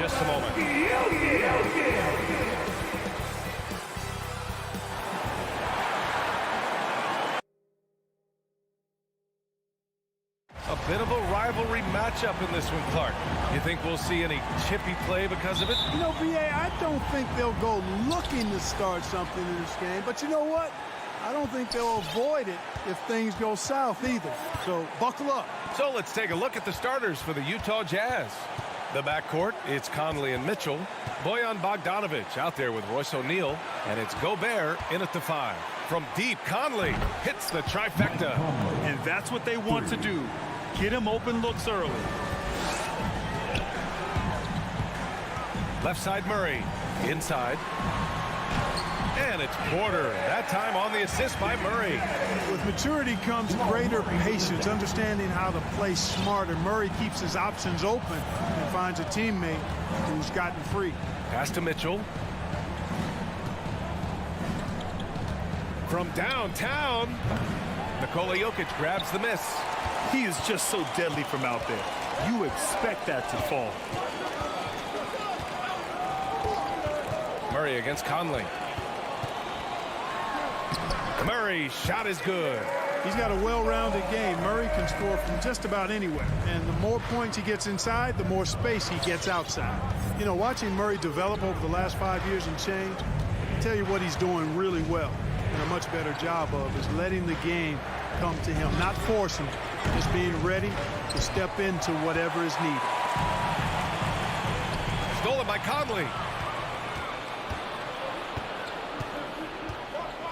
just a moment. A bit of a rivalry matchup in this one, Clark. You think we'll see any chippy play because of it? You know, B.A., I don't think they'll go looking to start something in this game. But you know what? I don't think they'll avoid it if things go south either. So buckle up. So let's take a look at the starters for the Utah Jazz. The backcourt, it's Conley and Mitchell. Bojan Bogdanovic out there with Royce O'Neal. And it's Gobert in at the 5. From deep, Conley hits the trifecta. And that's what they want to do. Get him open looks early. Left side, Murray. Inside. And it's Porter. That time on the assist by Murray. With maturity comes greater patience, understanding how to play smarter. Murray keeps his options open and finds a teammate who's gotten free. Pass to Mitchell. From downtown, Nikola Jokic grabs the miss. He is just so deadly from out there. You expect that to fall. Murray against Conley. Murray's shot is good. He's got a well-rounded game. Murray can score from just about anywhere. And the more points he gets inside, the more space he gets outside. You know, watching Murray develop over the last 5 years and change, I tell you what he's doing really well and a much better job of is letting the game come to him, not forcing it, just being ready to step into whatever is needed. Stolen by Conley.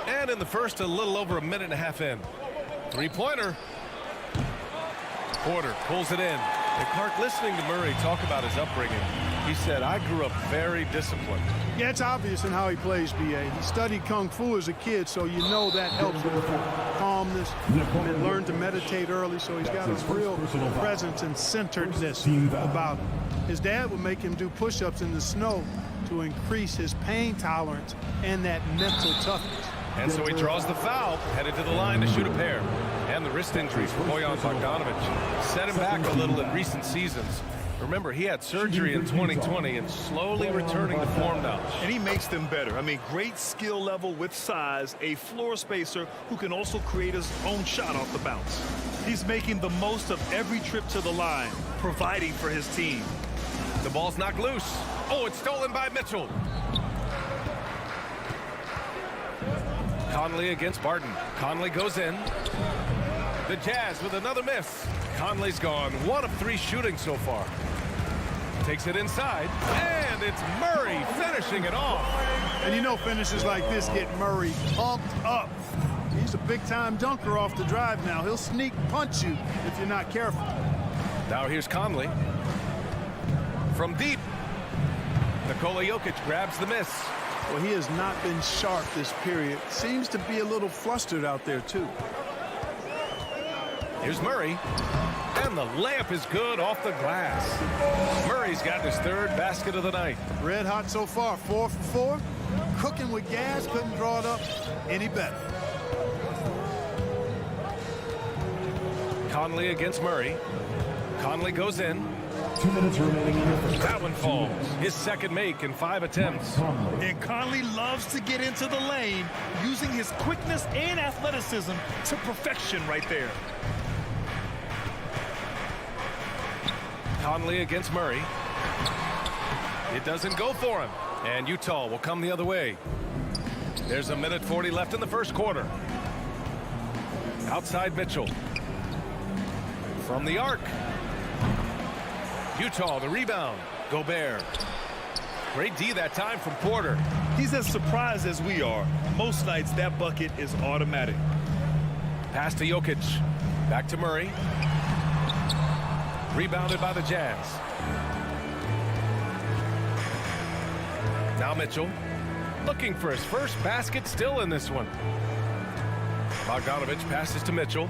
And in the first, a little over a minute and a half in. Three-pointer. Porter pulls it in. And Clark, listening to Murray talk about his upbringing, he said, I grew up very disciplined. Yeah, it's obvious in how he plays, B.A. He studied Kung Fu as a kid, so you know that helps with calmness and learned to meditate early, so he's got a real presence and centeredness about him. His dad would make him do push-ups in the snow to increase his pain tolerance and that mental toughness. And so he draws the foul, headed to the line to shoot a pair. And the wrist injuries for Bojan Bogdanovic set him back a little in recent seasons. Remember, he had surgery in 2020 and slowly returning to form now. And he makes them better. I mean, great skill level with size, a floor spacer who can also create his own shot off the bounce. He's making the most of every trip to the line, providing for his team. The ball's knocked loose. Oh, it's stolen by Mitchell. Conley against Barton. Conley goes in. The Jazz with another miss. Conley's gone 1 of 3 shooting so far. Takes it inside, and it's Murray finishing it off. And you know finishes like this get Murray pumped up. He's a big-time dunker off the drive now. He'll sneak punch you if you're not careful. Now here's Conley. From deep, Nikola Jokic grabs the miss. Well, he has not been sharp this period. Seems to be a little flustered out there, too. Here's Murray. And the layup is good off the glass. Murray's got his 3rd basket of the night. Red hot so far, 4 for 4. Cooking with gas, couldn't draw it up any better. Conley against Murray. Conley goes in. 2 minutes remaining in the first. That one falls. His 2nd make in 5 attempts. And Conley loves to get into the lane, using his quickness and athleticism to perfection right there. Conley against Murray. It doesn't go for him. And Utah will come the other way. There's a minute 40 left in the first quarter. Outside Mitchell. From the arc. Utah, the rebound. Gobert. Great D that time from Porter. He's as surprised as we are. Most nights, that bucket is automatic. Pass to Jokic. Back to Murray. Rebounded by the Jazz. Now Mitchell. Looking for his first basket still in this one. Bogdanovic passes to Mitchell.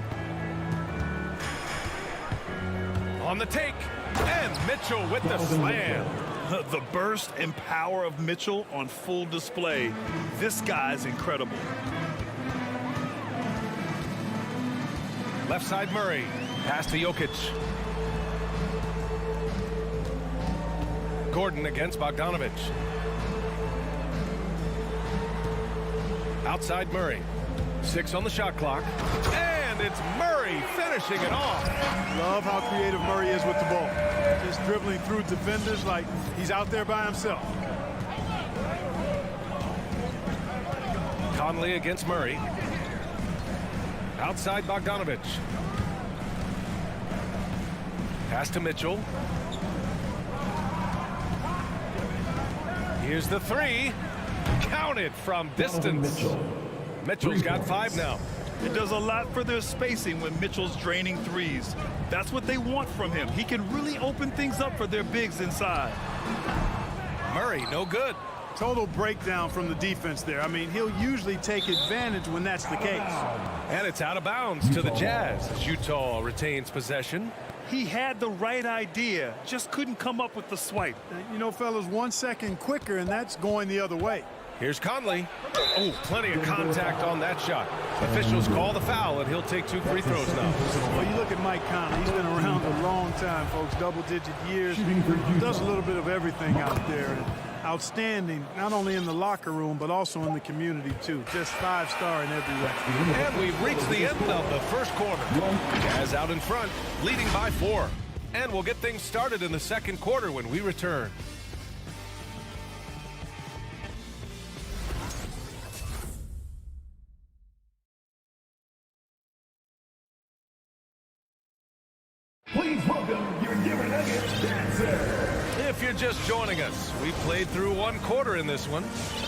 On the take. And Mitchell with the slam. The burst and power of Mitchell on full display. This guy's incredible. Left side Murray. Pass to Jokic. Gordon against Bogdanovich. Outside Murray. 6 on the shot clock. And it's Murray finishing it off. Love how creative Murray is with the ball. Just dribbling through defenders like he's out there by himself. Conley against Murray. Outside Bogdanovich. Pass to Mitchell. Here's the three. Counted from distance. Mitchell's got 5 now. It does a lot for their spacing when Mitchell's draining threes. That's what they want from him. He can really open things up for their bigs inside. Murray, no good. Total breakdown from the defense there. I mean, he'll usually take advantage when that's the case. And it's out of bounds to the Jazz as Utah retains possession. He had the right idea, just couldn't come up with the swipe. You know, fellas, 1 second quicker, and that's going the other way. Here's Conley. Oh, plenty of contact on that shot. Officials call the foul, and he'll take 2 free throws now. Well, you look at Mike Conley. He's been around a long time, folks. Double-digit years. Does a little bit of everything out there. And outstanding, not only in the locker room, but also in the community, too. Just 5-star in every way. And we've reached the end of the first quarter. Jazz out in front, leading by 4. And we'll get things started in the second quarter when we return. Please welcome your Denver Nuggets dancer. If you're just joining us, we played through 1 quarter in this one.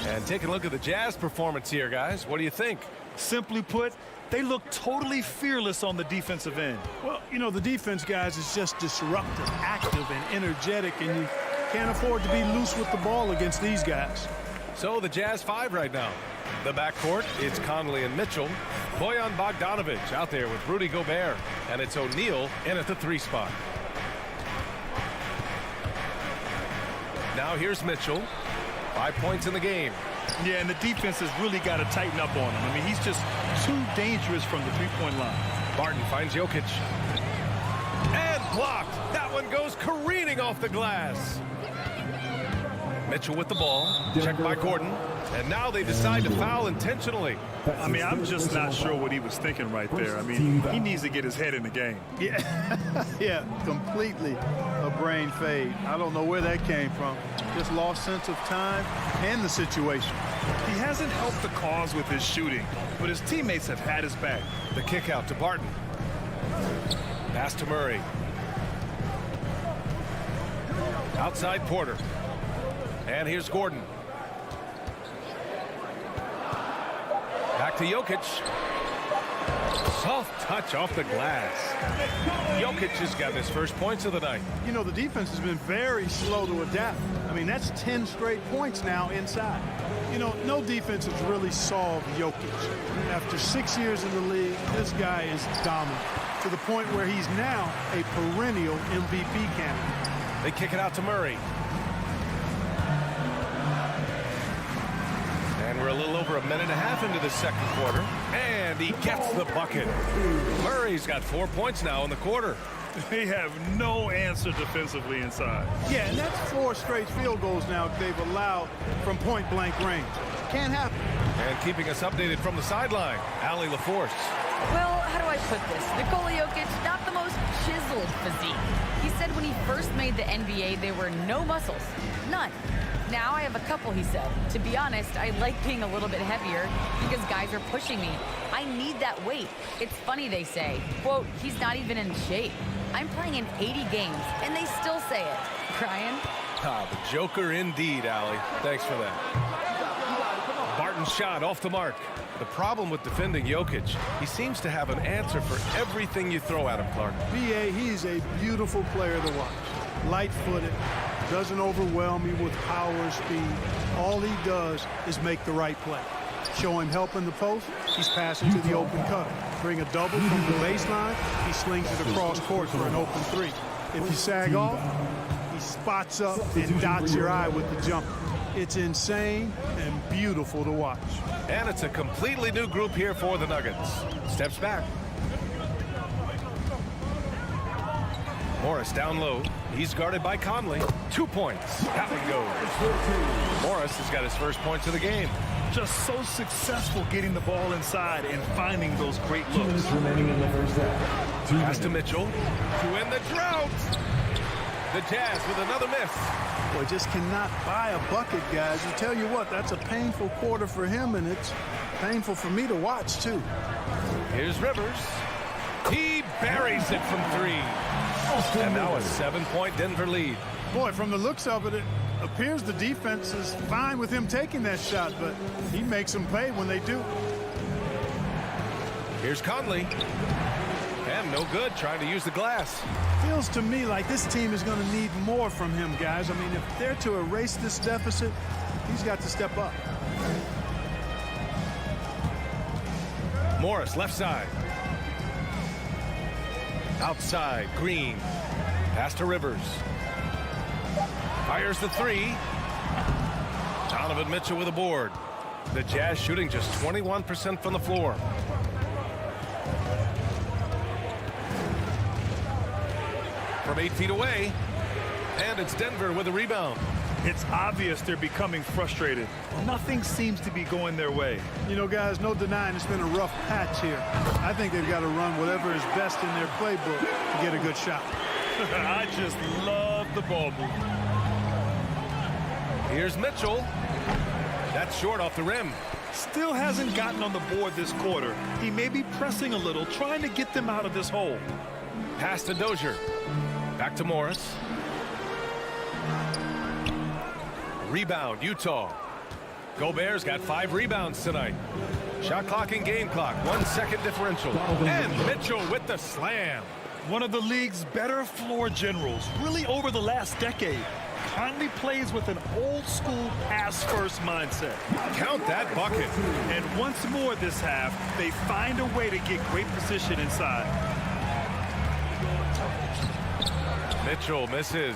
And taking a look at the Jazz performance here, guys. What do you think? Simply put, they look totally fearless on the defensive end. Well, you know, the defense, guys, is just disruptive, active, and energetic, and you can't afford to be loose with the ball against these guys. So the Jazz 5 right now. The backcourt, it's Conley and Mitchell. Bojan Bogdanovich out there with Rudy Gobert. And it's O'Neal in at the 3 spot. Now here's Mitchell. 5 points in the game. Yeah, and the defense has really got to tighten up on him. I mean, he's just too dangerous from the three-point line. Barton finds Jokic. And blocked. That one goes careening off the glass. Mitchell with the ball. Checked by Gordon. And now they decide to foul intentionally. I mean, I'm just not sure what he was thinking right there. I mean, he needs to get his head in the game. Yeah, completely a brain fade. I don't know where that came from. Just lost sense of time and the situation. He hasn't helped the cause with his shooting, but his teammates have had his back. The kick out to Barton. Pass to Murray. Outside Porter. And here's Gordon. Back to Jokic. Soft touch off the glass. Jokic has got his first points of the night. You know, the defense has been very slow to adapt. I mean, that's 10 straight points now inside. You know, no defense has really solved Jokic. After 6 years in the league, this guy is dominant to the point where he's now a perennial MVP candidate. They kick it out to Murray. And we're a little over 1.5 minutes into the second quarter. And he gets the bucket. Murray's got 4 points now in the quarter. They have no answer defensively inside. Yeah, and that's 4 straight field goals now they've allowed from point-blank range. Can't happen. And keeping us updated from the sideline, Allie LaForce. Well, how do I put this? Nikola Jokic, not the most chiseled physique. He said when he first made the NBA, there were no muscles. None. Now I have a couple, he said. To be honest, I like being a little bit heavier because guys are pushing me. I need that weight. It's funny they say, quote, he's not even in shape. I'm playing in 80 games, and they still say it. Brian? Ah, the Joker indeed, Allie. Thanks for that. Barton's shot off the mark. The problem with defending Jokic, he seems to have an answer for everything you throw at him, Clark. B.A., he's a beautiful player to watch. Light-footed, doesn't overwhelm you with power or speed. All he does is make the right play. Show him help in the post, he's passing to the open cutter. Bring a double from the baseline, he slings it across court for an open 3. If you sag off, he spots up and dots your eye with the jumper. It's insane and beautiful to watch. And it's a completely new group here for the Nuggets. Steps back. Morris down low. He's guarded by Conley. 2 points. That one goes. Morris has got his first points of the game. Just so successful getting the ball inside and finding those great 2 minutes looks. remaining in the first half. Pass to Mitchell to end the drought. The Jazz with another miss. Boy, just cannot buy a bucket, guys. I tell you what, that's a painful quarter for him, and it's painful for me to watch, too. Here's Rivers. He buries it from 3. And now a 7-point Denver lead. Boy, from the looks of it, it appears the defense is fine with him taking that shot, but he makes them pay when they do. Here's Conley. And no good, trying to use the glass. Feels to me like this team is going to need more from him, guys. I mean, if they're to erase this deficit, he's got to step up. Morris, left side. Outside, Green. Pass to Rivers. Fires the 3. Donovan Mitchell with a board. The Jazz shooting just 21% from the floor. From 8 feet away. And it's Denver with a rebound. It's obvious they're becoming frustrated. Nothing seems to be going their way. You know, guys, no denying it's been a rough patch here. I think they've got to run whatever is best in their playbook to get a good shot. I just love the ball movement. Here's Mitchell. That's short off the rim. Still hasn't gotten on the board this quarter. He may be pressing a little, trying to get them out of this hole. Pass to Dozier. Back to Morris. Rebound, Utah. Gobert's got 5 rebounds tonight. Shot clock and game clock, 1 second differential. And Mitchell with the slam. One of the league's better floor generals, really over the last decade. Conley plays with an old-school pass-first mindset. Count that bucket. And once more this half, they find a way to get great position inside. Mitchell misses.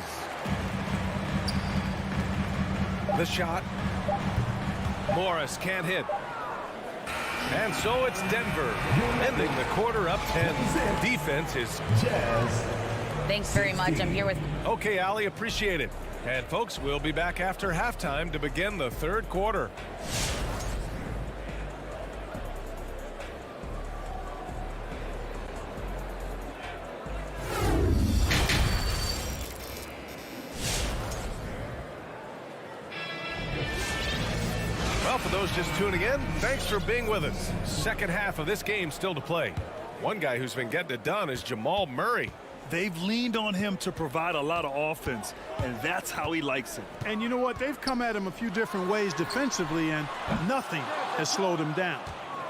The shot. Morris can't hit. And so it's Denver, ending the quarter up 10. Defense is Jazz. Thanks very much. I'm here with... okay, Allie, appreciate it. And folks, we'll be back after halftime to begin the third quarter. Well, for those just tuning in, thanks for being with us. Second half of this game still to play. One guy who's been getting it done is Jamal Murray. They've leaned on him to provide a lot of offense, and that's how he likes it. And you know what? They've come at him a few different ways defensively, and nothing has slowed him down.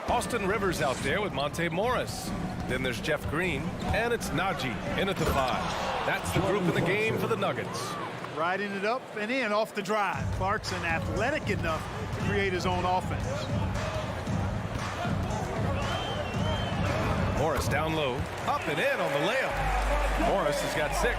Austin Rivers out there with Monte Morris. Then there's Jeff Green, and it's Najee in at the 5. That's the group in the game for the Nuggets. Riding it up and in off the drive. Clarkson athletic enough to create his own offense. Morris down low, up and in on the layup. Morris has got 6.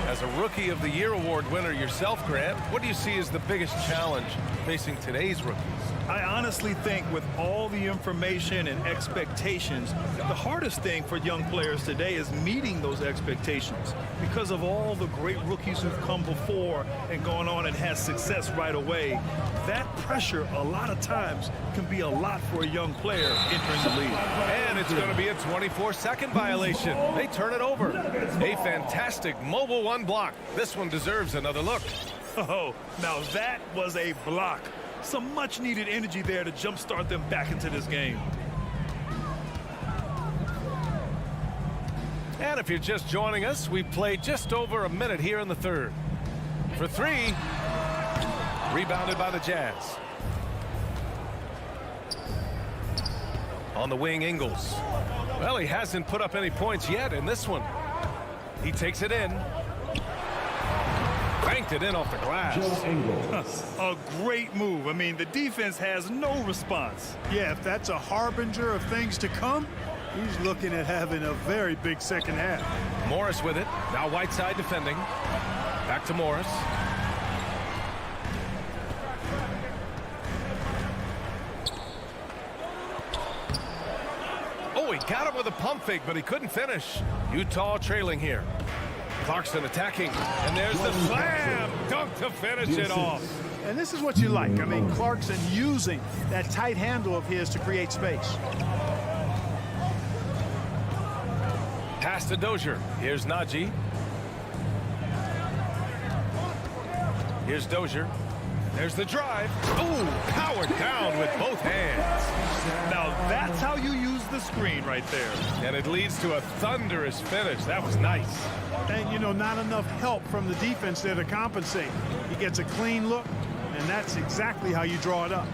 As a Rookie of the Year award winner yourself, Grant, what do you see as the biggest challenge facing today's rookies? I honestly think with all the information and expectations, the hardest thing for young players today is meeting those expectations. Because of all the great rookies who've come before and gone on and had success right away, that pressure a lot of times can be a lot for a young player entering the league. And it's going to be a 24-second violation. They turn it over. A fantastic mobile 1 block. This one deserves another look. Oh, now that was a block. Some much-needed energy there to jumpstart them back into this game. And if you're just joining us, we've played just over a minute here in the third. For 3, rebounded by the Jazz. On the wing, Ingles. Well, he hasn't put up any points yet in this one. He takes it in. Banked it in off the glass. Joe Ingles. A great move. I mean, the defense has no response. Yeah, if that's a harbinger of things to come, he's looking at having a very big second half. Morris with it. Now Whiteside defending. Back to Morris. Oh, he got it with a pump fake, but he couldn't finish. Utah trailing here. Clarkson attacking, and there's the slam dunk to finish it off. And this is what you like. I mean, Clarkson using that tight handle of his to create space. Pass to Dozier. Here's Najee. Here's Dozier. There's the drive. Ooh, powered down with both hands. Now that's how you use the screen right there. And it leads to a thunderous finish. That was nice. And, you know, not enough help from the defense there to compensate. He gets a clean look, and that's exactly how you draw it up.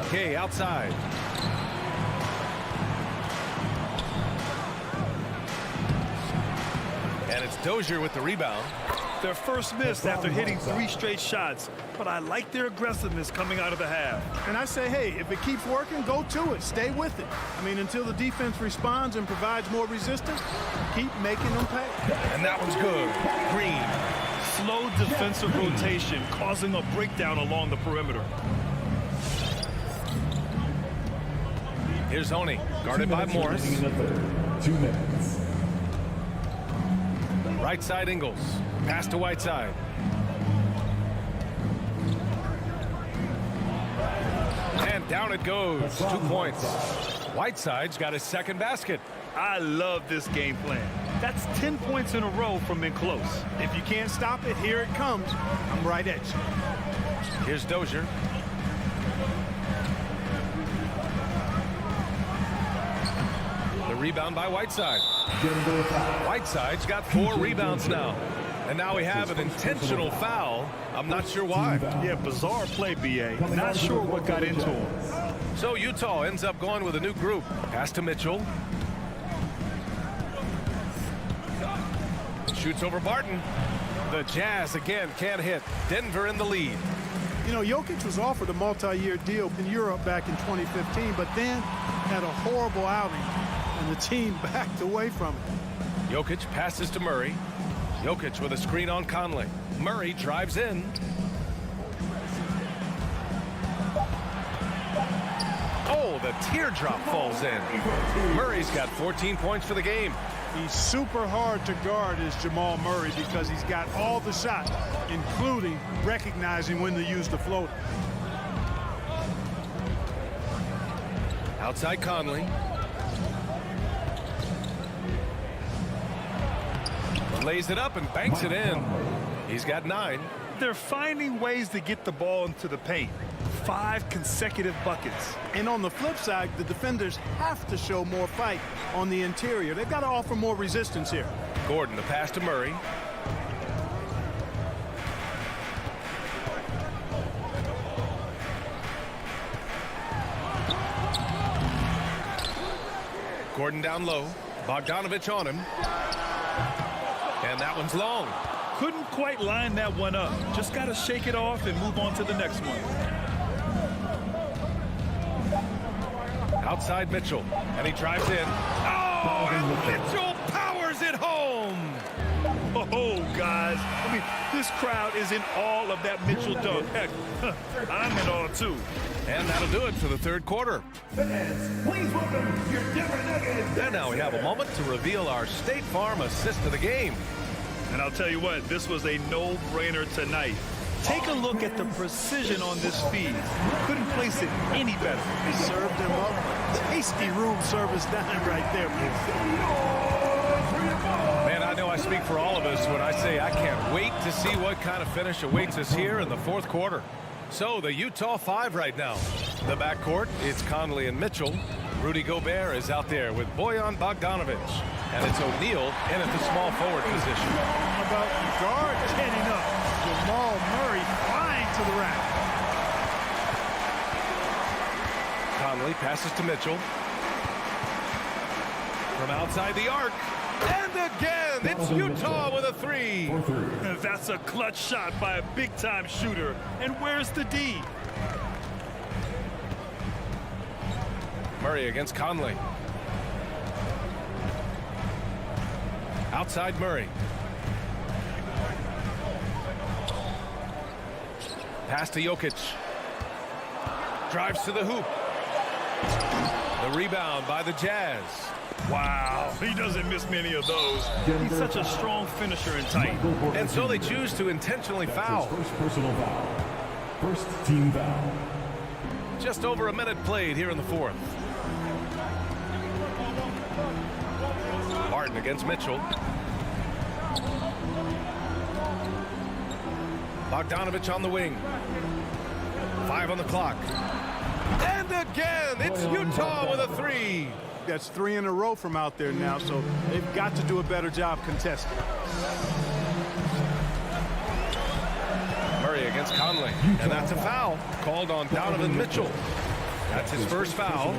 Okay, outside. And it's Dozier with the rebound. Their first miss after hitting 3 straight shots, but I like their aggressiveness coming out of the half. And I say, hey, if it keeps working, go to it. Stay with it. I mean, until the defense responds and provides more resistance, keep making them pay. And that one's good. Green. Slow defensive rotation causing a breakdown along the perimeter. Here's Honey, guarded by Morris. 2 minutes. Right side Ingles. Pass to Whiteside. And down it goes. 2 points. Whiteside's got his second basket. I love this game plan. That's 10 points in a row from in close. If you can't stop it, here it comes. I'm right at you. Here's Dozier. The rebound by Whiteside. Whiteside's got 4 rebounds now. And now we have an intentional foul. I'm not sure why. Yeah, bizarre play, B.A. Not sure what got into him. So Utah ends up going with a new group. Pass to Mitchell. Shoots over Barton. The Jazz again can't hit. Denver in the lead. You know, Jokic was offered a multi-year deal in Europe back in 2015, but then had a horrible outing, and the team backed away from it. Jokic passes to Murray. Jokic with a screen on Conley. Murray drives in. Oh, the teardrop falls in. Murray's got 14 points for the game. He's super hard to guard is Jamal Murray because he's got all the shots, including recognizing when to use the floater. Outside Conley. Lays it up and banks it in. He's got 9. They're finding ways to get the ball into the paint. 5 consecutive buckets. And on the flip side, the defenders have to show more fight on the interior. They've got to offer more resistance here. Gordon, the pass to Murray. Gordon down low. Bogdanovich on him. And that one's long. Couldn't quite line that one up. Just got to shake it off and move on to the next one. Outside Mitchell. And he drives in. Oh, and Mitchell powers it home. Oh, guys. I mean, this crowd is in awe of that Mitchell dunk. Heck, I'm in awe, too. And that'll do it for the third quarter. Fans, please welcome your Denver Nuggets. And now we have a moment to reveal our State Farm assist of the game. And I'll tell you what, this was a no-brainer tonight. Take a look at the precision on this feed. Couldn't place it any better. He served him up. Tasty room service dime right there. Man, I know I speak for all of us when I say I can't wait to see what kind of finish awaits us here in the fourth quarter. So the Utah 5 right now. The backcourt, it's Conley and Mitchell. Rudy Gobert is out there with Bojan Bogdanovich. And it's O'Neal in at the small forward position. How about the guard getting up? Jamal Murray flying to the rack. Conley passes to Mitchell. From outside the arc. And again, it's Utah with a 3. That's a clutch shot by a big-time shooter. And where's the D? Murray against Conley. Outside Murray. Pass to Jokic. Drives to the hoop. The rebound by the Jazz. Wow, he doesn't miss many of those. He's such a strong finisher and tight. And so they choose to intentionally foul. First personal foul. First team foul. Just over a minute played here in the fourth. Barton against Mitchell. Bogdanovich on the wing. 5 on the clock. And again, it's Utah with a 3. That's 3 in a row from out there now, so they've got to do a better job contesting. Murray against Conley. And that's a foul called on Donovan Mitchell. That's his first foul.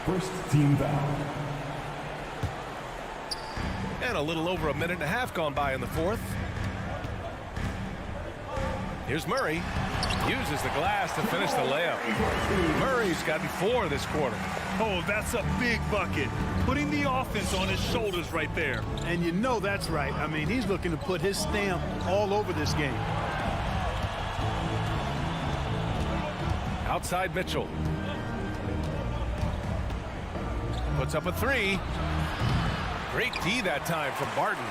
First team foul. And a little over a minute and a half gone by in the fourth. Here's Murray. Uses the glass to finish the layup. Murray's gotten 4 this quarter. Oh, that's a big bucket. Putting the offense on his shoulders right there. And you know that's right. I mean, he's looking to put his stamp all over this game. Outside Mitchell. Puts up a 3. Great D that time from Barton.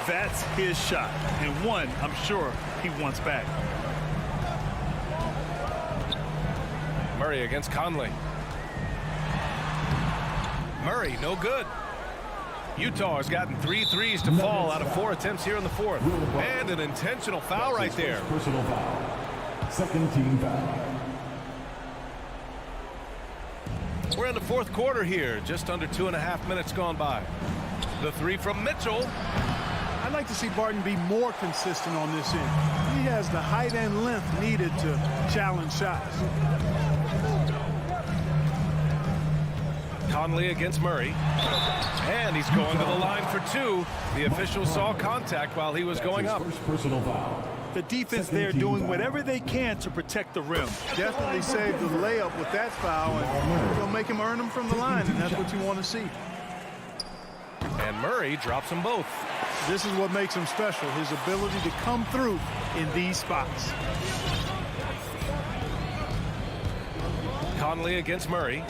That's his shot. And one, I'm sure, he wants back. Murray against Conley. Murray, no good. Utah has gotten 3 threes to fall out of 4 attempts here in the fourth. And an intentional foul right there. Personal foul. Second team foul. We're in the fourth quarter here. Just under 2.5 minutes gone by. The 3 from Mitchell. I'd like to see Barton be more consistent on this end. He has the height and length needed to challenge shots. Conley against Murray. And he's going to the line for 2. The official saw contact while he was going up. First personal foul. The defense there doing whatever they can to protect the rim. Definitely saved the layup with that foul, and it'll make him earn them from the line, and that's what you want to see. And Murray drops them both. This is what makes him special, his ability to come through in these spots. Conley against Murray.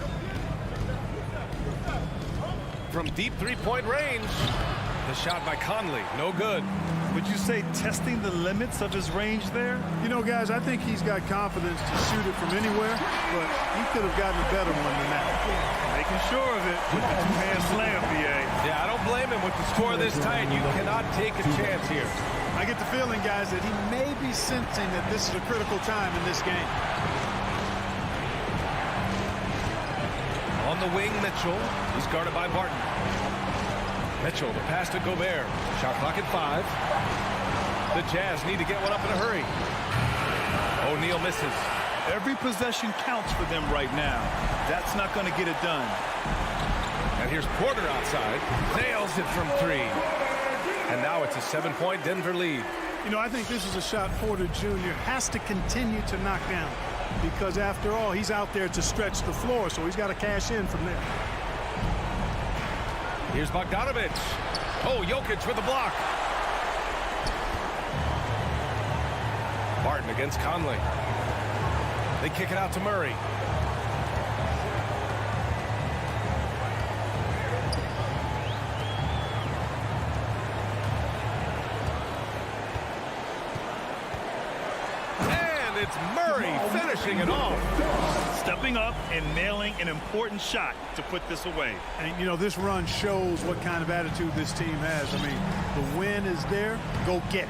From deep three-point range. The shot by Conley, no good. Would you say testing the limits of his range there? You know, guys, I think he's got confidence to shoot it from anywhere, but he could have gotten a better one than that. Making sure of it with the two-hand slam, BA. Yeah, I don't blame him with the score this tight. You cannot take a chance here. I get the feeling, guys, that he may be sensing that this is a critical time in this game. On the wing, Mitchell. He's guarded by Barton. Mitchell, the pass to Gobert. Shot clock at 5. The Jazz need to get one up in a hurry. O'Neal misses. Every possession counts for them right now. That's not going to get it done. And here's Porter outside. Nails it from 3. And now it's a 7-point Denver lead. You know, I think this is a shot Porter Jr. has to continue to knock down, because after all, he's out there to stretch the floor, so he's got to cash in from there. Here's Bogdanovich. Oh, Jokic with a block. Barton against Conley. They kick it out to Murray. And it's Murray finishing it off. Stepping up and nailing an important shot to put this away. And, you know, this run shows what kind of attitude this team has. I mean, the win is there. Go get it.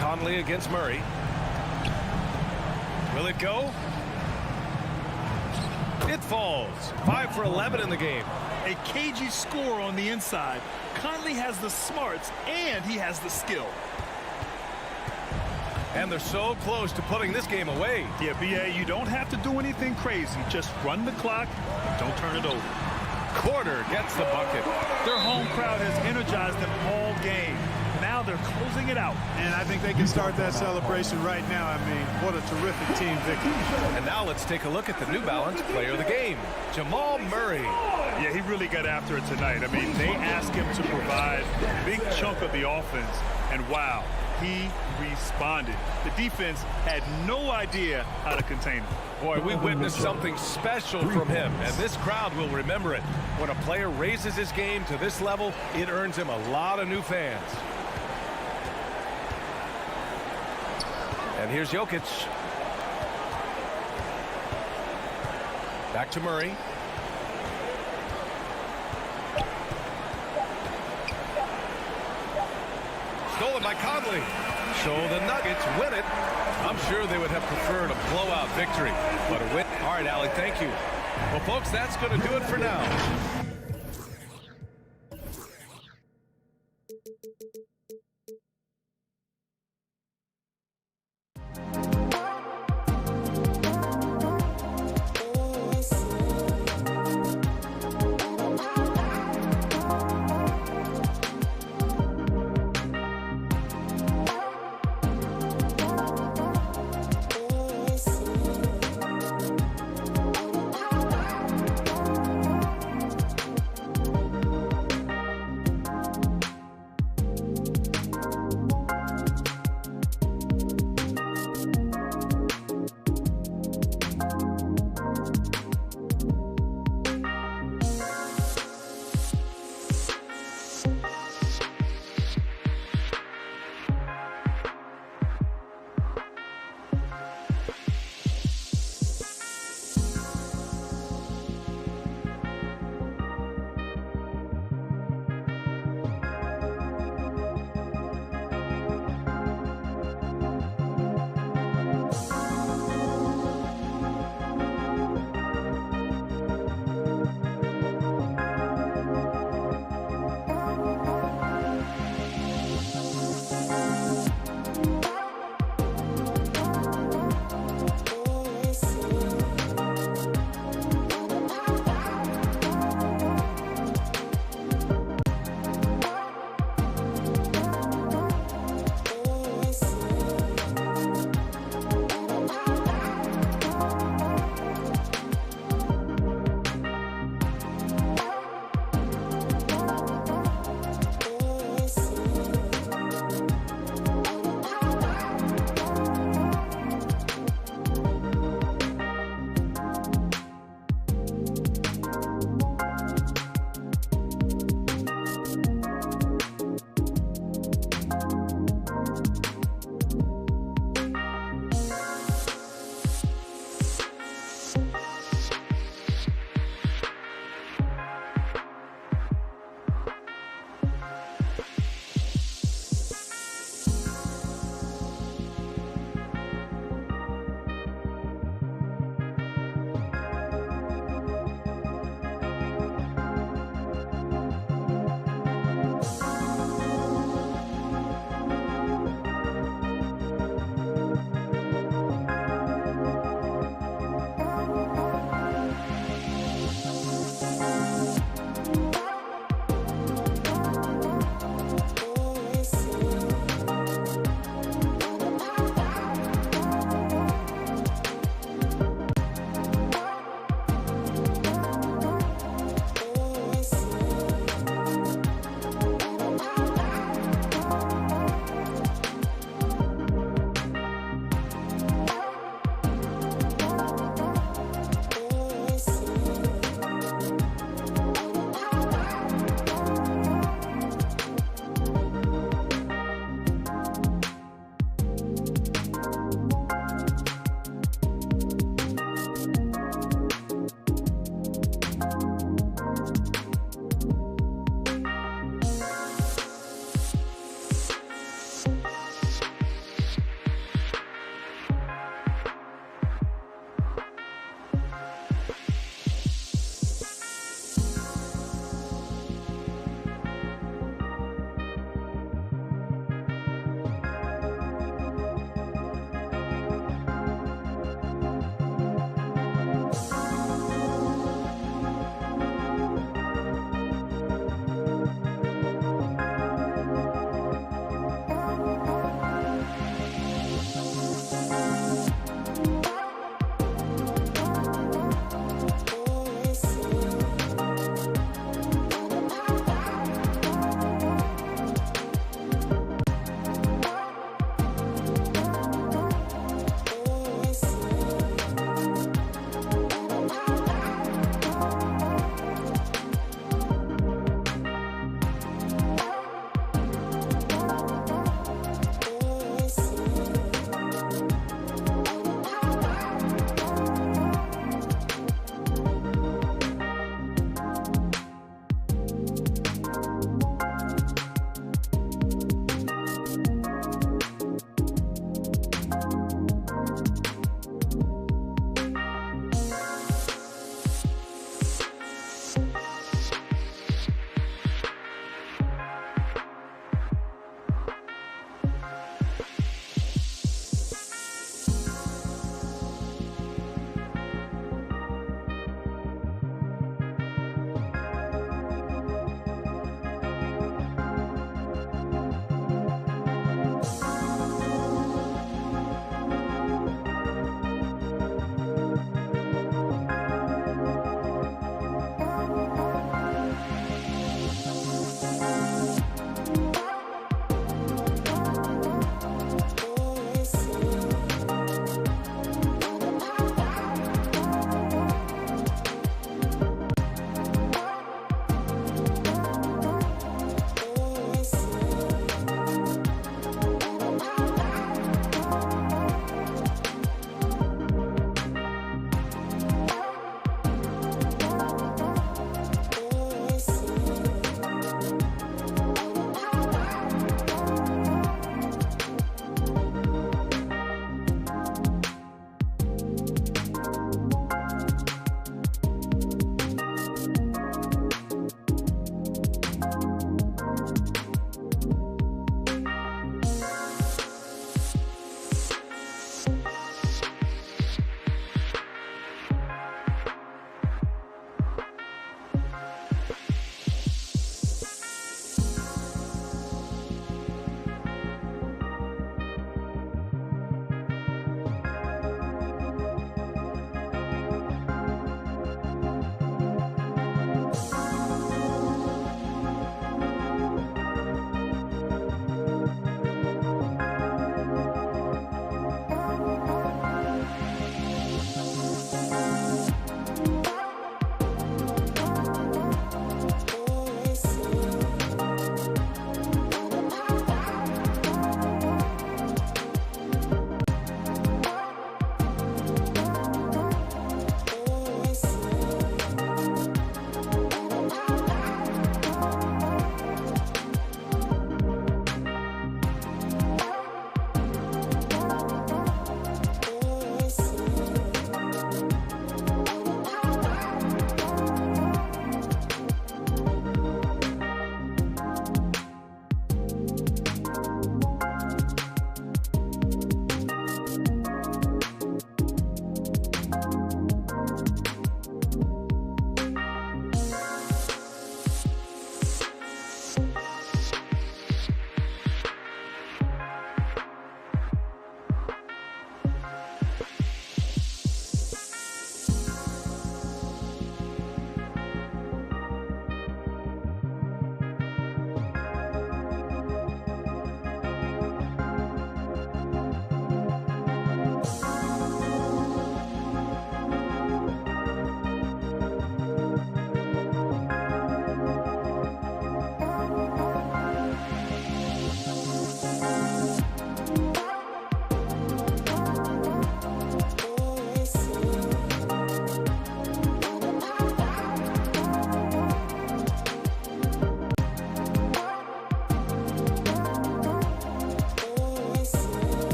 Conley against Murray. Will it go? It falls. 5 for 11 in the game. A cagey score on the inside. Conley has the smarts and he has the skill. And they're so close to putting this game away. Yeah, BA, you don't have to do anything crazy. Just run the clock and don't turn it over. Porter gets the bucket. Their home crowd has energized them all game. Now they're closing it out. And I think they can start that celebration right now. I mean, what a terrific team victory. And now let's take a look at the New Balance player of the game, Jamal Murray. Yeah, he really got after it tonight. I mean, they asked him to provide a big chunk of the offense. And wow, he responded. The defense had no idea how to contain him. Boy, we witnessed something special from him, and this crowd will remember it. When a player raises his game to this level, it earns him a lot of new fans. And here's Jokic. Back to Murray. Stolen by Conley. So the Nuggets win it. I'm sure they would have preferred a blowout victory, but a win. All right, Allie, thank you. Well, folks, that's going to do it for now.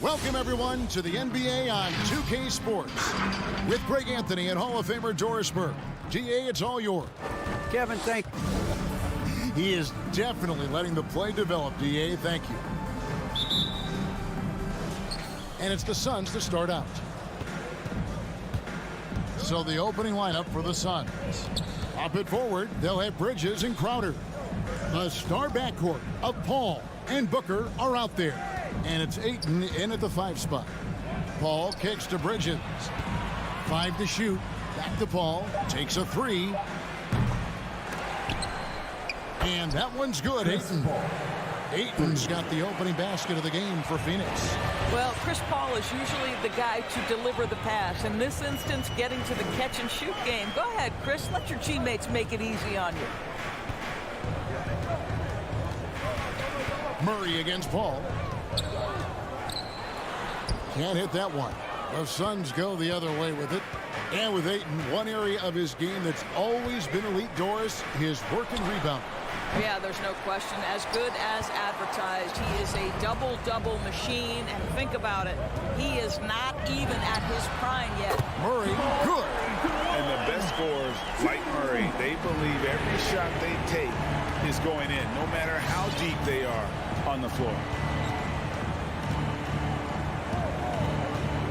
Welcome, everyone, to the NBA on 2K Sports. With Greg Anthony and Hall of Famer Doris Burke. GA, it's all yours. Kevin, thank you. He is definitely letting the play develop, DA. Thank you. And it's the Suns to start out. So the opening lineup for the Suns. Up it forward, they'll have Bridges and Crowder. The star backcourt of Paul and Booker are out there. And it's Ayton in at the 5 spot. Paul kicks to Bridges. 5 to shoot. Back to Paul. Takes a 3. And that one's good. Ayton's got the opening basket of the game for Phoenix. Well, Chris Paul is usually the guy to deliver the pass. In this instance, getting to the catch-and-shoot game. Go ahead, Chris. Let your teammates make it easy on you. Murray against Paul. Can't hit that one. The Suns go the other way with it. And with Ayton, one area of his game that's always been elite, Doris, his work and rebound. Yeah, there's no question. As good as advertised. He is a double-double machine. And think about it. He is not even at his prime yet. Murray, good. And the best scorers, like Murray, they believe every shot they take is going in, no matter how deep they are on the floor.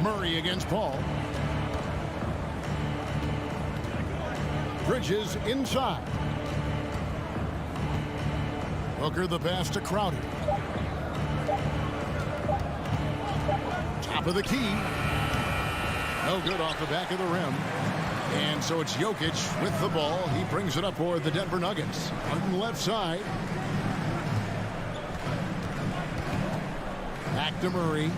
Murray against Paul. Bridges inside. Booker the pass to Crowder. Top of the key. No good off the back of the rim. And so it's Jokic with the ball. He brings it up for the Denver Nuggets. On the left side. Back to Murray.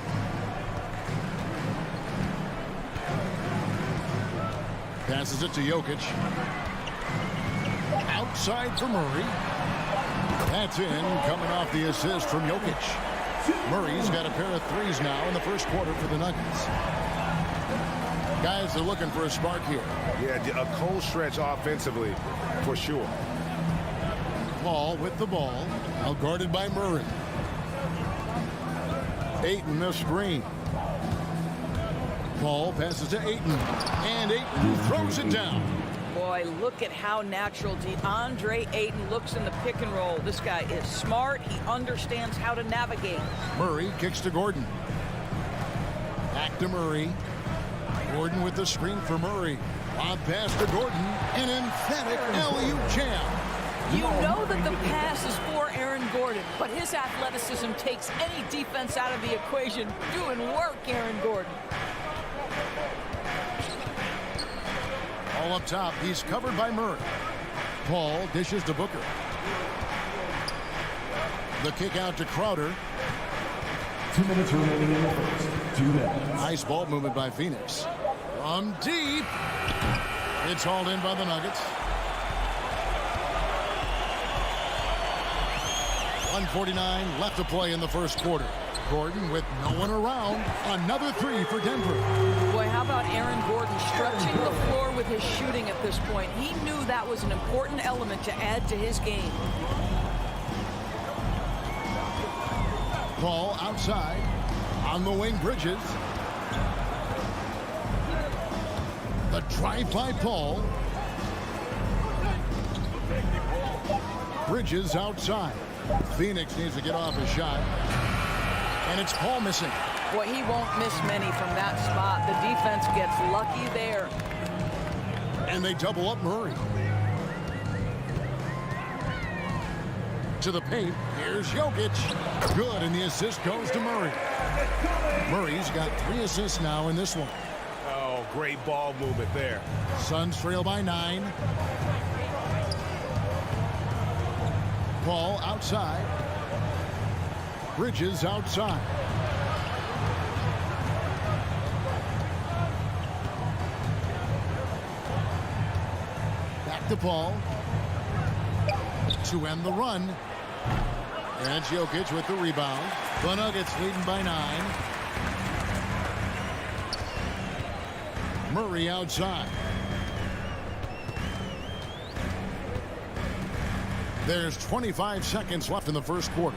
Passes it to Jokic. Outside for Murray. That's in, coming off the assist from Jokic. Murray's got a pair of threes now in the first quarter for the Nuggets. Guys are looking for a spark here. Yeah, a cold stretch offensively, for sure. Paul with the ball, now guarded by Murray. Ayton the screen. Paul passes to Ayton, and Ayton throws it down. Boy, look at how natural DeAndre Ayton looks in the pick and roll. This guy is smart. He understands how to navigate. Murray kicks to Gordon. Back to Murray. Gordon with the screen for Murray. Lob pass to Gordon. An emphatic alley-oop jam. You know that the pass is for Aaron Gordon, but his athleticism takes any defense out of the equation. Doing work, Aaron Gordon. All up top, he's covered by Murray. Paul dishes to Booker. The kick out to Crowder. 2 minutes remaining in the first. 2 minutes. Nice ball movement by Phoenix. From deep. It's hauled in by the Nuggets. 1:49 left to play in the first quarter. Gordon with no one around. Another 3 for Denver. Boy, how about Aaron Gordon stretching the floor with his shooting at this point? He knew that was an important element to add to his game. Paul outside. On the wing, Bridges. The drive by Paul. Bridges outside. Phoenix needs to get off his shot. And it's Paul missing. Boy, he won't miss many from that spot. The defense gets lucky there. And they double up Murray. To the paint. Here's Jokic. Good, and the assist goes to Murray. Murray's got 3 assists now in this one. Oh, great ball movement there. Suns trail by 9. Paul outside. Bridges outside. Back to Paul. To end the run. And it's Jokic with the rebound. The Nuggets leading by 9. Murray outside. There's 25 seconds left in the first quarter.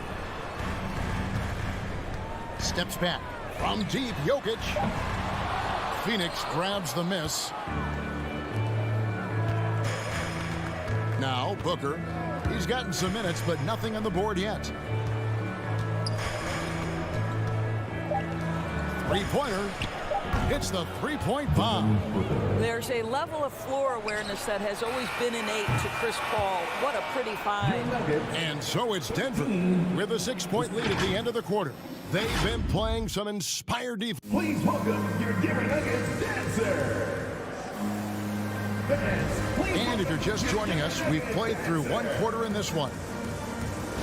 Steps back. From deep, Jokic. Phoenix grabs the miss. Now, Booker. He's gotten some minutes, but nothing on the board yet. Three-pointer. Hits the three-point bomb. There's a level of floor awareness that has always been innate to Chris Paul. What a pretty find. And so it's Denver with a 6-point lead at the end of the quarter. They've been playing some inspired defense. Please welcome your Denver Nuggets dancer. And if you're just joining us, we've played through one quarter in this one.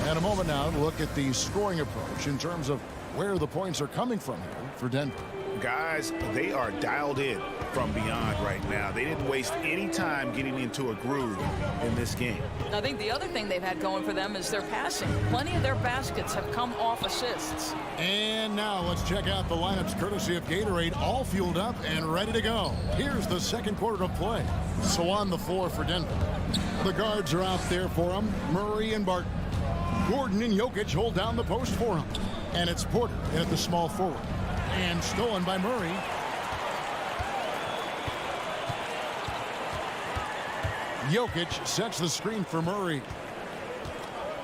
And a moment now to look at the scoring approach in terms of where the points are coming from here for Denver. Guys, they are dialed in from beyond right now. They didn't waste any time getting into a groove in this game. I think the other thing they've had going for them is their passing. Plenty of their baskets have come off assists. And now let's check out the lineups courtesy of Gatorade, all fueled up and ready to go. Here's the second quarter of play. So on the floor for Denver. The guards are out there for them, Murray and Barton. Gordon and Jokic hold down the post for him. And it's Porter in at the small forward. And stolen by Murray. Jokic sets the screen for Murray.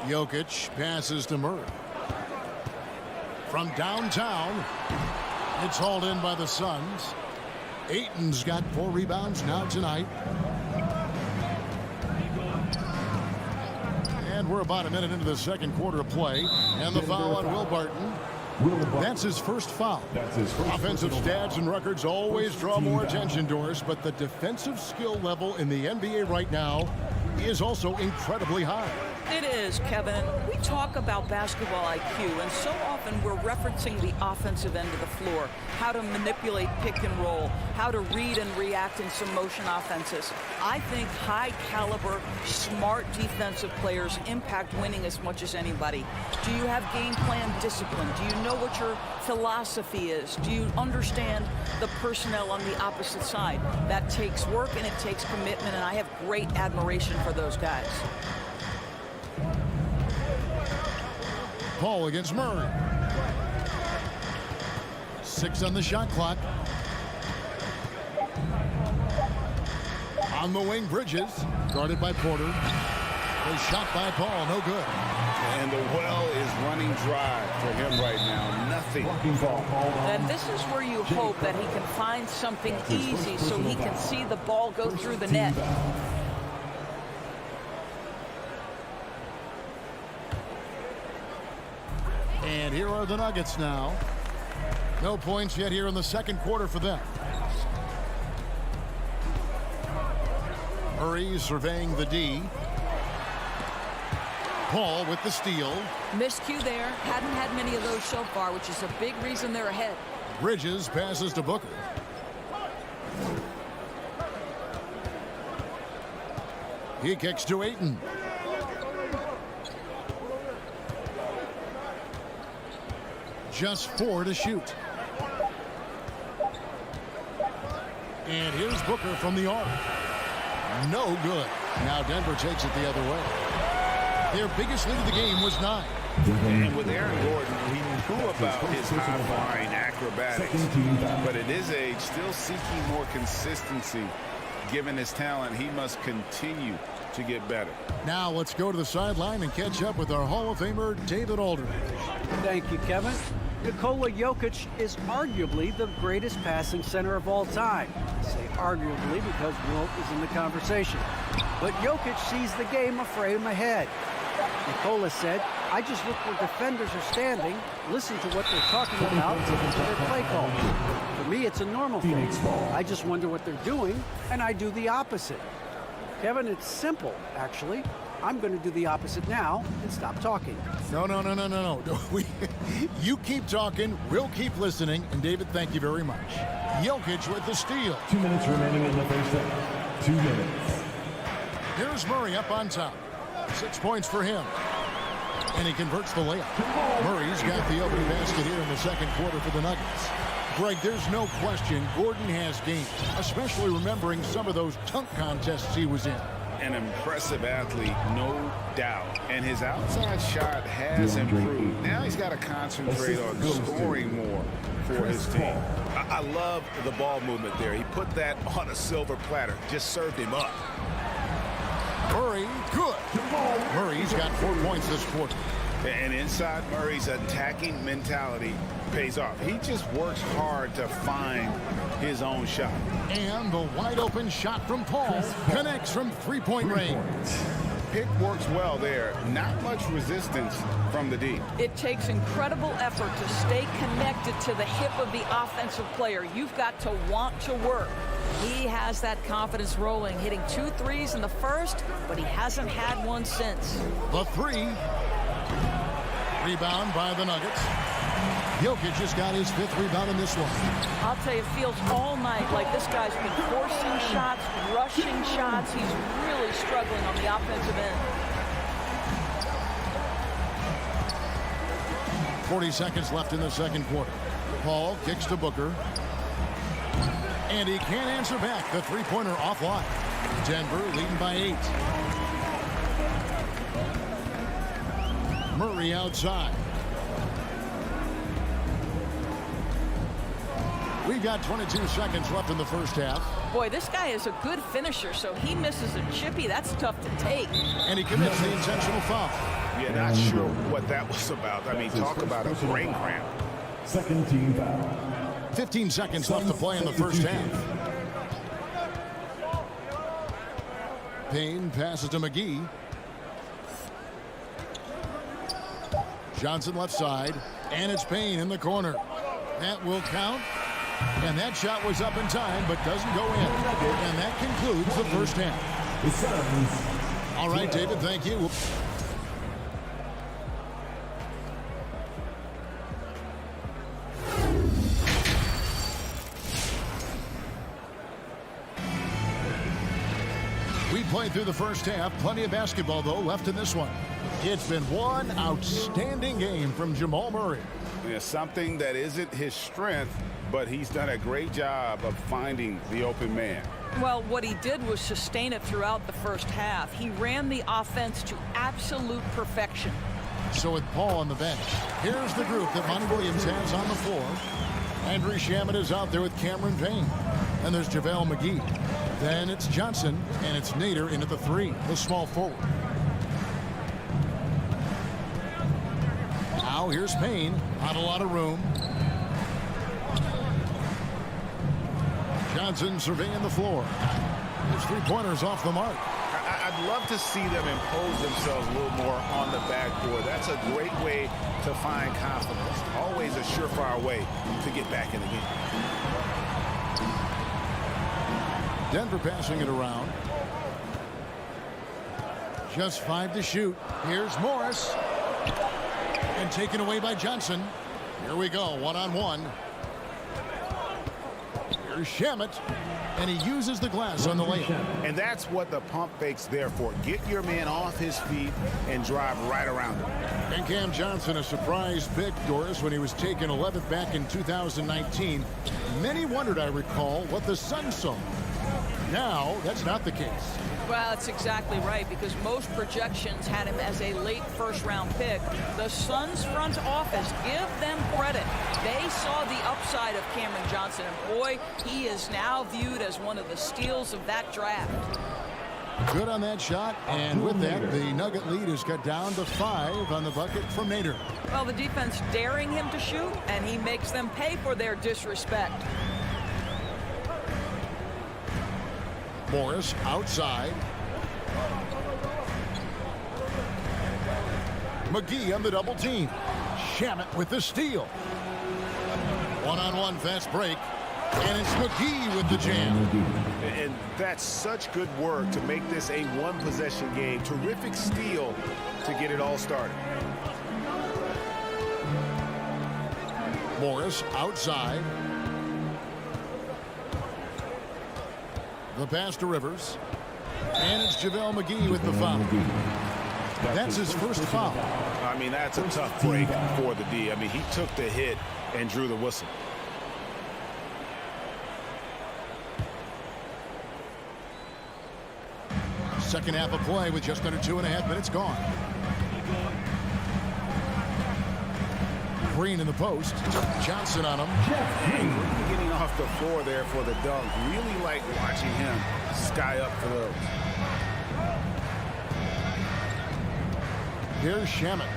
Jokic passes to Murray. From downtown, it's hauled in by the Suns. Ayton's got 4 rebounds now tonight. And we're about a minute into the second quarter of play. And the foul on Will Barton. That's his first foul. Offensive stats and records always draw more attention to us, but the defensive skill level in the NBA right now is also incredibly high. It is, Kevin. We talk about basketball IQ, and so often we're referencing the offensive end of the floor, how to manipulate pick and roll, how to read and react in some motion offenses. I think high-caliber, smart defensive players impact winning as much as anybody. Do you have game plan discipline? Do you know what your philosophy is? Do you understand the personnel on the opposite side? That takes work and it takes commitment, and I have great admiration for those guys. Paul against Murray. 6 on the shot clock. On the wing, Bridges, guarded by Porter. A shot by Paul, no good. And the well is running dry for him right now. Nothing. And this is where you hope that he can find something easy so he can see the ball go through the net. And here are the Nuggets now. No points yet here in the second quarter for them. Murray surveying the D. Paul with the steal. Miscue there. Hadn't had many of those so far, which is a big reason they're ahead. Bridges passes to Booker. He kicks to Ayton. Just 4 to shoot. And here's Booker from the arc. No good. Now Denver takes it the other way. Their biggest lead of the game was 9. And with Aaron Gordon, we knew about his high-flying acrobatics, but at his age, still seeking more consistency. Given his talent, he must continue to get better. Now let's go to the sideline and catch up with our Hall of Famer, David Aldridge. Thank you, Kevin. Nikola Jokic is arguably the greatest passing center of all time. I say arguably because Wilt is in the conversation. But Jokic sees the game a frame ahead. Nikola said, I just look where defenders are standing, listen to what they're talking about, and to their play calls. For me, it's a normal thing. I just wonder what they're doing, and I do the opposite. Kevin, it's simple, actually. I'm going to do the opposite now and stop talking. No. You keep talking, we'll keep listening, and David, thank you very much. Jokic with the steal. 2 minutes remaining in the first half. 2 minutes. Here's Murray up on top. 6 points for him. And he converts the layup. Murray's got the opening basket here in the second quarter for the Nuggets. Greg, there's no question Gordon has games, especially remembering some of those dunk contests he was in. An impressive athlete, no doubt. And his outside shot has improved. Now he's got to concentrate on scoring more for his team. I love the ball movement there. He put that on a silver platter, just served him up. Murray, good. Murray's got 4 points this quarter. And inside Murray's attacking mentality pays off. He just works hard to find his own shot. And the wide open shot from Paul connects from 3-point range. Pick works well there. Not much resistance from the D. It takes incredible effort to stay connected to the hip of the offensive player. You've got to want to work. He has that confidence rolling, hitting 2 threes in the first, but he hasn't had one since. The 3. Rebound by the Nuggets. Jokic just got his 5th rebound in this one. I'll tell you, it feels all night like this guy's been forcing shots, rushing shots. He's really struggling on the offensive end. 40 seconds left in the second quarter. Paul kicks to Booker. And he can't answer back. The three-pointer offline. Denver leading by 8. Murray outside. We've got 22 seconds left in the first half. Boy, this guy is a good finisher, so he misses a chippy. That's tough to take. And he commits the intentional foul. Yeah, not sure what that was about. I mean, talk about a brain cramp. Second team foul. 15 seconds left to play in the first half. Payne passes to McGee. Johnson left side, and it's Payne in the corner. That will count. And that shot was up in time, but doesn't go in. And that concludes the first half. All right, David, thank you. We played through the first half. Plenty of basketball, though, left in this one. It's been one outstanding game from Jamal Murray. Yeah, something that isn't his strength, but he's done a great job of finding the open man. Well, what he did was sustain it throughout the first half. He ran the offense to absolute perfection. So with Paul on the bench, here's the group that Monty Williams has on the floor. Andrew Shamet is out there with Cameron Payne. And there's JaVale McGee. Then it's Johnson, and it's Nader in at the 3, the small forward. Now here's Payne, not a lot of room. Johnson surveying the floor. His three-pointers off the mark. I'd love to see them impose themselves a little more on the backboard. That's a great way to find confidence. Always a surefire way to get back in the game. Denver passing it around. Just 5 to shoot. Here's Morris. And taken away by Johnson. Here we go, one-on-one. Here's Shamet. And he uses the glass on the layup. And that's what the pump fake's there for. Get your man off his feet and drive right around him. And Cam Johnson, a surprise pick, Doris, when he was taken 11th back in 2019. Many wondered, I recall, what the Suns saw. Now, that's not the case. Well, that's exactly right, because most projections had him as a late first-round pick. The Suns front office, give them credit. They saw the upside of Cameron Johnson, and boy, he is now viewed as one of the steals of that draft. Good on that shot, and with that, the Nugget lead is cut down to 5 on the bucket from Nader. Well, the defense daring him to shoot, and he makes them pay for their disrespect. Morris outside. McGee on the double team. Shamet with the steal. One-on-one fast break. And it's McGee with the jam. And that's such good work to make this a one-possession game. Terrific steal to get it all started. Morris outside. The pass to Rivers. And it's JaVale McGee with the foul. That's his first foul. I mean, that's a tough break for the D. I mean, he took the hit and drew the whistle. Second half of play with just under 2.5 minutes gone. Green in the post. Johnson on him. Getting off the floor there for the dunk. Really like watching him sky up for those. Here's Shamet.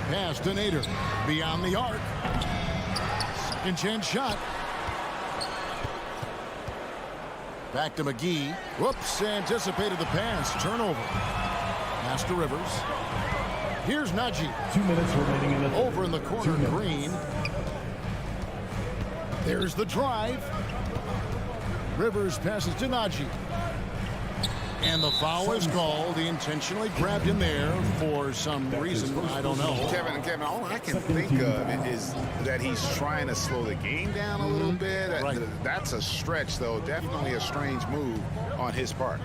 Pass to Nader. Beyond the arc. Second chance shot. Back to McGee. Whoops, anticipated the pass. Turnover. Pass to Rivers. Here's Najee. 2 minutes remaining in the third. Over in the corner, Green. There's the drive. Rivers passes to Najee. And the foul is called. He intentionally grabbed him there for some reason. I don't know. Kevin, all I can think of is that he's trying to slow the game down a little bit. Right. That's a stretch, though. Definitely a strange move on his part.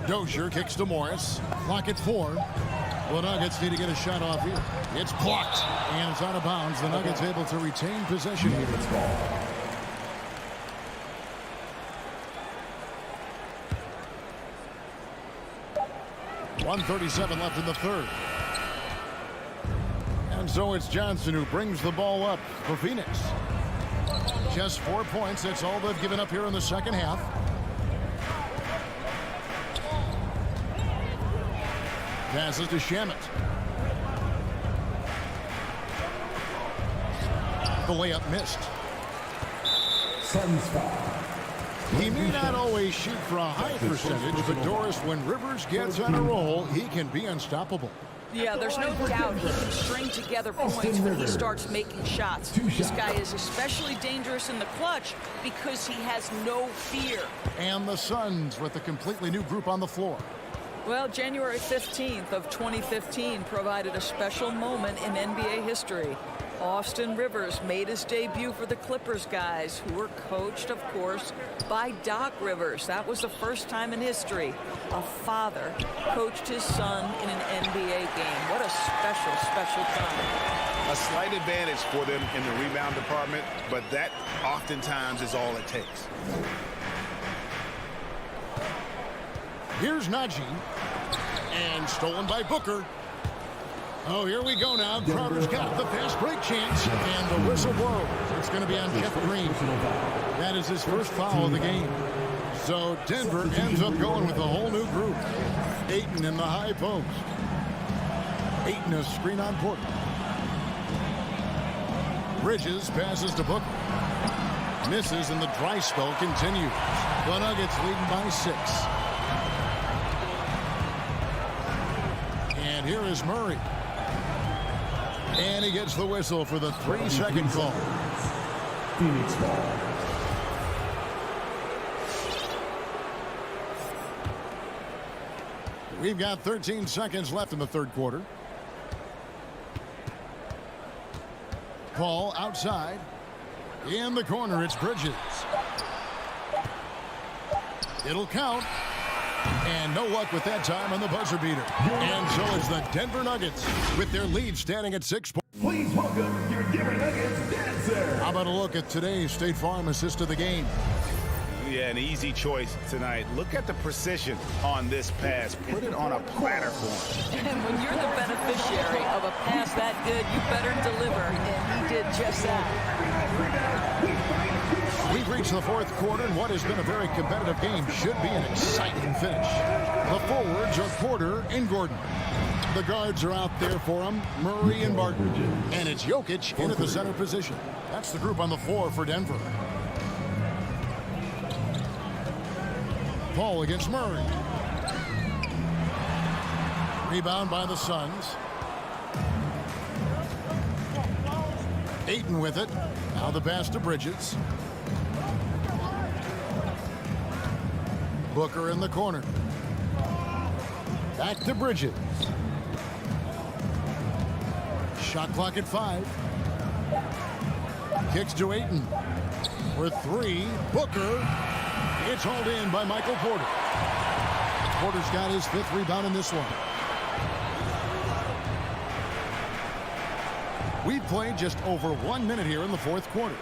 Dozier kicks to Morris. Clock at 4. The Nuggets need to get a shot off here. It's blocked. And it's out of bounds. The Nuggets able to retain possession here. 1:37 left in the third. And so it's Johnson who brings the ball up for Phoenix. Just 4 points. That's all they've given up here in the second half. Passes to Shamet. The layup missed. Suns foul. He may not always shoot for a high percentage, but Doris, when Rivers gets on a roll, he can be unstoppable. Yeah, there's no doubt he can string together points when he starts making shots. This guy is especially dangerous in the clutch because he has no fear. And the Suns with a completely new group on the floor. Well, January 15th of 2015 provided a special moment in NBA history. Austin Rivers made his debut for the Clippers guys, who were coached, of course, by Doc Rivers. That was the first time in history a father coached his son in an NBA game. What a special, special time. A slight advantage for them in the rebound department, but that oftentimes is all it takes. Here's Najee. And stolen by Booker. Oh, here we go now. Crowder's got the fast break chance. And the whistle blows. It's going to be on Jeff Green. That is his first foul of the game. So Denver ends up going with a whole new group. Ayton in the high post. Ayton a screen on Porter. Bridges passes to Booker. Misses, and the dry spell continues. The Nuggets leading by 6. And here is Murray. And he gets the whistle for the 3-second call. Phoenix ball. We've got 13 seconds left in the third quarter. Paul outside. In the corner, it's Bridges. It'll count. And no luck with that time on the buzzer beater. And so is the Denver Nuggets with their lead standing at 6 points. Please welcome your Denver Nuggets dancer. How about a look at today's State Farm assist of the game? Yeah, an easy choice tonight. Look at the precision on this pass. Put it on a platter for him. And when you're the beneficiary of a pass that good, you better deliver, and he did just that. We've reached the fourth quarter, and what has been a very competitive game should be an exciting finish. The forwards are Porter and Gordon. The guards are out there for them, Murray and Barton. And it's Jokic in at the center position. That's the group on the floor for Denver. Paul against Murray. Rebound by the Suns. Ayton with it. Now the pass to Bridges. Booker in the corner. Back to Bridges. Shot clock at 5. Kicks to Ayton. For 3. Booker. It's hauled in by Michael Porter. Porter's got his 5th rebound in this one. We've played just over 1 minute here in the fourth quarter.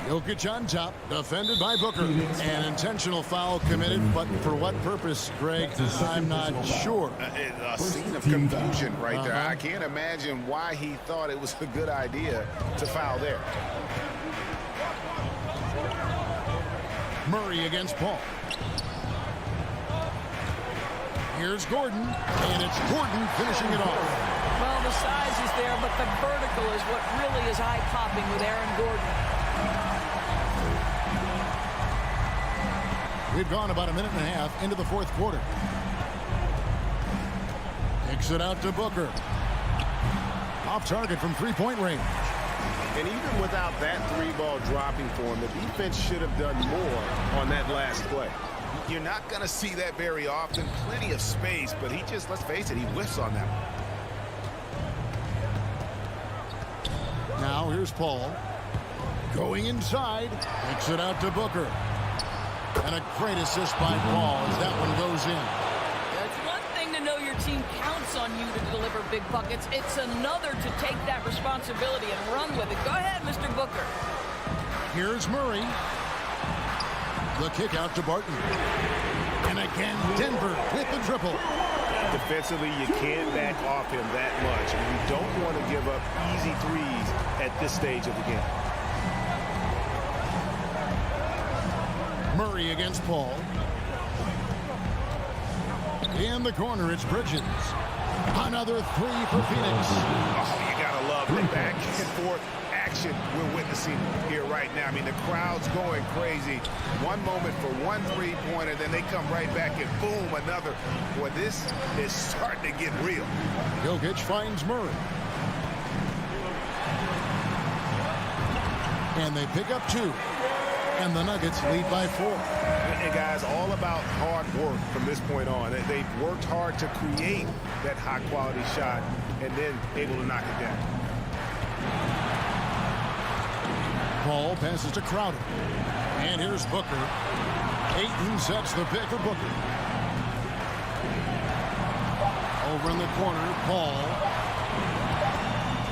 Jokic on top, defended by Booker. An intentional foul committed, but for what purpose, Greg? I'm not sure. A scene of confusion right there. I can't imagine why he thought it was a good idea to foul there. Murray against Paul. Here's Gordon, and it's Gordon finishing it off. Well, the size is there, but the vertical is what really is eye-popping with Aaron Gordon. We've gone about a minute and a half into the fourth quarter. Kicks it out to Booker. Off target from three-point range. And even without that three-ball dropping for him, the defense should have done more on that last play. You're not going to see that very often. Plenty of space, but he just, let's face it, he whiffs on that one. Now here's Paul. Going inside. Kicks it out to Booker. And a great assist by Paul as that one goes in. It's one thing to know your team counts on you to deliver big buckets. It's another to take that responsibility and run with it. Go ahead, Mr. Booker. Here's Murray. The kick out to Barton. And again, Denver with the triple. Defensively, you can't back off him that much. And you don't want to give up easy threes at this stage of the game. Murray against Paul. In the corner, it's Bridges. Another three for Phoenix. Oh, you gotta love the back and forth action we're witnessing here right now. I mean, the crowd's going crazy. One moment for one three-pointer, then they come right back and boom, another. Boy, this is starting to get real. Jokic finds Murray. And they pick up two. And the Nuggets lead by 4. And guys, all about hard work from this point on. They've worked hard to create that high-quality shot and then able to knock it down. Paul passes to Crowder. And here's Booker. Ayton sets the pick for Booker. Over in the corner, Paul.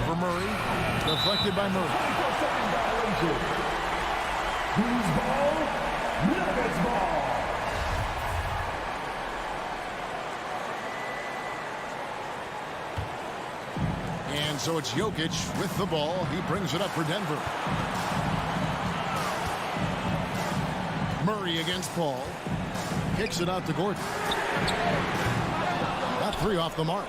For Murray. Deflected by Murray. Who's ball? Nuggets ball. And so it's Jokic with the ball. He brings it up for Denver. Murray against Paul. Kicks it out to Gordon. Got three off the mark.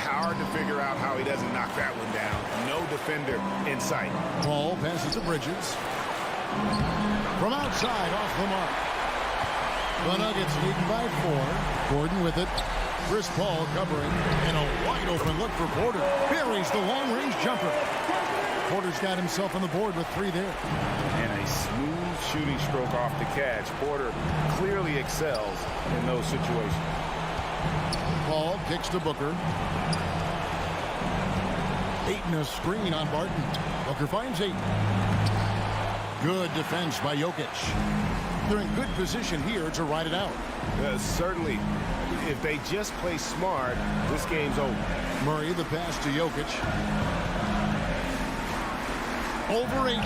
Hard to figure out how he doesn't knock that one down. No defender in sight. Paul passes to Bridges. From outside, off the mark. The Nuggets leading by 4. Gordon with it. Chris Paul covering. And a wide open look for Porter. Buries the long-range jumper. Porter's got himself on the board with 3 there. And a smooth shooting stroke off the catch. Porter clearly excels in those situations. Paul kicks to Booker. Ayton a screen on Barton. Booker finds Ayton. Good defense by Jokic. They're in good position here to ride it out. Certainly, if they just play smart, this game's over. Murray, the pass to Jokic. Over Ayton.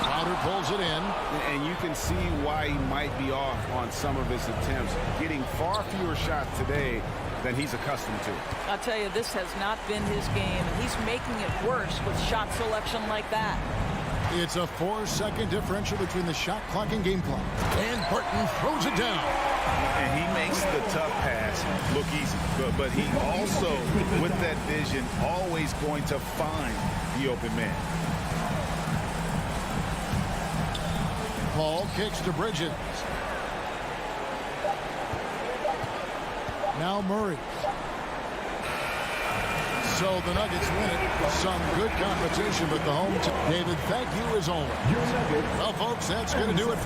Crowder pulls it in. And you can see why he might be off on some of his attempts. Getting far fewer shots today than he's accustomed to. I'll tell you, this has not been his game. He's making it worse with shot selection like that. It's a 4-second differential between the shot clock and game clock. And Barton throws it down. And he makes the tough pass look easy. But he also, with that vision, always going to find the open man. Paul kicks to Bridges. Now Murray. So the Nuggets win it. Some good competition, but the home team. David, thank you as always. Well, folks, that's going to do it.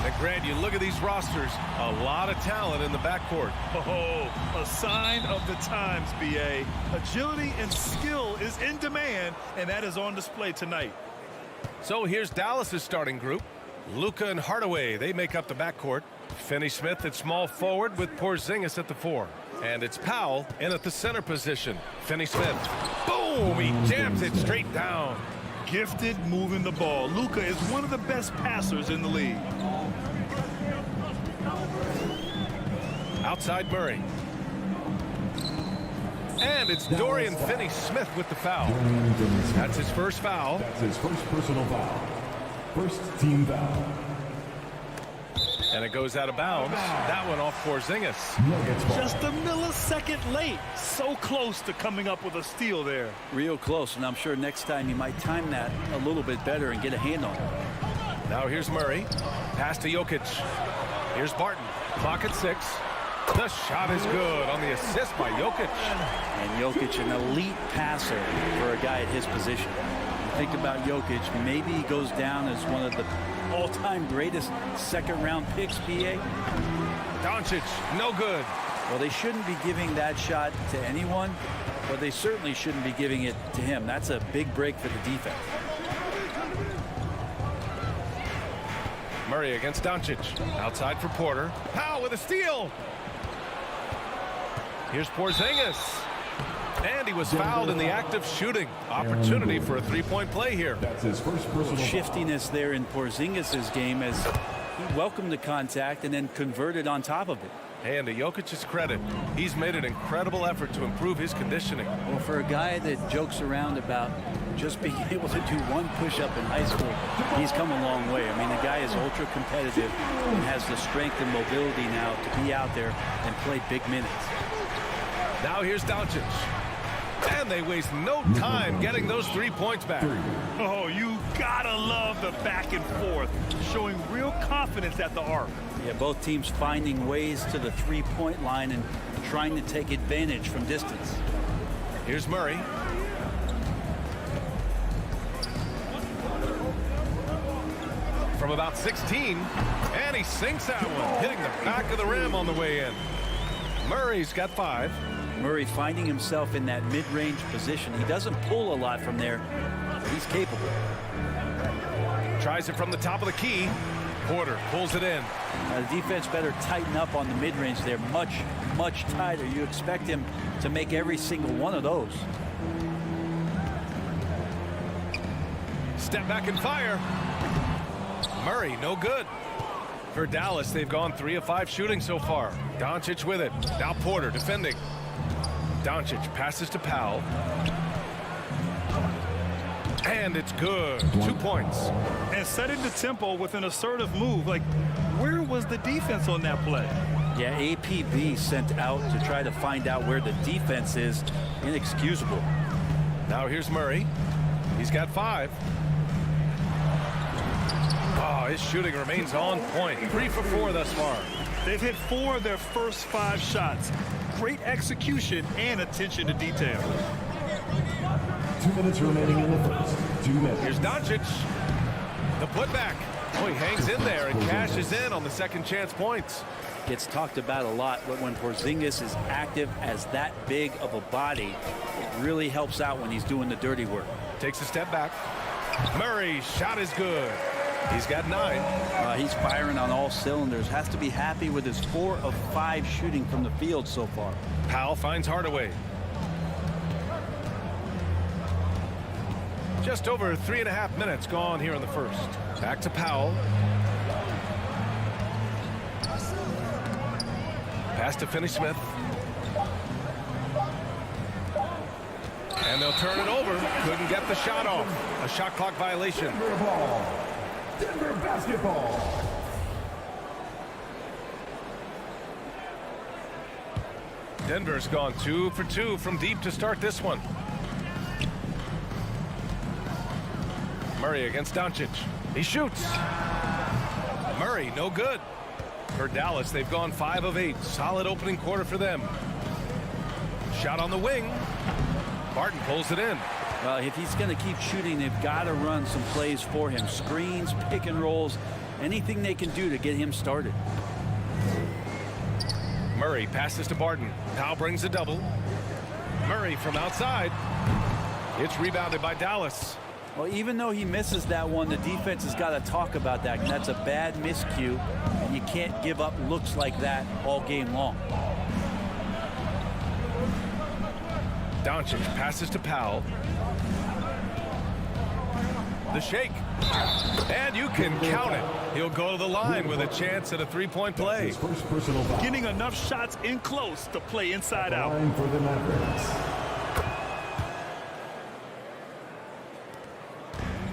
And Grant, you look at these rosters, a lot of talent in the backcourt. Oh, a sign of the times, B.A. Agility and skill is in demand, and that is on display tonight. So here's Dallas's starting group. Luka and Hardaway, they make up the backcourt. Finney-Smith at small forward with Porzingis at the 4. And it's Powell in at the center position. Finney-Smith, boom, he jams it straight down. Gifted moving the ball. Luka is one of the best passers in the league. Outside Murray. And it's Dorian Finney-Smith with the foul. That's his first foul. That's his first personal foul. First team foul. And it goes out of bounds. That one off Porzingis. Just a millisecond late. So close to coming up with a steal there. Real close, and I'm sure next time you might time that a little bit better and get a hand on it. Now here's Murray. Pass to Jokic. Here's Barton. Clock at 6. The shot is good on the assist by Jokic. And Jokic, an elite passer for a guy at his position. Think about Jokic, maybe he goes down as one of the all-time greatest second-round picks, B.A. Doncic, no good. Well, they shouldn't be giving that shot to anyone, but they certainly shouldn't be giving it to him. That's a big break for the defense. Murray against Doncic. Outside for Porter. Powell with a steal. Here's Porzingis. And he was fouled in the act of shooting. Opportunity for a three-point play here. That's his first personal foul. Shiftiness there in Porzingis' game as he welcomed the contact and then converted on top of it. And to Jokic's credit, he's made an incredible effort to improve his conditioning. Well, for a guy that jokes around about just being able to do one push-up in high school, he's come a long way. I mean, the guy is ultra competitive and has the strength and mobility now to be out there and play big minutes. Now here's Doncic. And they waste no time getting those 3 points back. Oh, you gotta love the back and forth, showing real confidence at the arc. Yeah, both teams finding ways to the three-point line and trying to take advantage from distance. Here's Murray. From about 16, and he sinks that one, hitting the back of the rim on the way in. Murray's got 5. Murray finding himself in that mid-range position. He doesn't pull a lot from there, but he's capable. Tries it from the top of the key. Porter pulls it in. The defense better tighten up on the mid-range there. Much, much tighter. You expect him to make every single one of those. Step back and fire. Murray, no good. For Dallas, they've gone 3 of 5 shooting so far. Doncic with it. Now Porter defending. Doncic passes to Powell. And it's good. 2 points. And setting the tempo with an assertive move. Like, where was the defense on that play? Yeah, APB sent out to try to find out where the defense is. Inexcusable. Now here's Murray. He's got 5. Oh, his shooting remains on point. 3 for 4 thus far. They've hit 4 of their first 5 shots. Great execution and attention to detail. 2 minutes remaining in the first. 2 minutes. Here's Doncic. The putback. Oh, he hangs in there and cashes in on the second chance points. Gets talked about a lot, but when Porzingis is active as that big of a body, it really helps out when he's doing the dirty work. Takes a step back. Murray's shot is good. He's got 9. He's firing on all cylinders. Has to be happy with his 4 of 5 shooting from the field so far. Powell finds Hardaway. Just over 3.5 minutes gone here in the first. Back to Powell. Pass to Finney-Smith. And they'll turn it over. Couldn't get the shot off. A shot clock violation. Denver ball. Denver basketball. Denver's gone 2 for 2 from deep to start this one. Murray against Doncic. He shoots. Murray, no good. For Dallas, they've gone 5 of 8. Solid opening quarter for them. Shot on the wing. Barton pulls it in. If he's going to keep shooting, they've got to run some plays for him. Screens, pick and rolls. anything they can do to get him started. Murray passes to Barton. Powell brings a double. Murray from outside. It's rebounded by Dallas. Well, even though he misses that one, the defense has got to talk about that. And that's a bad miscue, and you can't give up looks like that all game long. Doncic passes to Powell. The shake. And you can count it. He'll go to the line with a chance at a three-point play. Getting enough shots in close to play inside out. For the Mavericks.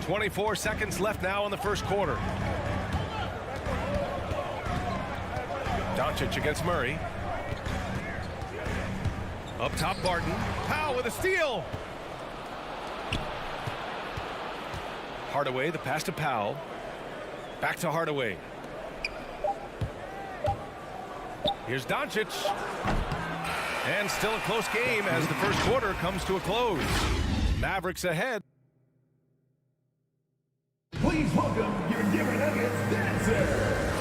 24 seconds left now in the first quarter. Doncic against Murray. Up top, Barton. Powell with a steal. Hardaway, the pass to Powell. Back to Hardaway. Here's Doncic. And still a close game as the first quarter comes to a close. Mavericks ahead. Please welcome your Denver Nuggets dancer.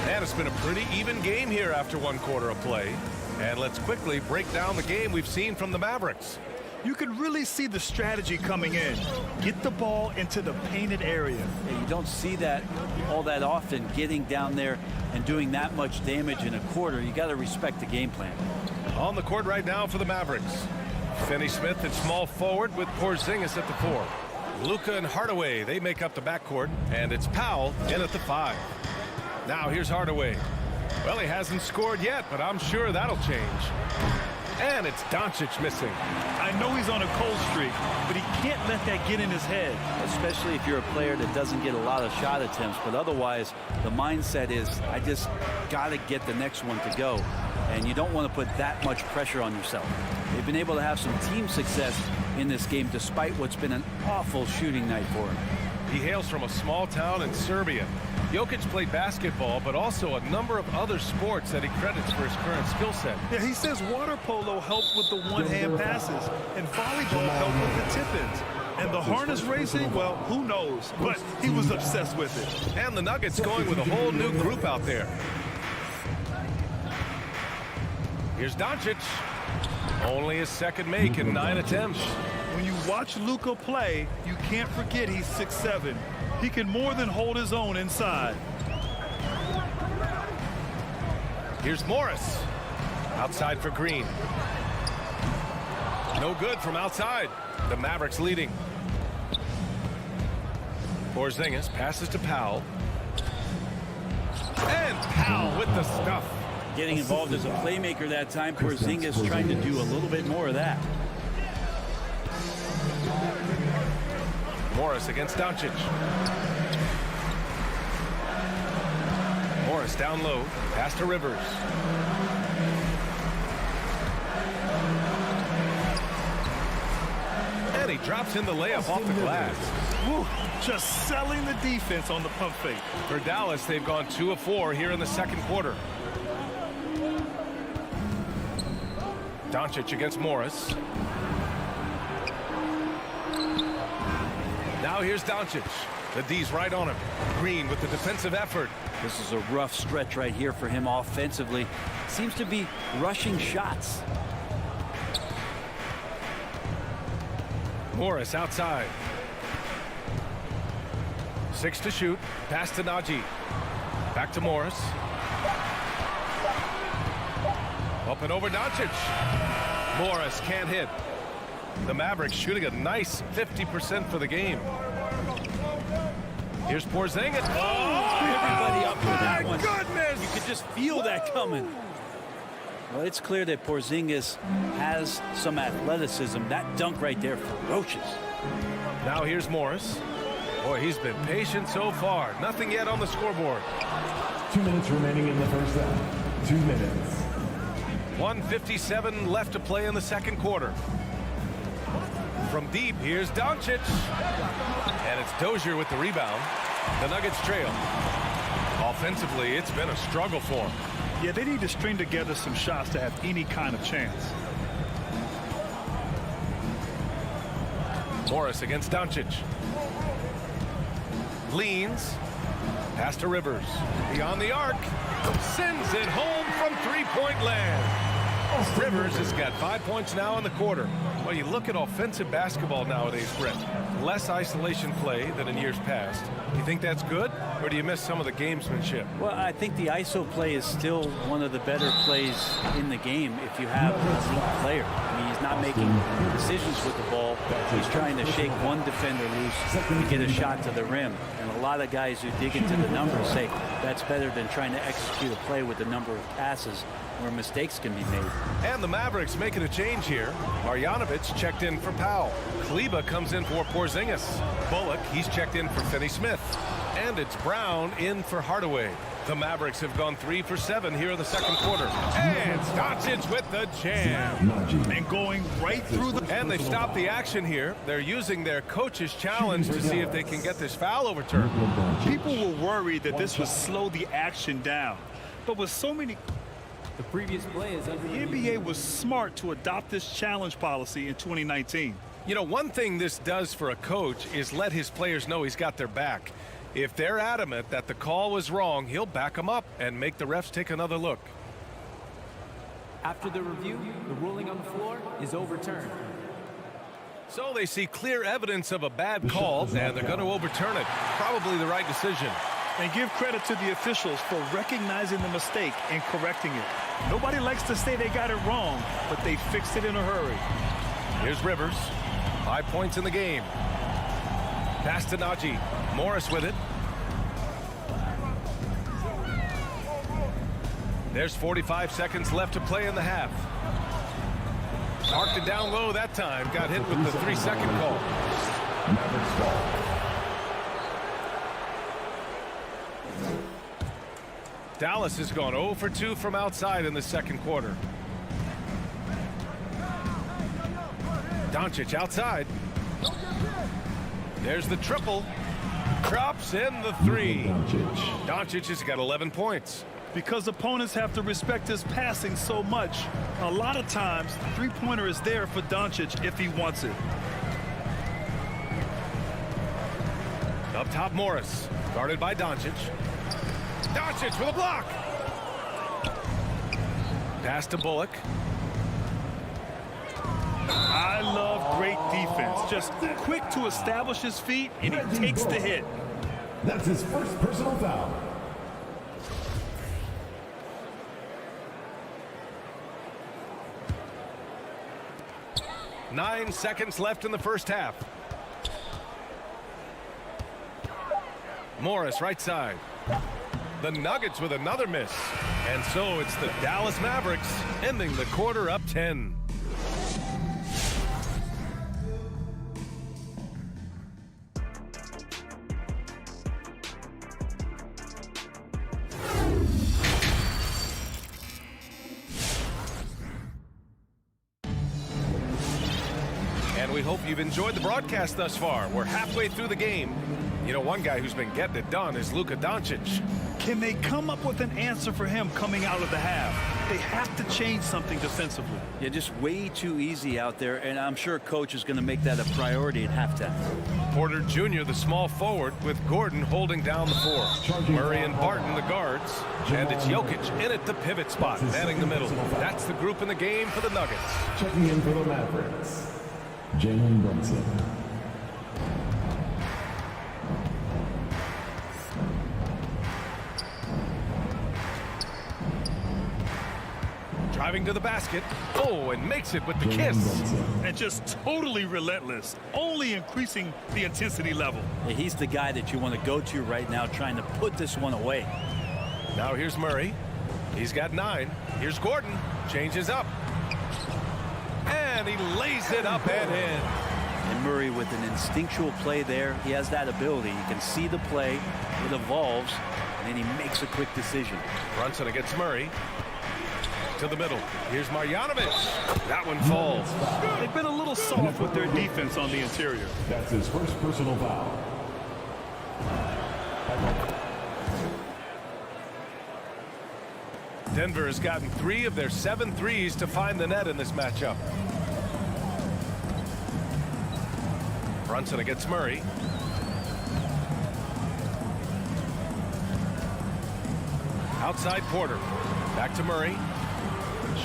And it's been a pretty even game here after one quarter of play. And let's quickly break down the game we've seen from the Mavericks. You can really see the strategy coming in. Get the ball into the painted area. Yeah, you don't see that all that often, getting down there and doing that much damage in a quarter. You got to respect the game plan. On the court right now for the Mavericks. Finney-Smith at small forward with Porzingis at the 4. Luka and Hardaway, they make up the backcourt, and it's Powell in at the 5. Now here's Hardaway. Well, he hasn't scored yet, but I'm sure that'll change. And it's Doncic missing. I know he's on a cold streak, but he can't let that get in his head. Especially if you're a player that doesn't get a lot of shot attempts, but otherwise the mindset is, I just got to get the next one to go. And you don't want to put that much pressure on yourself. They've been able to have some team success in this game despite what's been an awful shooting night for him. He hails from a small town in Serbia. Jokic played basketball, but also a number of other sports that he credits for his current skill set. Yeah, he says water polo helped with the one-hand passes, and volleyball helped with the tip-ins. And the harness racing, well, who knows? But he was obsessed with it. And the Nuggets going with a whole new group out there. Here's Doncic. Only his second make in 9 attempts. When you watch Luka play, you can't forget he's 6'7". He can more than hold his own inside. Here's Morris. Outside for Green. No good from outside. The Mavericks leading. Porzingis passes to Powell. And Powell with the stuff. Getting involved as a playmaker that time. Porzingis trying to do a little bit more of that. Morris against Doncic. Morris down low. Pass to Rivers. And he drops in the layup off the glass. Woo, just selling the defense on the pump fake. For Dallas, they've gone 2 of 4 here in the second quarter. Doncic against Morris. Now here's Doncic. The D's right on him. Green with the defensive effort. This is a rough stretch right here for him offensively. Seems to be rushing shots. Morris outside. 6 to shoot. Pass to Najee. Back to Morris. Up and over Doncic. Morris can't hit. The Mavericks shooting a nice 50% for the game. Here's Porzingis. Oh, everybody up for that my one. Goodness! You could just feel that coming. Well, it's clear that Porzingis has some athleticism. That dunk right there, ferocious. Now here's Morris. Boy, he's been patient so far. Nothing yet on the scoreboard. 2 minutes remaining in the first half. 2 minutes. 1:57 left to play in the second quarter. From deep, here's Doncic. And it's Dozier with the rebound. The Nuggets trail. Offensively, it's been a struggle for them. Yeah, they need to string together some shots to have any kind of chance. Morris against Doncic. Leans. Pass to Rivers. Beyond the arc. Sends it home from three-point land. Rivers has got 5 points now in the quarter. Well, you look at offensive basketball nowadays, Brett. Less isolation play than in years past. You think that's good, or do you miss some of the gamesmanship? Well, I think the ISO play is still one of the better plays in the game if you have an elite player. I mean, he's not making decisions with the ball. He's trying to shake one defender loose to get a shot to the rim. And a lot of guys who dig into the numbers say that's better than trying to execute a play with the number of passes where mistakes can be made. And the Mavericks making a change here. Marjanovic checked in for Powell. Kleba comes in for Porzingis. Bullock, he's checked in for Finney Smith. And it's Brown in for Hardaway. The Mavericks have gone 3 for 7 here in the second quarter. And Doncic with the jam. And going right through the... And they stopped the action here. They're using their coach's challenge to see if they can get this foul overturned. People were worried that this would slow the action down. But with so many... The previous play is under the NBA was smart to adopt this challenge policy in 2019. You know, one thing this does for a coach is let his players know he's got their back. If they're adamant that the call was wrong, he'll back them up and make the refs take another look. After the review, the ruling on the floor is overturned. So they see clear evidence of a bad call, and they're going to overturn it. Probably the right decision. And give credit to the officials for recognizing the mistake and correcting it. Nobody likes to say they got it wrong, but they fixed it in a hurry. Here's Rivers. 5 points in the game. Pass to Najee. Morris with it. There's 45 seconds left to play in the half. Marked it down low that time. Got hit with the 3-second call. Dallas has gone 0 for 2 from outside in the second quarter. Doncic outside. There's the triple. Drops in the 3. Doncic has got 11 points. Because opponents have to respect his passing so much, a lot of times the three-pointer is there for Doncic if he wants it. Up top, Morris. Guarded by Doncic. Doncic with a block. Pass to Bullock. I love great defense. Just quick to establish his feet, and he takes the hit. That's his first personal foul. Nine seconds left in the first half. Morris right side. The Nuggets with another miss. And so it's the Dallas Mavericks ending the quarter up 10. And we hope you've enjoyed the broadcast thus far. We're halfway through the game. You know, one guy who's been getting it done is Luka Doncic. Can they come up with an answer for him coming out of the half? They have to change something defensively. Yeah, just way too easy out there, and I'm sure coach is going to make that a priority at halftime. Porter Jr., the small forward, with Gordon holding down the 4. Murray and Barton, the guards. And it's Jokic in at the pivot spot, manning the middle. That's the group in the game for the Nuggets. Checking in for the Mavericks, Jalen Brunson. Driving to the basket. Oh, and makes it with the kiss. And just totally relentless, only increasing the intensity level. Yeah, he's the guy that you want to go to right now, trying to put this one away. Now here's Murray. He's got 9. Here's Gordon. Changes up. And he lays it up and in. And Murray with an instinctual play there. He has that ability. You can see the play. It evolves. And then he makes a quick decision. Brunson against Murray. To the middle. Here's Marjanovic. That one falls. They've been a little soft with their defense on the interior. That's his first personal foul. Denver has gotten 3 of their 7 threes to find the net in this matchup. Brunson against Murray. Outside Porter. Back to Murray.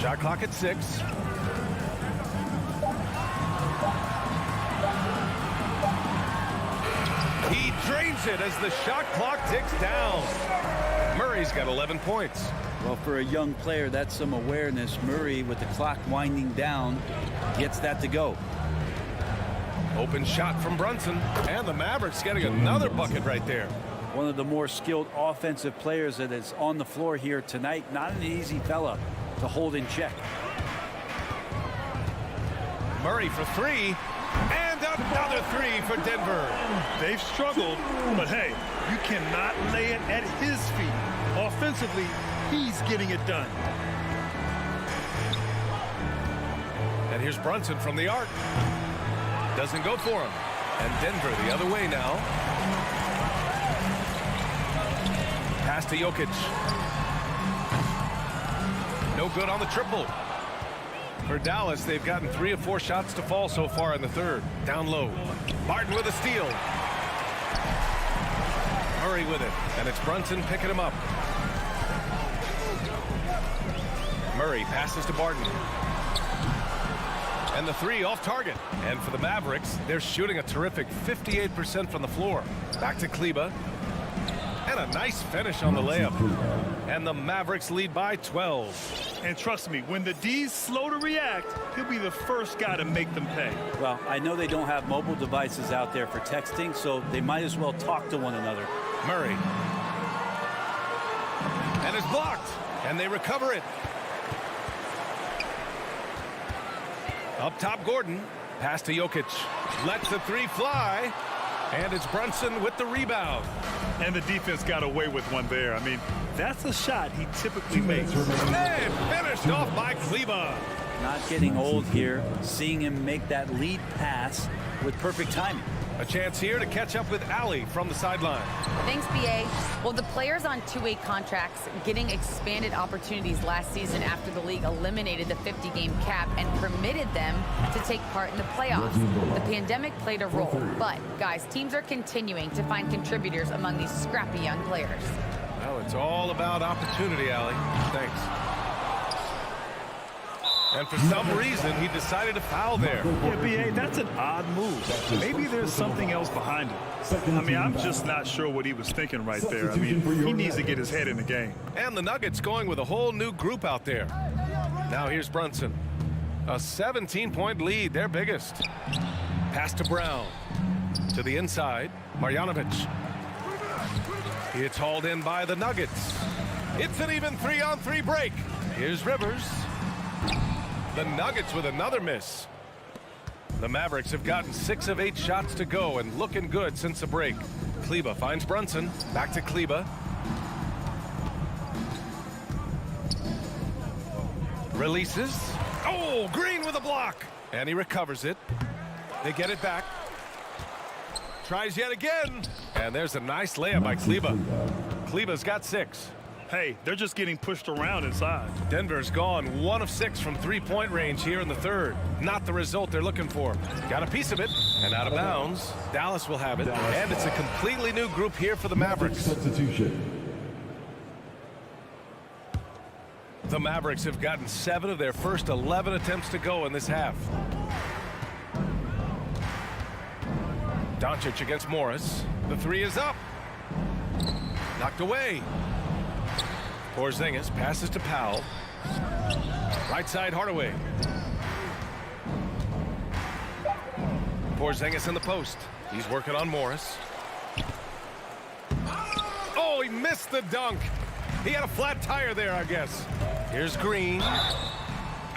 Shot clock at 6. He drains it as the shot clock ticks down. Murray's got 11 points. Well, for a young player, that's some awareness. Murray, with the clock winding down, gets that to go. Open shot from Brunson. And the Mavericks getting another bucket right there. One of the more skilled offensive players that is on the floor here tonight. Not an easy fella to hold in check. Murray for 3. And another 3 for Denver. They've struggled, but hey, you cannot lay it at his feet. Offensively, he's getting it done. And here's Brunson from the arc. Doesn't go for him. And Denver the other way now. Pass to Jokic. No good on the triple. For Dallas, they've gotten 3 of 4 shots to fall so far in the third. Down low. Martin with a steal. Murray with it. And it's Brunson picking him up. Murray passes to Barton. And the 3 off target. And for the Mavericks, they're shooting a terrific 58% from the floor. Back to Kleber. And a nice finish on the layup. And the Mavericks lead by 12. And trust me, when the D's slow to react, he'll be the first guy to make them pay. Well, I know they don't have mobile devices out there for texting, so they might as well talk to one another. Murray. And it's blocked. And they recover it. Up top, Gordon. Pass to Jokic. Lets the 3 fly. And it's Brunson with the rebound. And the defense got away with one there. I mean, that's a shot he typically makes. And finished off by Kleber. Not getting old here. Seeing him make that lead pass with perfect timing. A chance here to catch up with Allie from the sideline. Thanks, BA. Well, the players on two-way contracts getting expanded opportunities last season after the league eliminated the 50-game cap and permitted them to take part in the playoffs. The pandemic played a role, but, guys, teams are continuing to find contributors among these scrappy young players. Well, it's all about opportunity, Allie. Thanks. And for some reason, he decided to foul there. Yeah, B.A., that's an odd move. Maybe there's something else behind it. I mean, I'm just not sure what he was thinking right there. I mean, he needs to get his head in the game. And the Nuggets going with a whole new group out there. Now here's Brunson. A 17-point lead, their biggest. Pass to Brown. To the inside, Marjanovic. It's hauled in by the Nuggets. It's an even 3-on-3 break. Here's Rivers. The Nuggets with another miss. The Mavericks have gotten 6 of 8 shots to go and looking good since the break. Kleber finds Brunson. Back to Kleber. Releases. Oh, Green with a block. And he recovers it. They get it back. Tries yet again. And there's a nice layup by Kleber. Kleber's got 6. Hey, they're just getting pushed around inside. Denver's gone 1 of 6 from 3-point range here in the third. Not the result they're looking for. Got a piece of it and out of bounds. Dallas will have it. And it's a completely new group here for the Mavericks. The Mavericks have gotten 7 of their first 11 attempts to go in this half. Doncic against Morris. The 3 is up. Knocked away. Porzingis passes to Powell. Right side, Hardaway. Porzingis in the post. He's working on Morris. Oh, he missed the dunk. He had a flat tire there, I guess. Here's Green.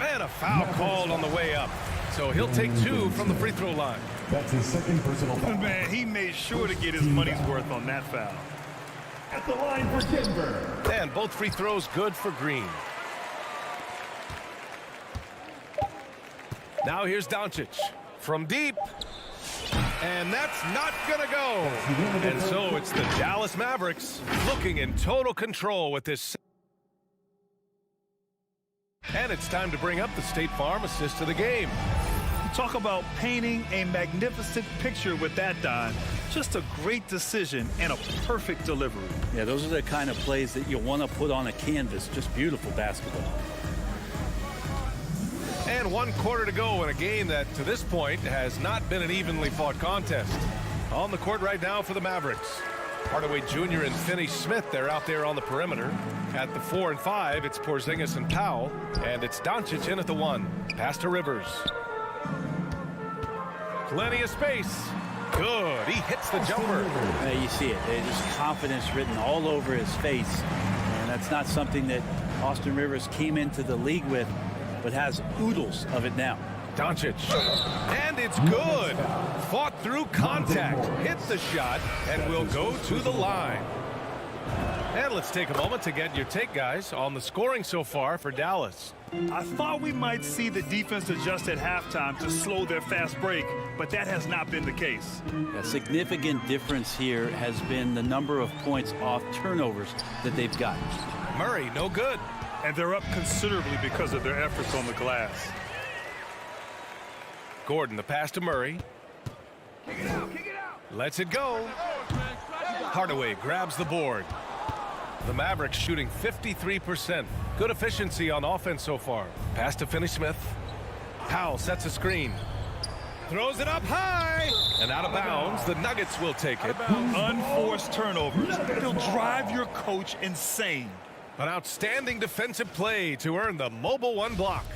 And a foul called on the way up. So he'll take 2 from the free throw line. That's his second personal foul. Man, he made sure to get his money's worth on that foul. At the line for Denver. And both free throws good for Green. Now here's Doncic from deep. And that's not gonna go. And so it's the Dallas Mavericks looking in total control with this. And it's time to bring up the State Farm assist of the game. Talk about painting a magnificent picture with that dime. Just a great decision and a perfect delivery. Yeah, those are the kind of plays that you want to put on a canvas. Just beautiful basketball. And 1 quarter to go in a game that, to this point, has not been an evenly fought contest. On the court right now for the Mavericks. Hardaway Jr. and Finney-Smith, they're out there on the perimeter. At the 4 and 5, it's Porzingis and Powell. And it's Doncic in at the 1. Pass to Rivers. Plenty of space. Good. He hits the jumper. Yeah, you see it. There's confidence written all over his face. And that's not something that Austin Rivers came into the league with, but has oodles of it now. Doncic. And it's good. Fought through contact. Hit the shot and will go to the line. And let's take a moment to get your take, guys, on the scoring so far for Dallas. I thought we might see the defense adjust at halftime to slow their fast break, but that has not been the case. A significant difference here has been the number of points off turnovers that they've gotten. Murray, no good. And they're up considerably because of their efforts on the glass. Gordon, the pass to Murray. Kick it out. Lets it go. Hardaway grabs the board. The Mavericks shooting 53%. Good efficiency on offense so far. Pass to Finney-Smith. Powell sets a screen. Throws it up high. And out of bounds. The Nuggets will take it. Unforced turnovers. They'll drive your coach insane. An outstanding defensive play to earn the Mobile One block.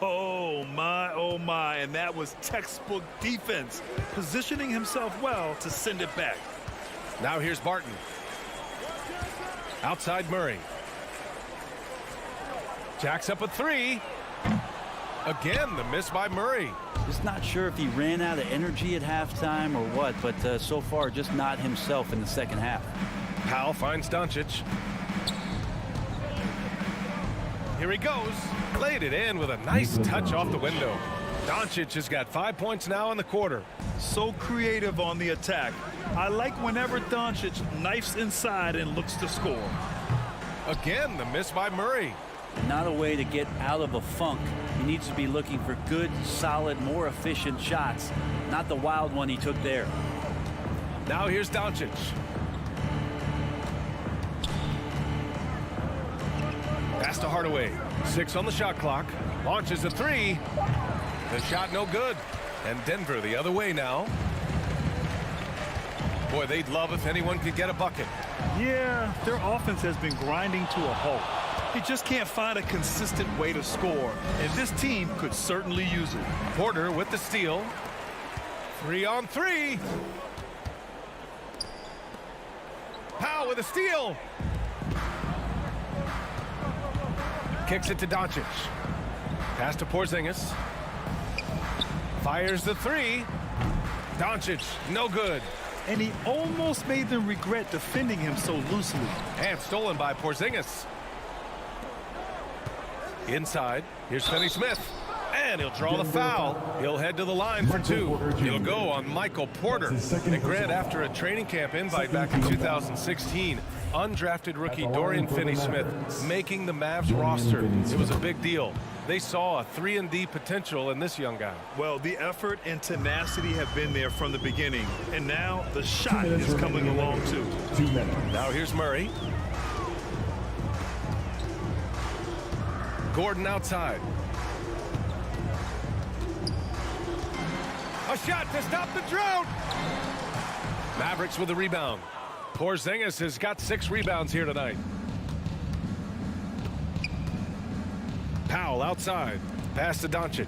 Oh my, and that was textbook defense, positioning himself well to send it back. Now here's Barton. Outside Murray. Jacks up a 3. Again, the miss by Murray. Just not sure if he ran out of energy at halftime or what, but so far just not himself in the second half. Powell finds Doncic. Here he goes. Laid it in with a nice touch off the window. Doncic has got 5 points now in the quarter. So creative on the attack. I like whenever Doncic knifes inside and looks to score. Again, the miss by Murray. Not a way to get out of a funk. He needs to be looking for good, solid, more efficient shots. Not the wild one he took there. Now here's Doncic. Pass to Hardaway. 6 on the shot clock. Launches a 3. The shot no good. And Denver the other way now. Boy, they'd love if anyone could get a bucket. Yeah, their offense has been grinding to a halt. They just can't find a consistent way to score, and this team could certainly use it. Porter with the steal. 3 on 3. Powell with a steal. Kicks it to Doncic. Pass to Porzingis. Fires the 3. Doncic, no good. And he almost made them regret defending him so loosely. And stolen by Porzingis. Inside, here's Finney-Smith. And he'll draw the foul. He'll head to the line for 2. He'll go on Michael Porter. And Grant, after a training camp invite back in 2016, undrafted rookie Dorian Finney-Smith making the Mavs roster. It was a big deal. They saw a 3-and-D potential in this young guy. Well, the effort and tenacity have been there from the beginning. And now the shot is coming along too. Now here's Murray. Gordon outside. A shot to stop the drought. Mavericks with the rebound. Porzingis has got 6 rebounds here tonight. Powell outside. Pass to Doncic.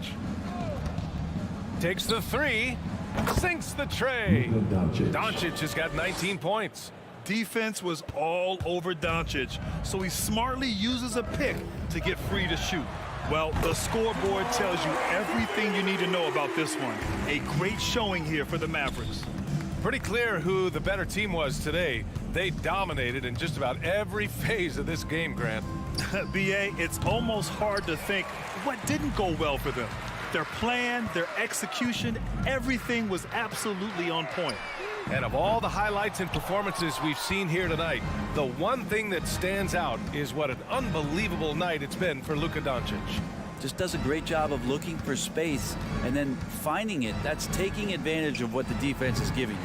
Takes the 3. Sinks the tray. Doncic has got 19 points. Defense was all over Doncic, so he smartly uses a pick to get free to shoot. Well, the scoreboard tells you everything you need to know about this one. A great showing here for the Mavericks. Pretty clear who the better team was today. They dominated in just about every phase of this game, Grant. B.A., it's almost hard to think what didn't go well for them. Their plan, their execution, everything was absolutely on point. And of all the highlights and performances we've seen here tonight, the one thing that stands out is what an unbelievable night it's been for Luka Doncic. just does a great job of looking for space and then finding it. That's taking advantage of what the defense is giving you.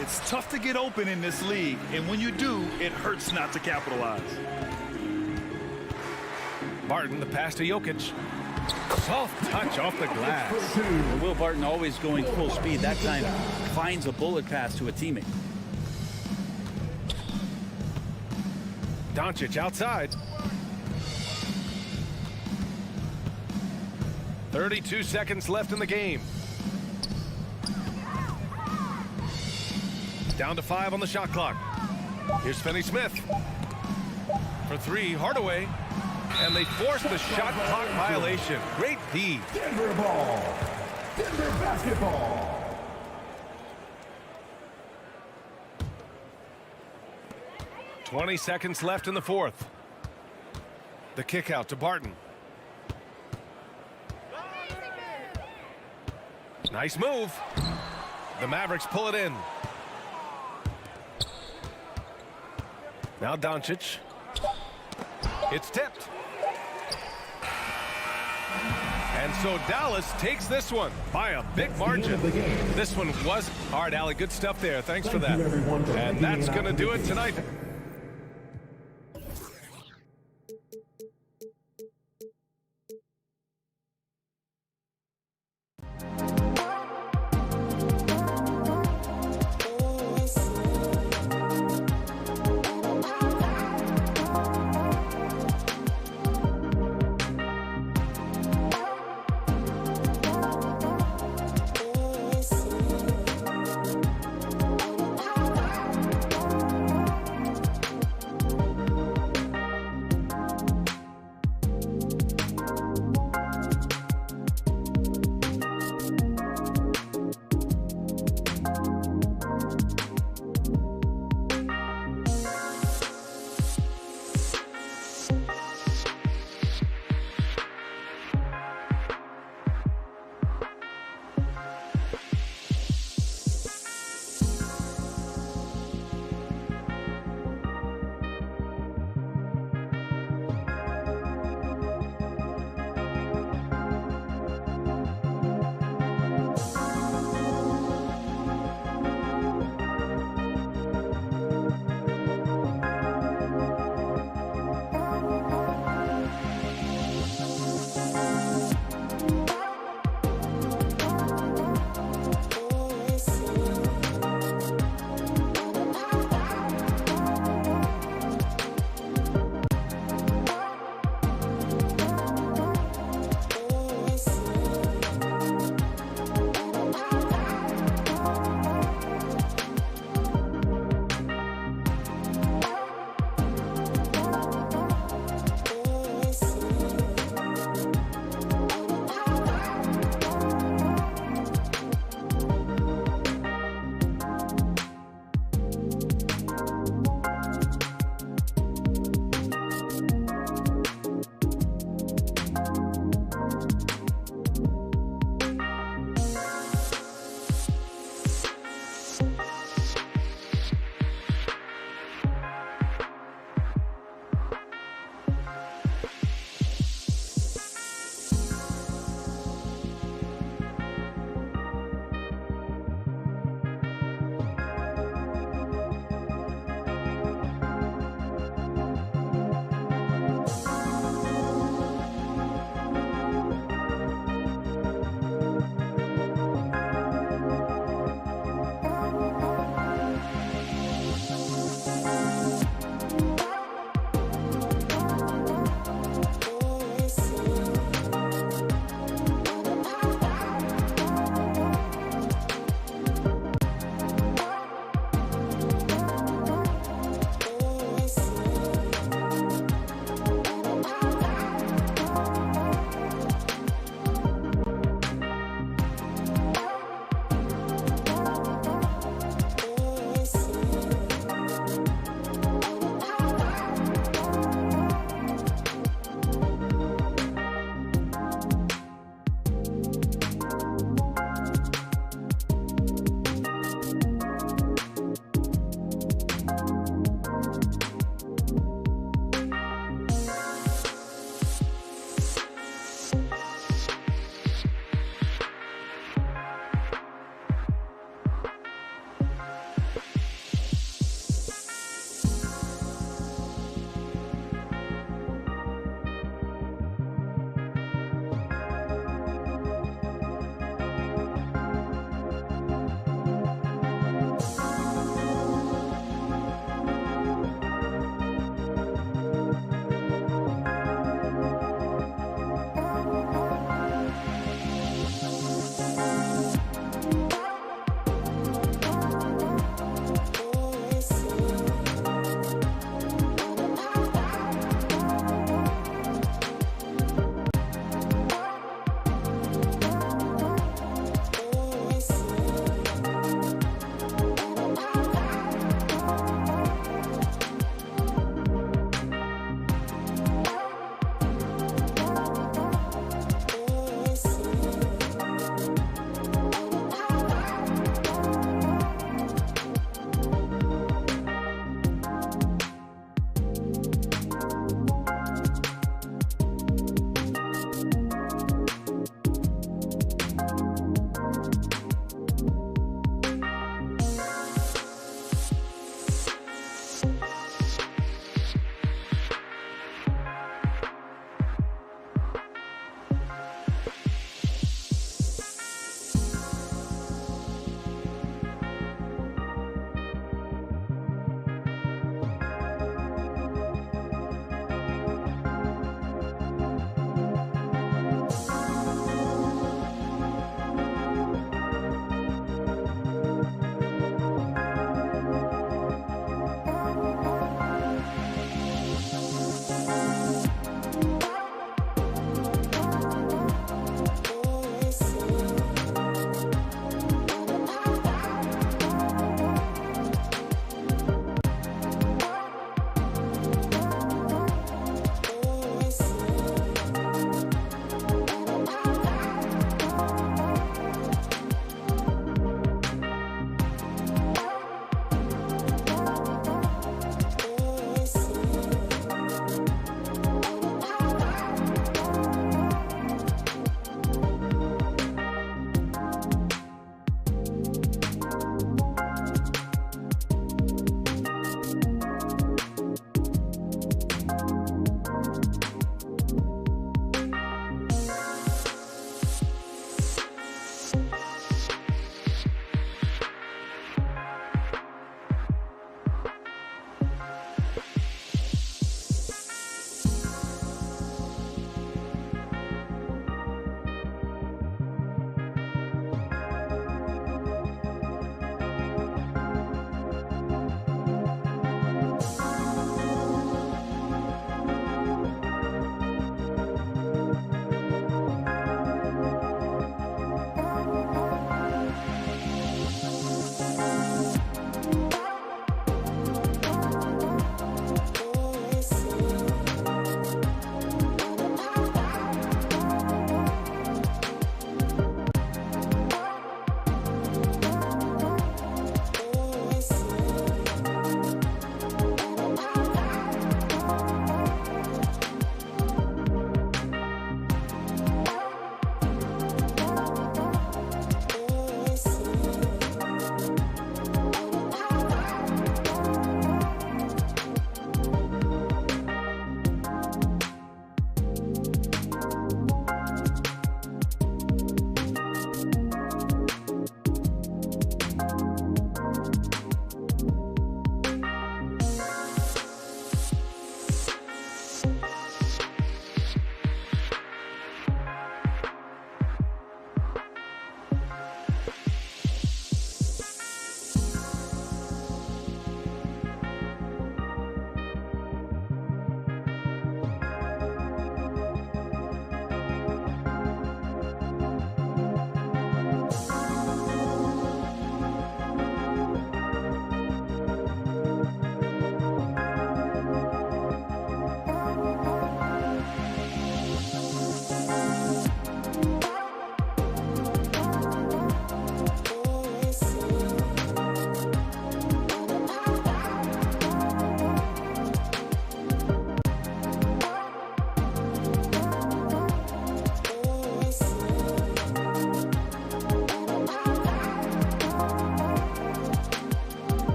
It's tough to get open in this league, and when you do, it hurts not to capitalize. Barton, the pass to Jokic. Soft touch off the glass. And Will Barton, always going full speed, that time finds a bullet pass to a teammate. Doncic outside. 32 seconds left in the game. Down to 5 on the shot clock. Here's Finney-Smith. For 3, Hardaway. And they force the shot clock violation. Great D. Denver ball. Denver basketball. .20 seconds left in the fourth. The kick out to Barton. Nice move. The Mavericks pull it in. Now Doncic. It's tipped. And so Dallas takes this one by a big margin. This one was hard, Allie. Good stuff there. Thanks for that. And that's going to do it tonight.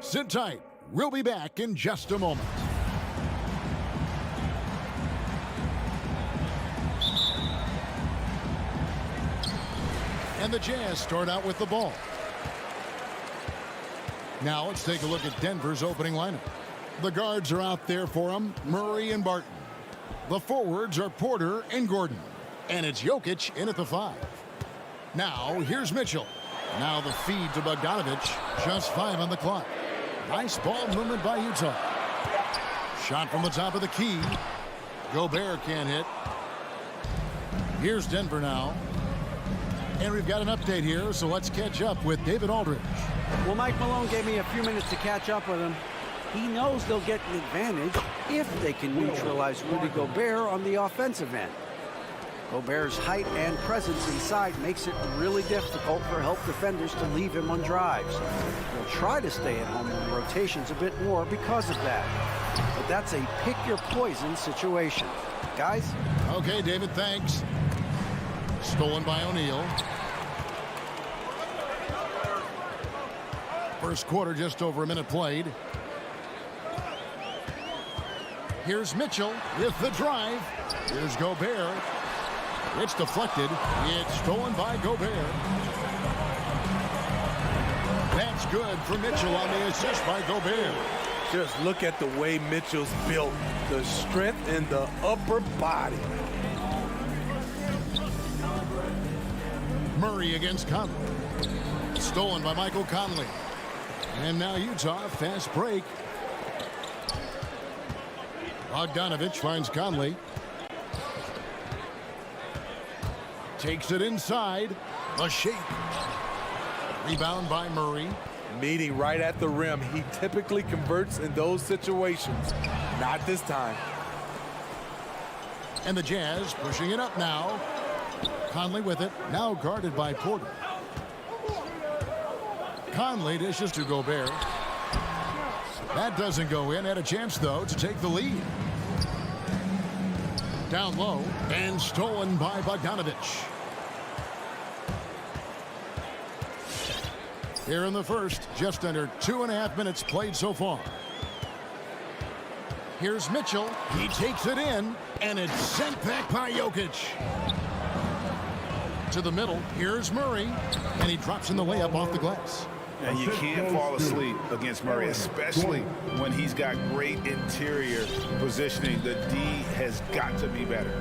Sit tight. We'll be back in just a moment. And the Jazz start out with the ball. Now let's take a look at Denver's opening lineup. The guards are out there for them, Murray and Barton. The forwards are Porter and Gordon. And it's Jokic in at the 5. Now here's Mitchell. Now the feed to Bogdanovic. Just 5 on the clock. Nice ball movement by Utah. Shot from the top of the key. Gobert can't hit. Here's Denver now. And we've got an update here, so let's catch up with David Aldridge. Well, Mike Malone gave me a few minutes to catch up with him. He knows they'll get an advantage if they can neutralize Rudy Gobert on the offensive end. Gobert's height and presence inside makes it really difficult for help defenders to leave him on drives. They'll try to stay at home in rotations a bit more because of that. But that's a pick-your-poison situation. Guys? Okay, David, thanks. Stolen by O'Neal. First quarter, just over a minute played. Here's Mitchell with the drive. Here's Gobert. It's deflected. It's stolen by Gobert. That's good for Mitchell on the assist by Gobert. Just look at the way Mitchell's built. The strength in the upper body. Murray against Conley. Stolen by Michael Conley. And now Utah, fast break. Bogdanovic finds Conley. Takes it inside. A shape. Rebound by Murray. Meeting right at the rim. He typically converts in those situations. Not this time. And the Jazz pushing it up now. Conley with it. Now guarded by Porter. Conley dishes to Gobert. That doesn't go in. Had a chance, though, to take the lead. Down low and stolen by Bogdanovic. Here in the first, just under 2.5 minutes played so far. Here's Mitchell. He takes it in, and it's sent back by Jokic. To the middle, here's Murray, and he drops in the layup off the glass. And you can't fall asleep against Murray, especially when he's got great interior positioning. The D has got to be better.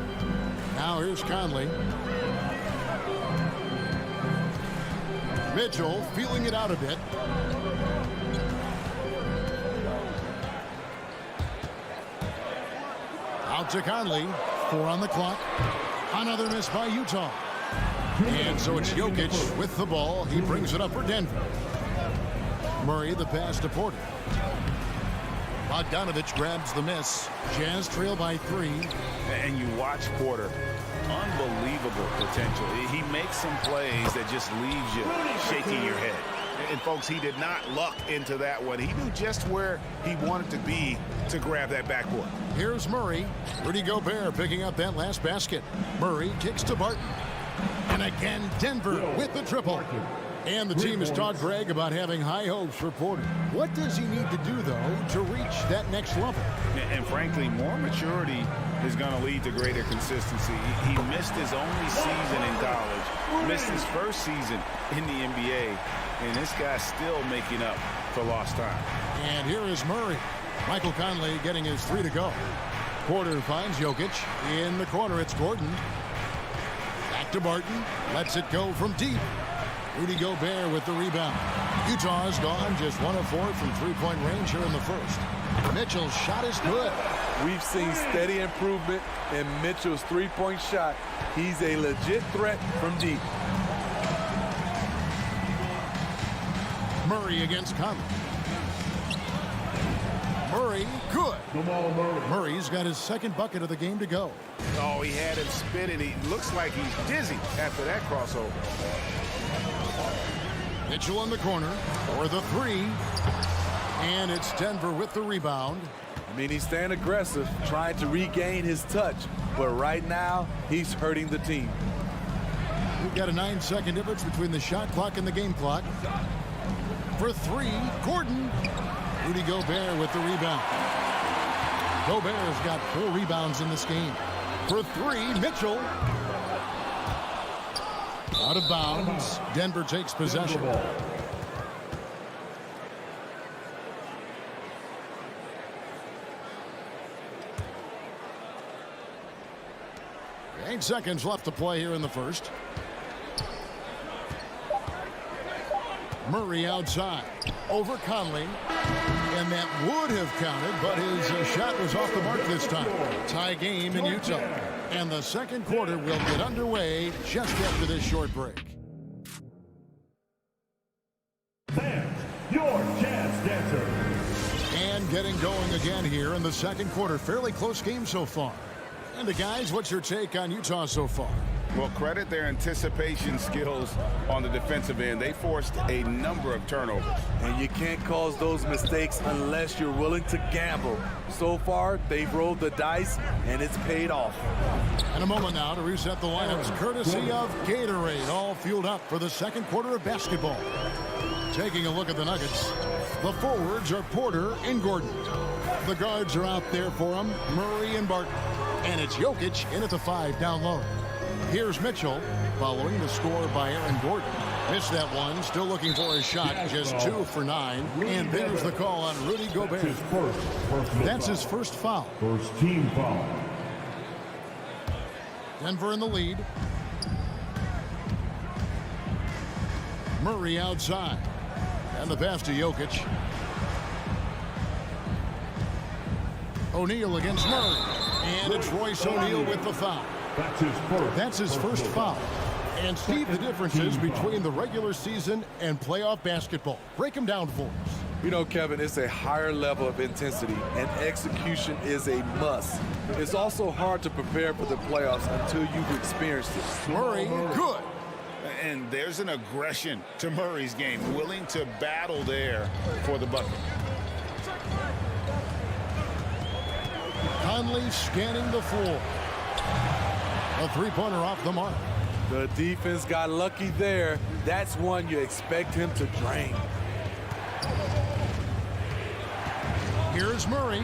Now here's Conley. Mitchell feeling it out a bit. Out to Conley. 4 on the clock. Another miss by Utah. And so it's Jokic with the ball. He brings it up for Denver. Murray the pass to Porter. Bogdanovic grabs the miss. Jazz trail by 3. And you watch Porter. Unbelievable potential. He makes some plays that just leaves you shaking your head. And folks, he did not luck into that one. He knew just where he wanted to be to grab that backboard. Here's Murray. Rudy Gobert picking up that last basket. Murray kicks to Barton. And again, Denver with the triple. And the team has talked Greg about having high hopes for Porter. What does he need to do, though, to reach that next level? And frankly, more maturity is going to lead to greater consistency. He missed his only season in college, missed his first season in the NBA, and this guy's still making up for lost time. And here is Murray. Michael Conley getting his 3 to go. Porter finds Jokic. In the corner, it's Gordon. Back to Barton. Lets it go from deep. Rudy Gobert with the rebound. Utah's gone just 1 of 4 from three-point range here in the first. Mitchell's shot is good. We've seen steady improvement in Mitchell's three-point shot. He's a legit threat from deep. Murray against Conley. Murray, good. Murray's got his second bucket of the game to go. Oh, he had him spinning. He looks like he's dizzy after that crossover. Mitchell in the corner for the 3. And it's Denver with the rebound. I mean, he's staying aggressive, trying to regain his touch. But right now, he's hurting the team. We've got a 9-second difference between the shot clock and the game clock. For 3, Gordon. Rudy Gobert with the rebound. Gobert's got 4 rebounds in this game. For 3, Mitchell. Out of bounds. Denver takes possession. 8 seconds left to play here in the first. Murray outside. Over Conley. And that would have counted, but his shot was off the mark this time. Tie game in Utah. And the second quarter will get underway just after this short break. Fans, your Jazz Dancer. And getting going again here in the second quarter. Fairly close game so far. And guys, what's your take on Utah so far? Well, credit their anticipation skills on the defensive end. They forced a number of turnovers. And you can't cause those mistakes unless you're willing to gamble. So far, they've rolled the dice, and it's paid off. And a moment now to reset the lineups, courtesy of Gatorade, all fueled up for the second quarter of basketball. Taking a look at the Nuggets, the forwards are Porter and Gordon. The guards are out there for them, Murray and Barton. And it's Jokic in at the 5 down low. Here's Mitchell following the score by Aaron Gordon. Missed that one, still looking for his shot, just 2 for 9. And there's the call on Rudy Gobert. That's his first foul. First team foul. Denver in the lead. Murray outside. And the pass to Jokic. O'Neal against Murray. And it's Royce O'Neal with the foul. That's his first foul. And Steve, the differences between the regular season and playoff basketball. Break them down for us. You know, Kevin, it's a higher level of intensity, and execution is a must. It's also hard to prepare for the playoffs until you've experienced it. Murray, good. And there's an aggression to Murray's game, willing to battle there for the bucket. Conley scanning the floor. A 3-pointer off the mark. The defense got lucky there. That's one you expect him to drain. Here's Murray.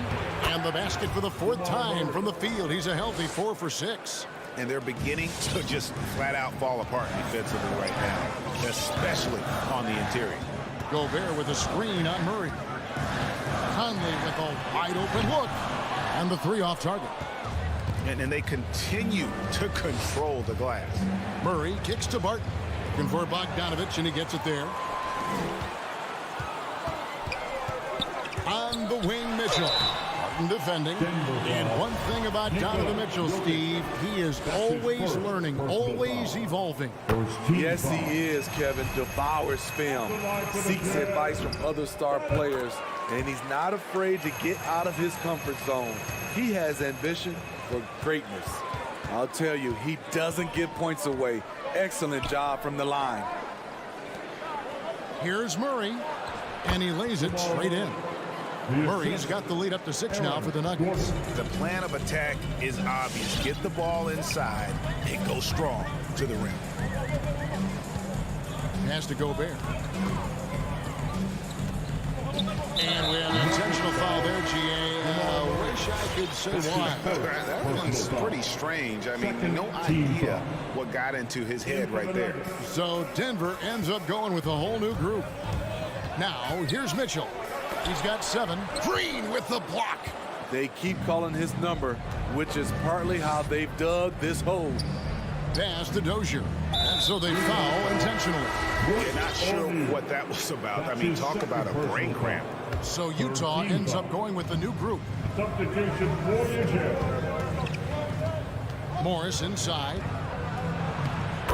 And the basket for the 4th time from the field. He's a healthy 4 for 6. And they're beginning to just flat out fall apart defensively right now, especially on the interior. Gobert with a screen on Murray. Conley with a wide open look. And the 3 off target. And they continue to control the glass. Murray kicks to Barton. Looking for Bogdanovich, and he gets it there. On the wing, Mitchell. Barton defending. And one thing about Donovan Mitchell, Steve, he is always learning, always evolving. Yes, he is, Kevin. Devours film, seeks advice from other star players, and he's not afraid to get out of his comfort zone. He has ambition for greatness. I'll tell you, he doesn't give points away. Excellent job from the line. Here's Murray, and he lays it straight in. Murray's got the lead up to 6 now for the Nuggets. The plan of attack is obvious. Get the ball inside and go strong to the rim. Pass to Gobert. And we have an intentional foul there, G.A. Wish I could say why. That one's pretty strange. I mean, no idea what got into his head right there. So Denver ends up going with a whole new group. Now, here's Mitchell. He's got 7. Green with the block. They keep calling his number, which is partly how they've dug this hole. Pass to Dozier. And so they foul intentionally. Yeah, not sure what that was about. I mean, talk about a brain cramp. So Utah ends up going with the new group. Substitution, Warriors. Morris inside.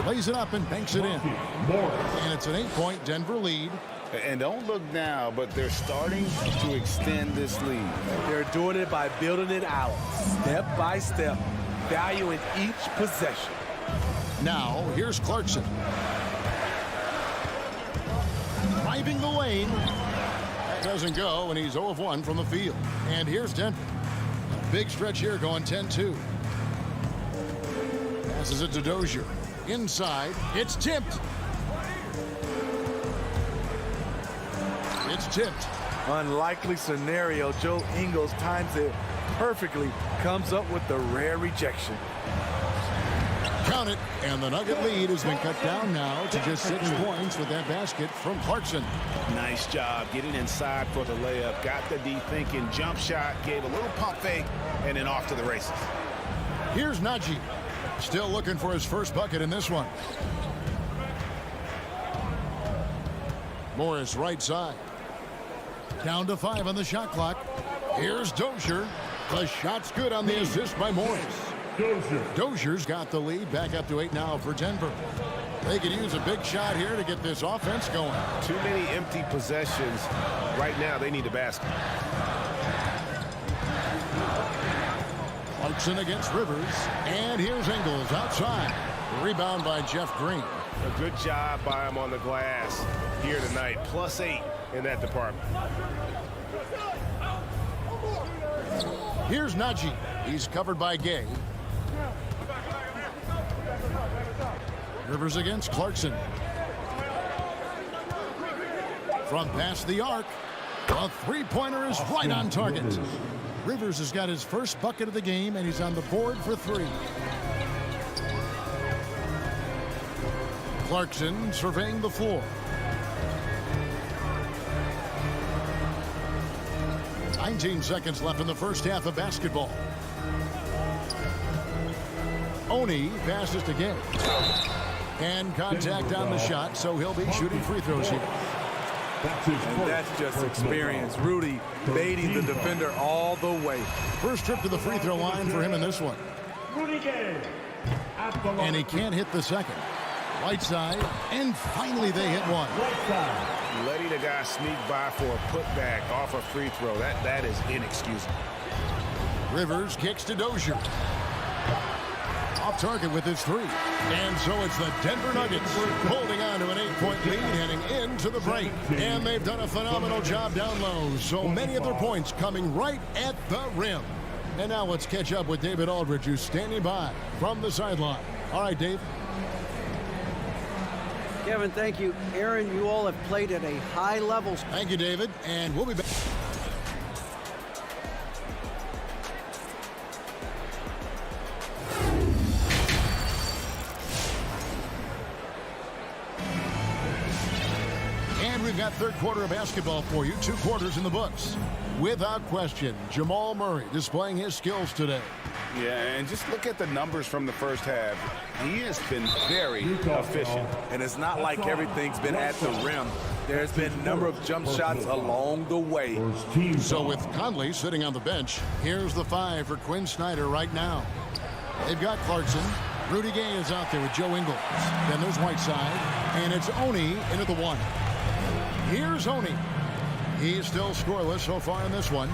Lays it up and banks it in. And it's an 8-point Denver lead. And don't look now, but they're starting to extend this lead. They're doing it by building it out, step by step, valuing each possession. Now, here's Clarkson. Driving the lane. That doesn't go, and he's 0 of 1 from the field. And here's Denver. A big stretch here going 10-2. Passes it to Dozier. Inside. It's tipped. It's tipped. Unlikely scenario. Joe Ingles times it perfectly, comes up with the rare rejection. Count it, and the Nugget lead has been cut down now to just 6 points with that basket from Clarkson. Nice job getting inside for the layup. Got the D thinking, jump shot, gave a little pump fake, and then off to the races. Here's Najee, still looking for his first bucket in this one. Morris right side. Down to 5 on the shot clock. Here's Dozier. The shot's good on the assist by Morris. Dozier's got the lead, back up to 8 now for Denver. They could use a big shot here to get this offense going. Too many empty possessions. Right now, they need a basket. Clarkson against Rivers. And here's Ingles outside. Rebound by Jeff Green. A good job by him on the glass here tonight. +8 in that department. Here's Najee. He's covered by Gay. Rivers against Clarkson. From past the arc. A three-pointer is right on target. Rivers has got his first bucket of the game, and he's on the board for 3. Clarkson surveying the floor. 19 seconds left in the first half of basketball. Oni passes to Gay. And contact on the shot, so he'll be shooting free throws here. And that's just experience. Rudy baiting the defender all the way. First trip to the free throw line for him in this one. And he can't hit the second. Whiteside, and finally they hit one. Letting a guy sneak by for a putback off a free throw, that is inexcusable. Rivers kicks to Dozier. Off target with his 3. And so it's the Denver Nuggets holding on to an 8-point lead heading into the break. And they've done a phenomenal job down low. So many of their points coming right at the rim. And now let's catch up with David Aldridge, who's standing by from the sideline. All right, Dave. Kevin, thank you. Aaron, you all have played at a high level. Thank you, David. And we'll be back. And we've got third quarter of basketball for you. 2 quarters in the books. Without question, Jamal Murray displaying his skills today. Yeah, and just look at the numbers from the first half. He has been very efficient. And it's not like everything's been at the rim. There's been a number of jump shots along the way. So with Conley sitting on the bench, here's the 5 for Quinn Snyder right now. They've got Clarkson. Rudy Gay is out there with Joe Ingles. Then there's Whiteside. And it's Oni into the 1. Here's Oni. He's still scoreless so far in this one.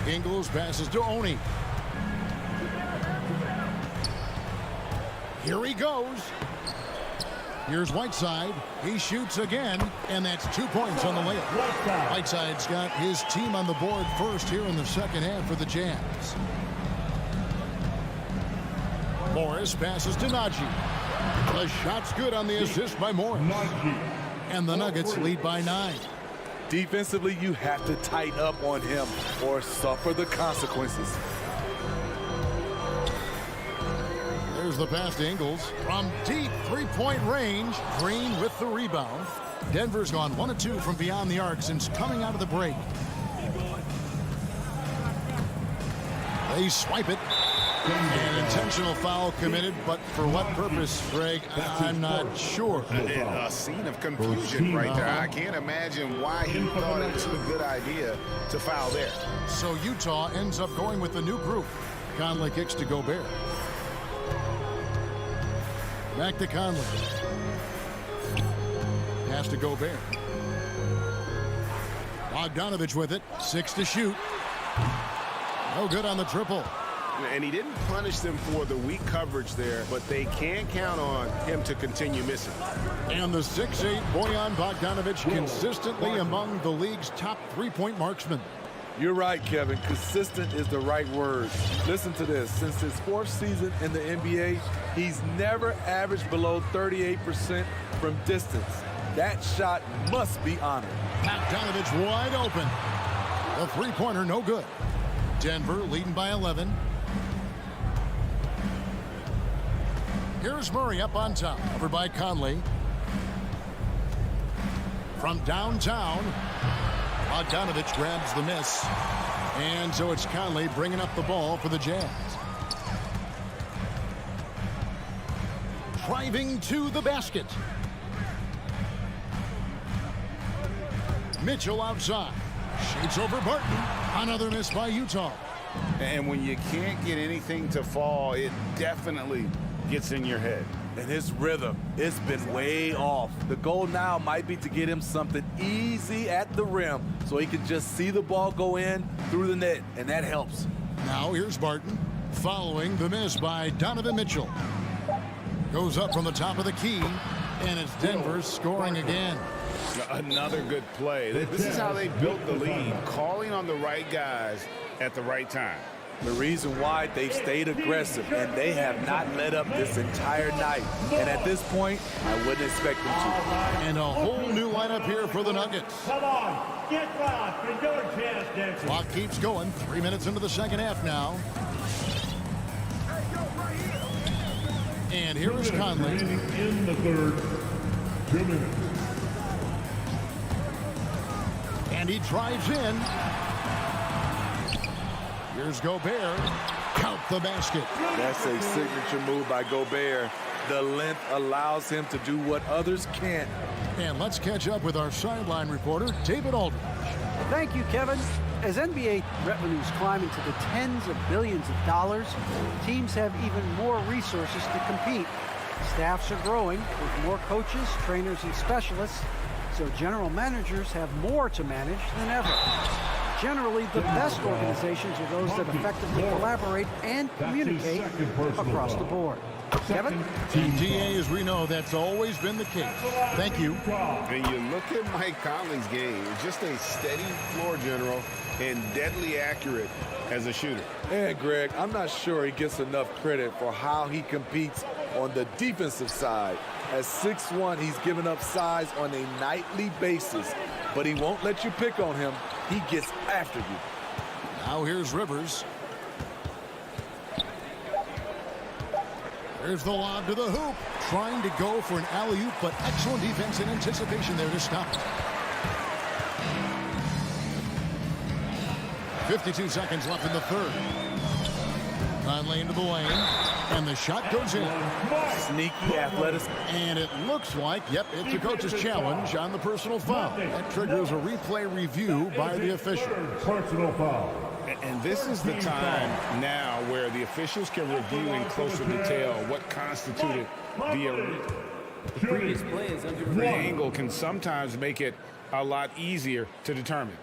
Ingles passes to Oni. Here he goes. Here's Whiteside. He shoots again, and that's 2 points on the layup. Whiteside's got his team on the board first here in the second half for the Jazz. Morris passes to Najee. The shot's good on the assist by Morris. And the Nuggets lead by 9. Defensively, you have to tighten up on him or suffer the consequences. There's the pass to Ingles. From deep three-point range, Green with the rebound. Denver's gone 1 of 2 from beyond the arc since coming out of the break. They swipe it. An intentional foul committed, but for what purpose, Greg? I'm not sure. A scene of confusion right there. I can't imagine why he thought it was a good idea to foul there. So Utah ends up going with the new group. Conley kicks to Gobert. Back to Conley. Pass to Gobert. Bogdanovich with it. 6 to shoot. No good on the triple. And he didn't punish them for the weak coverage there, but they can't count on him to continue missing. And the 6'8" Bojan Bogdanovich consistently among the league's top three-point marksmen. You're right, Kevin. Consistent is the right word. Listen to this. Since his 4th season in the NBA, he's never averaged below 38% from distance. That shot must be honored. Bogdanovich wide open. The three-pointer no good. Denver leading by 11. Here's Murray up on top, covered by Conley. From downtown, Bogdanovich grabs the miss. And so it's Conley bringing up the ball for the Jazz. Driving to the basket. Mitchell outside. Shoots over Barton. Another miss by Utah. And when you can't get anything to fall, it definitely gets in your head. And his rhythm, it's been way off. The goal now might be to get him something easy at the rim so he can just see the ball go in through the net, and that helps. Now here's Barton following the miss by Donovan Mitchell. Goes up from the top of the key, and it's Denver scoring again. Another good play. This is how they built the lead, calling on the right guys at the right time. The reason why they've stayed aggressive, and they have not let up this entire night. And at this point, I wouldn't expect them to. And a whole new lineup here for the Nuggets. Come on, get back for your chance, Denver. Clock keeps going. 3 minutes into the second half now. And here is Conley. In the third, 2 minutes. And he drives in. Here's Gobert. Count the basket. That's a signature move by Gobert. The length allows him to do what others can't. And let's catch up with our sideline reporter, David Aldridge. Thank you, Kevin. As NBA revenues climb into the tens of billions of dollars, teams have even more resources to compete. Staffs are growing with more coaches, trainers, and specialists, so general managers have more to manage than ever. Generally, the best organizations are those that effectively collaborate and communicate across the board. Kevin? DA, as we know, that's always been the case. Thank you. And you look at Mike Conley's game, just a steady floor general and deadly accurate as a shooter. And Greg, I'm not sure he gets enough credit for how he competes on the defensive side. At 6'1", he's given up size on a nightly basis, but he won't let you pick on him. He gets after you. Now here's Rivers. There's the lob to the hoop. Trying to go for an alley-oop, but excellent defense and anticipation there to stop it. 52 seconds left in the third. Conley into the lane, and the shot goes in. Sneaky athleticism. And it looks like, yep, it's a coach's challenge on the personal foul. That triggers a replay review by the official. Personal foul. And this is the time now where the officials can review in closer detail what constituted the previous play is under review. The angle can sometimes make it a lot easier to determine.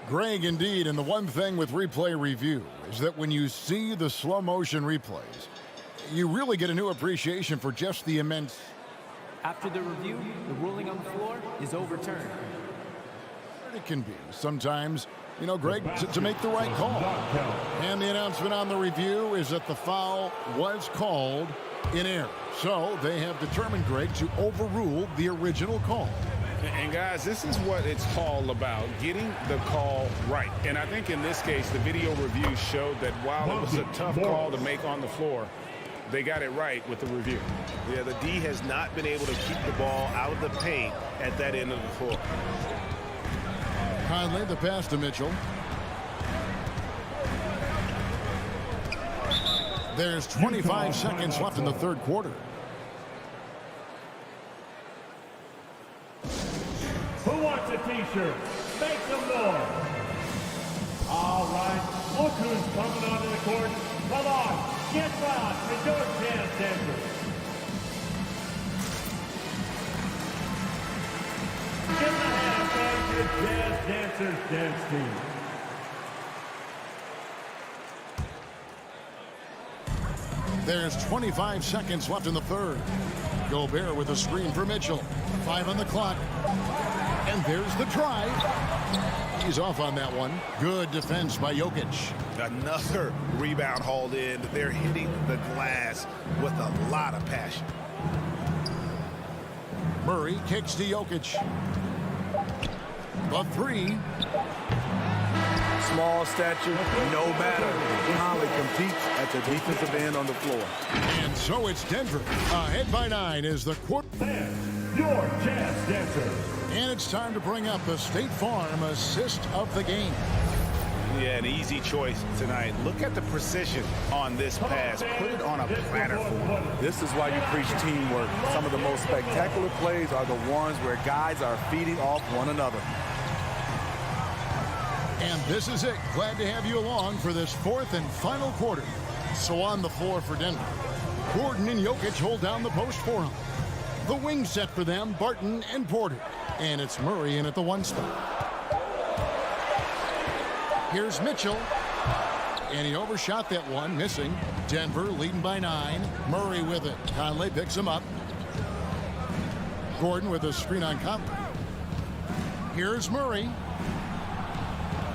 Greg, indeed, and the one thing with replay review is that when you see the slow motion replays, you really get a new appreciation for just the immense. After the review, the ruling on the floor is overturned. It can be sometimes, you know, Greg, to make the right call. And the announcement on the review is that the foul was called in error. So they have determined, Greg, to overrule the original call. And guys, this is what it's all about, getting the call right. And I think in this case, the video review showed that while it was a tough call to make on the floor, they got it right with the review. Yeah, the D has not been able to keep the ball out of the paint at that end of the floor. Conley, the pass to Mitchell. There's 25 seconds left in the third quarter. Who wants a t-shirt? Make some noise. All right, look who's coming onto the court. Come on, get loud for your chance, Denver. Give them a hand for your Jazz Dancers dance team. There's 25 seconds left in the third. Gobert with a screen for Mitchell. 5 on the clock. And there's the drive. He's off on that one. Good defense by Jokic. Another rebound hauled in. They're hitting the glass with a lot of passion. Murray kicks to Jokic. The three. Small stature, no matter. Conley competes at the defensive end on the floor. And so it's Denver. Ahead by 9 is the quarter. Your Jazz Dancers. And it's time to bring up the State Farm assist of the game. Yeah, an easy choice tonight. Look at the precision on this pass. Put it on a platter for him. This is why you preach teamwork. Some of the most spectacular plays are the ones where guys are feeding off one another. And this is it. Glad to have you along for this fourth and final quarter. So on the floor for Denver, Gordon and Jokic hold down the post for him. The wing set for them, Barton and Porter. And it's Murray in at the 1 spot. Here's Mitchell. And he overshot that one, missing. Denver leading by 9. Murray with it. Conley picks him up. Gordon with a screen on Conley. Here's Murray.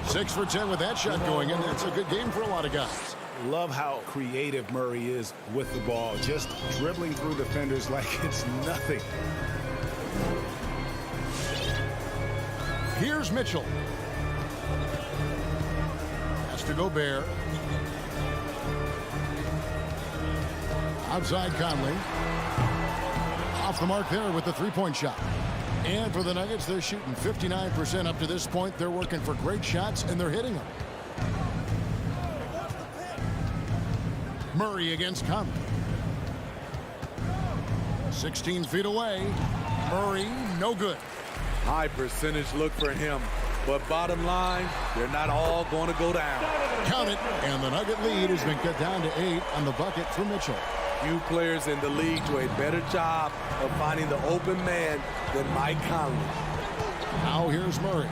6 for 10 with that shot going in. It's a good game for a lot of guys. Love how creative Murray is with the ball. Just dribbling through defenders like it's nothing. Here's Mitchell. Has to Gobert. Outside Conley. Off the mark there with the three-point shot. And for the Nuggets, they're shooting 59% up to this point. They're working for great shots, and they're hitting them. Murray against Conley. 16 feet away. Murray, no good. High percentage look for him. But bottom line, they're not all going to go down. Count it. And the Nugget lead has been cut down to 8 on the bucket for Mitchell. Few players in the league do a better job of finding the open man than Mike Conley. Now here's Murray.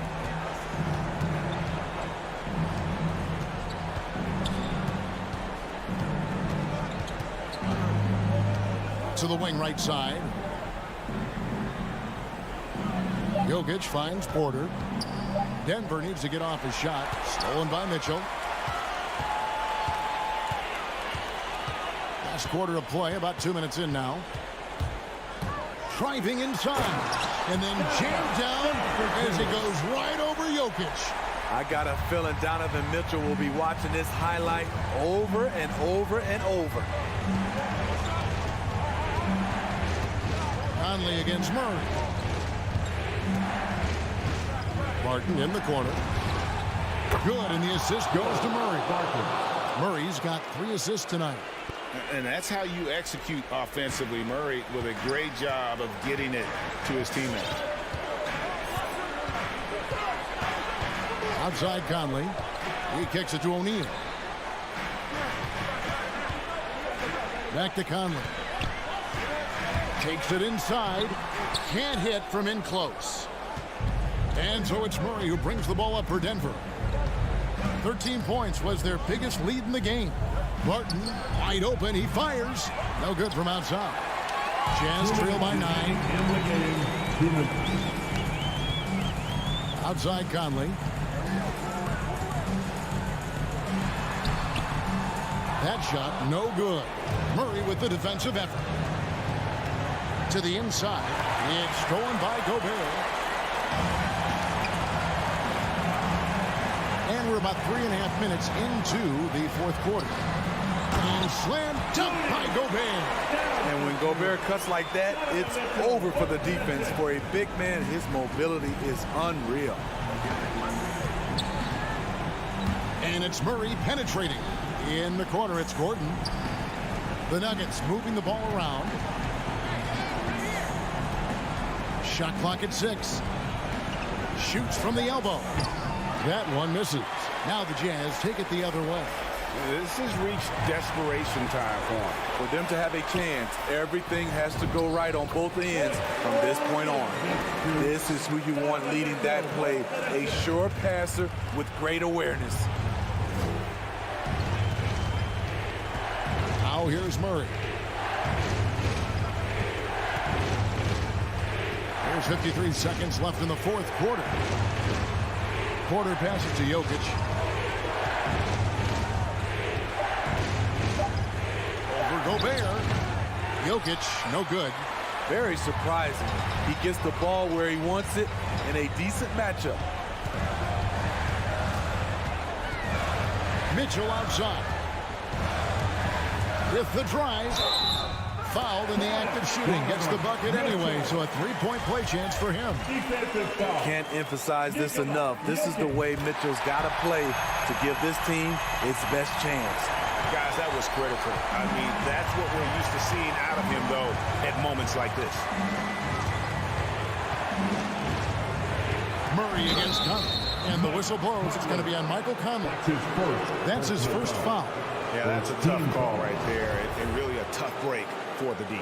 To the wing right side. Jokic finds Porter. Denver needs to get off his shot. Stolen by Mitchell. Last quarter of play, about 2 minutes in now. Driving inside. And then jammed down as it goes right over Jokic. I got a feeling Donovan Mitchell will be watching this highlight over and over and over. Conley against Murray. Barton in the corner. Good, and the assist goes to Murray. Murray's got 3 assists tonight. And that's how you execute offensively. Murray with a great job of getting it to his teammates. Outside Conley. He kicks it to O'Neal. Back to Conley. Takes it inside. Can't hit from in close. And so it's Murray who brings the ball up for Denver. 13 points was their biggest lead in the game. Barton wide open. He fires. No good from outside. Jazz trail by 9. Outside Conley. That shot no good. Murray with the defensive effort. To the inside. It's stolen by Gobert. And we're about 3.5 minutes into the fourth quarter. And slam dunk by Gobert. And when Gobert cuts like that, it's over for the defense. For a big man, his mobility is unreal. And it's Murray penetrating. In the corner, it's Gordon. The Nuggets moving the ball around. Shot clock at 6. Shoots from the elbow. That one misses. Now the Jazz take it the other way. This has reached desperation time for them. For them to have a chance, everything has to go right on both ends from this point on. This is who you want leading that play. A sure passer with great awareness. Now here's Murray. There's 53 seconds left in the fourth quarter. Porter passes to Jokic. Over Gobert. Jokic, no good. Very surprising. He gets the ball where he wants it in a decent matchup. Mitchell outside. With the drive. Fouled in the act of shooting. Gets the bucket anyway, so a three-point play chance for him. Can't emphasize this enough. This is the way Mitchell's got to play to give this team its best chance. Guys, that was critical. I mean, that's what we're used to seeing out of him, though, at moments like this. Murray against Conley. And the whistle blows. It's going to be on Michael Conley. That's his first foul. Yeah, that's a tough call right there, and really a tough break for the D.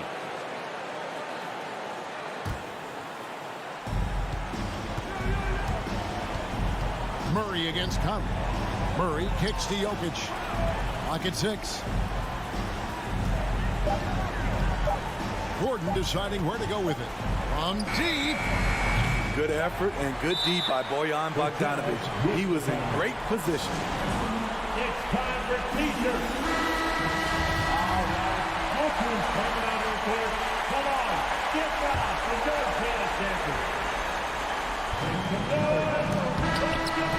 Murray against Conley. Murray kicks to Jokic. Clock at 6. Gordon deciding where to go with it. From deep. Good effort and good D by Bojan Bogdanovic. He was in great position. It's time for T-shirt. All right, look who's coming out of the court. Come on, get back and don't pay attention.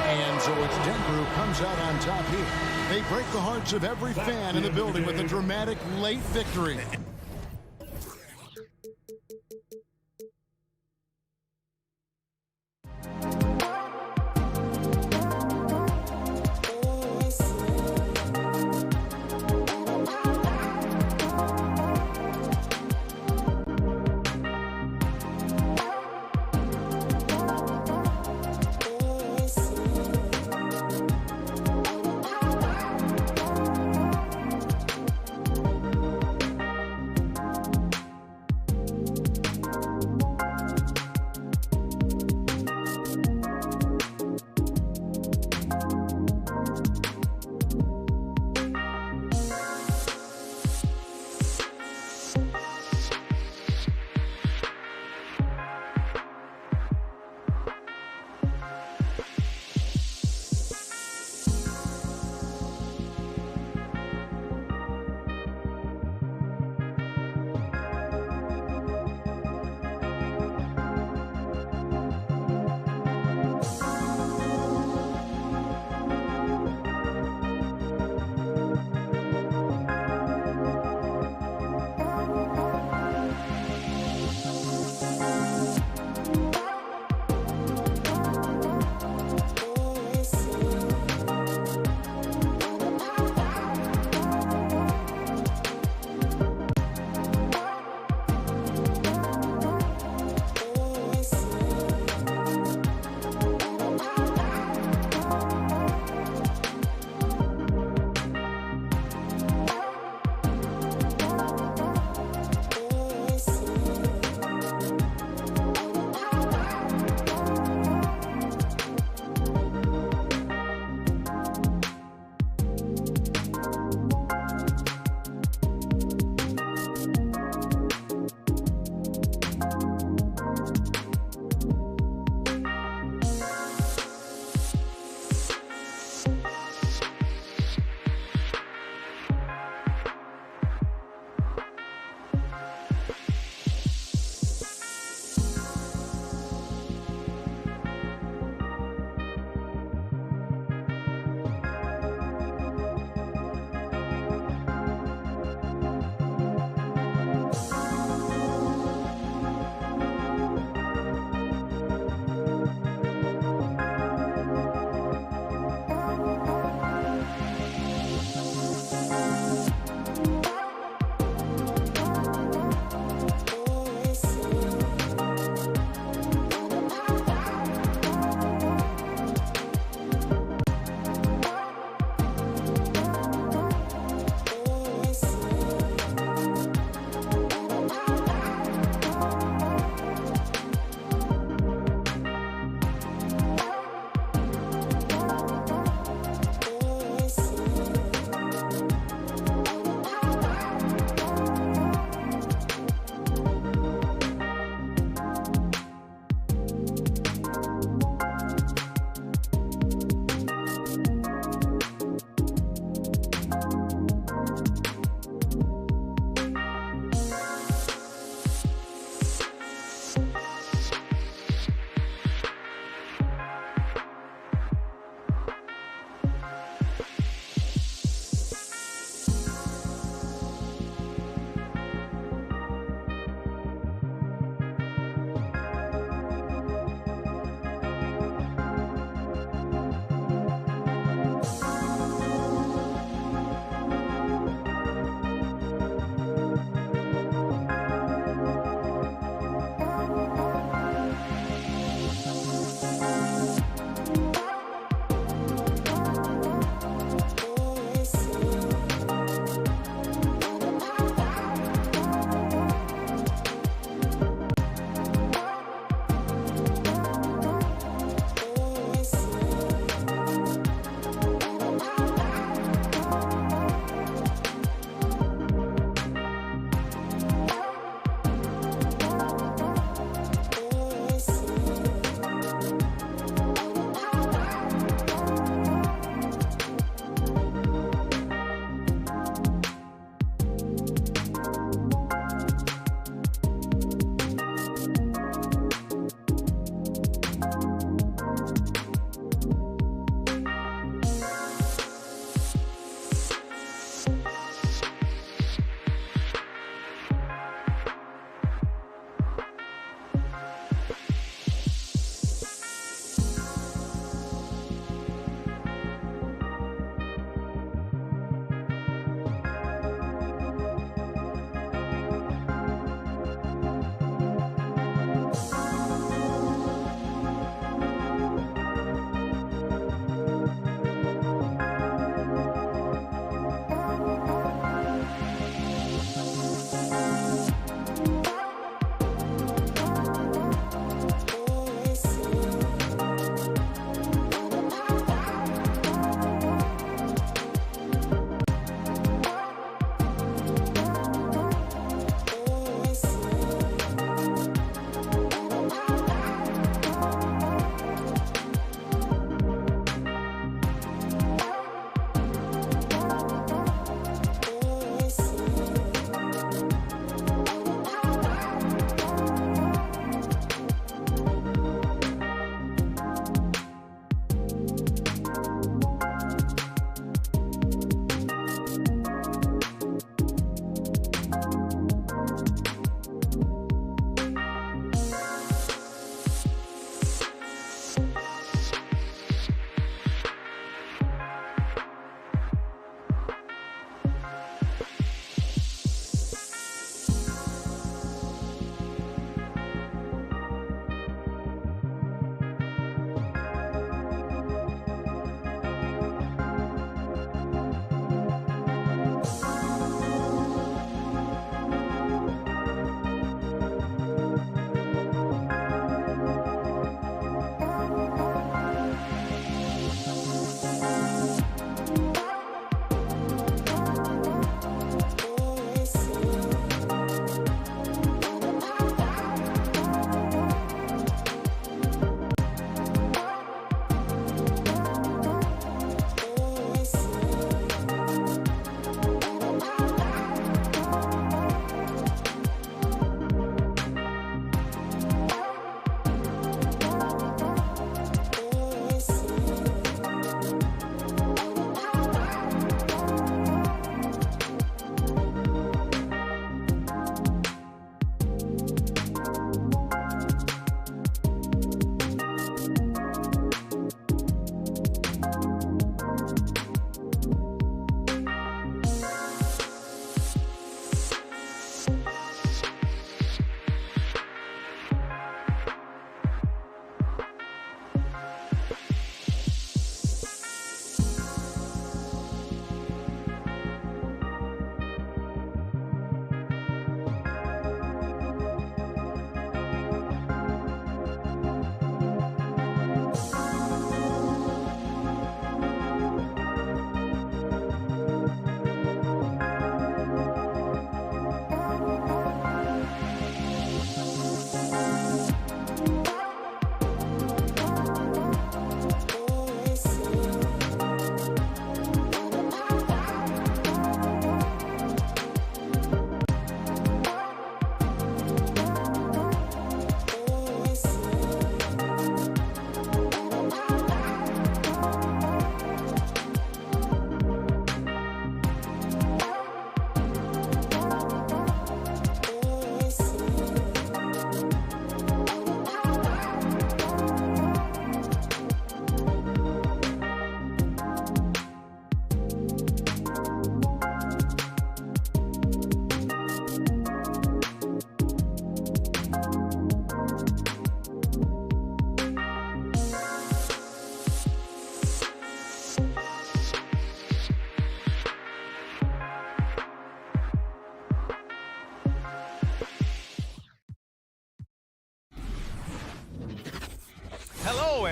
And so it's Denver who comes out on top here. They break the hearts of every fan in the building with a dramatic late victory.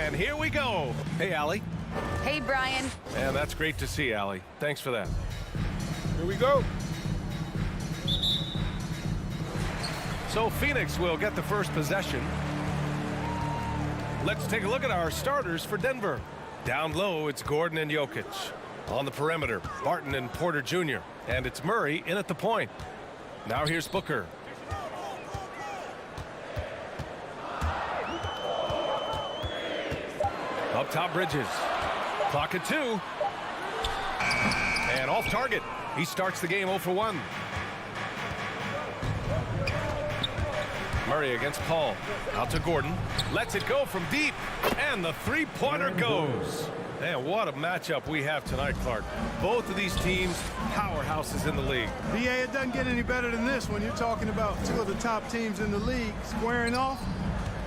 And here we go. Hey, Allie. Hey, Brian. And that's great to see, Allie. Thanks for that. Here we go. So Phoenix will get the first possession. Let's take a look at our starters for Denver. Down low, it's Gordon and Jokic. On the perimeter, Barton and Porter Jr. And it's Murray in at the point. Now here's Booker. Up top, Bridges. Clock at 2. And off target. He starts the game 0 for 1. Murray against Paul. Out to Gordon. Lets it go from deep. And the three-pointer goes. Man, what a matchup we have tonight, Clark. Both of these teams, powerhouses in the league. BA, it doesn't get any better than this when you're talking about two of the top teams in the league squaring off.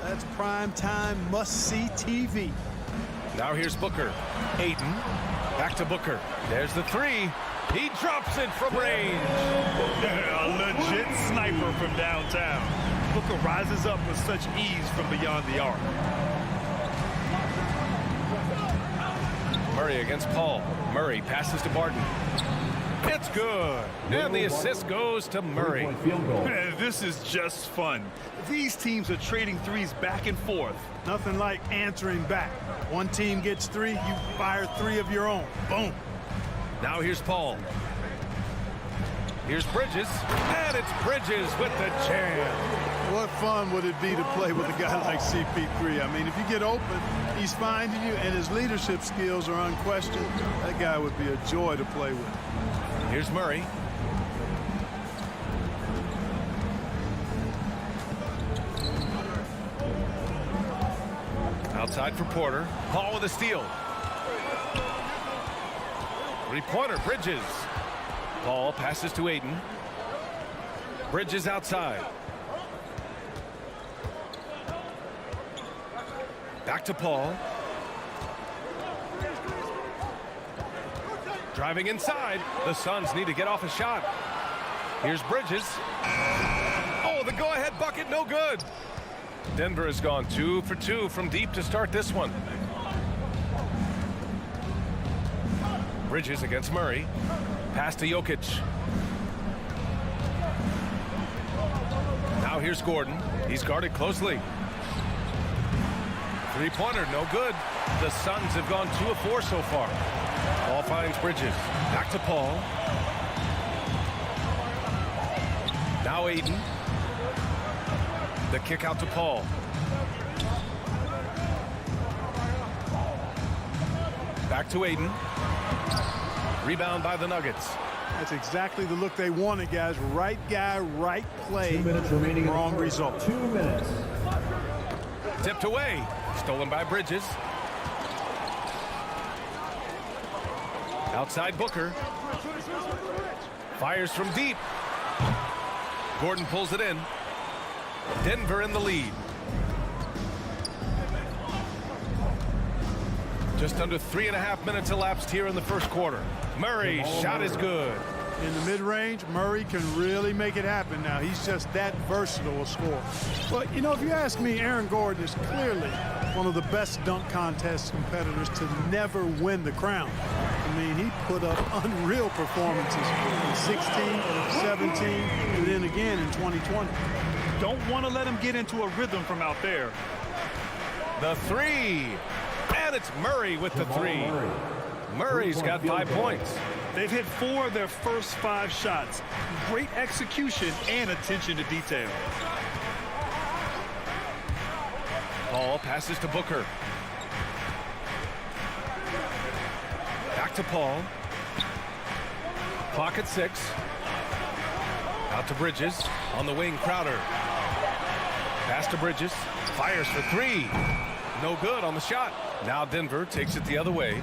That's prime time must-see TV. Now here's Booker. Ayton. Back to Booker. There's the 3. He drops it from range. A legit sniper from downtown. Booker rises up with such ease from beyond the arc. Murray against Paul. Murray passes to Barton. It's good. And the assist goes to Murray. This is just fun. These teams are trading threes back and forth. Nothing like answering back. One team gets 3, you fire 3 of your own. Boom. Now here's Paul. Here's Bridges. And it's Bridges with the jam. What fun would it be to play with a guy like CP3? I mean, if you get open, he's finding you, and his leadership skills are unquestioned. That guy would be a joy to play with. Here's Murray. Outside for Porter. Paul with a steal. Three-pointer, Bridges. Paul passes to Ayton. Bridges outside. Back to Paul. Driving inside. The Suns need to get off a shot. Here's Bridges. Oh, the go-ahead bucket, no good. Denver has gone 2 for 2 from deep to start this one. Bridges against Murray. Pass to Jokic. Now here's Gordon. He's guarded closely. Three-pointer, no good. The Suns have gone 2 of 4 so far. Paul finds Bridges. Back to Paul. Now Ayton. The kick out to Paul. Back to Ayton. Rebound by the Nuggets. That's exactly the look they wanted, guys. Right guy, right play. 2 minutes remaining. Wrong result. 2 minutes. Tipped away. Stolen by Bridges. Outside Booker. Fires from deep. Gordon pulls it in. Denver in the lead. Just under 3.5 minutes elapsed here in the first quarter. Murray, shot is good. In the mid-range, Murray can really make it happen now. He's just that versatile a scorer. Well, you know, if you ask me, Aaron Gordon is clearly one of the best dunk contest competitors to never win the crown. I mean, he put up unreal performances in 16, 17, and then again in 2020. Don't want to let him get into a rhythm from out there. The 3. And it's Murray with the 3. Murray's got 5 points. They've hit 4 of their first 5 shots. Great execution and attention to detail. Paul passes to Booker. Back to Paul. Clock at 6. Out to Bridges. On the wing, Crowder. Pass to Bridges. Fires for 3. No good on the shot. Now Denver takes it the other way.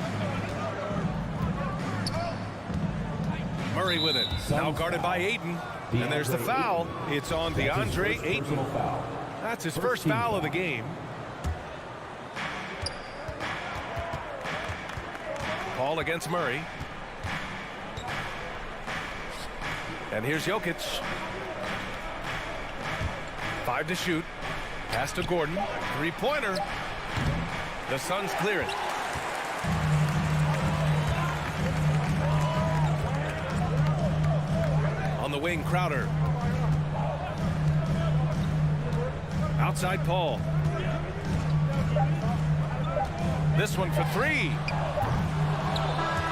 Murray with it. Now guarded by Ayton. And there's the foul. It's on DeAndre Ayton. That's his first foul of the game. Paul against Murray. And here's Jokic. 5 to shoot. Pass to Gordon. Three-pointer. The Suns clear it. On the wing, Crowder. Outside Paul. This one for three.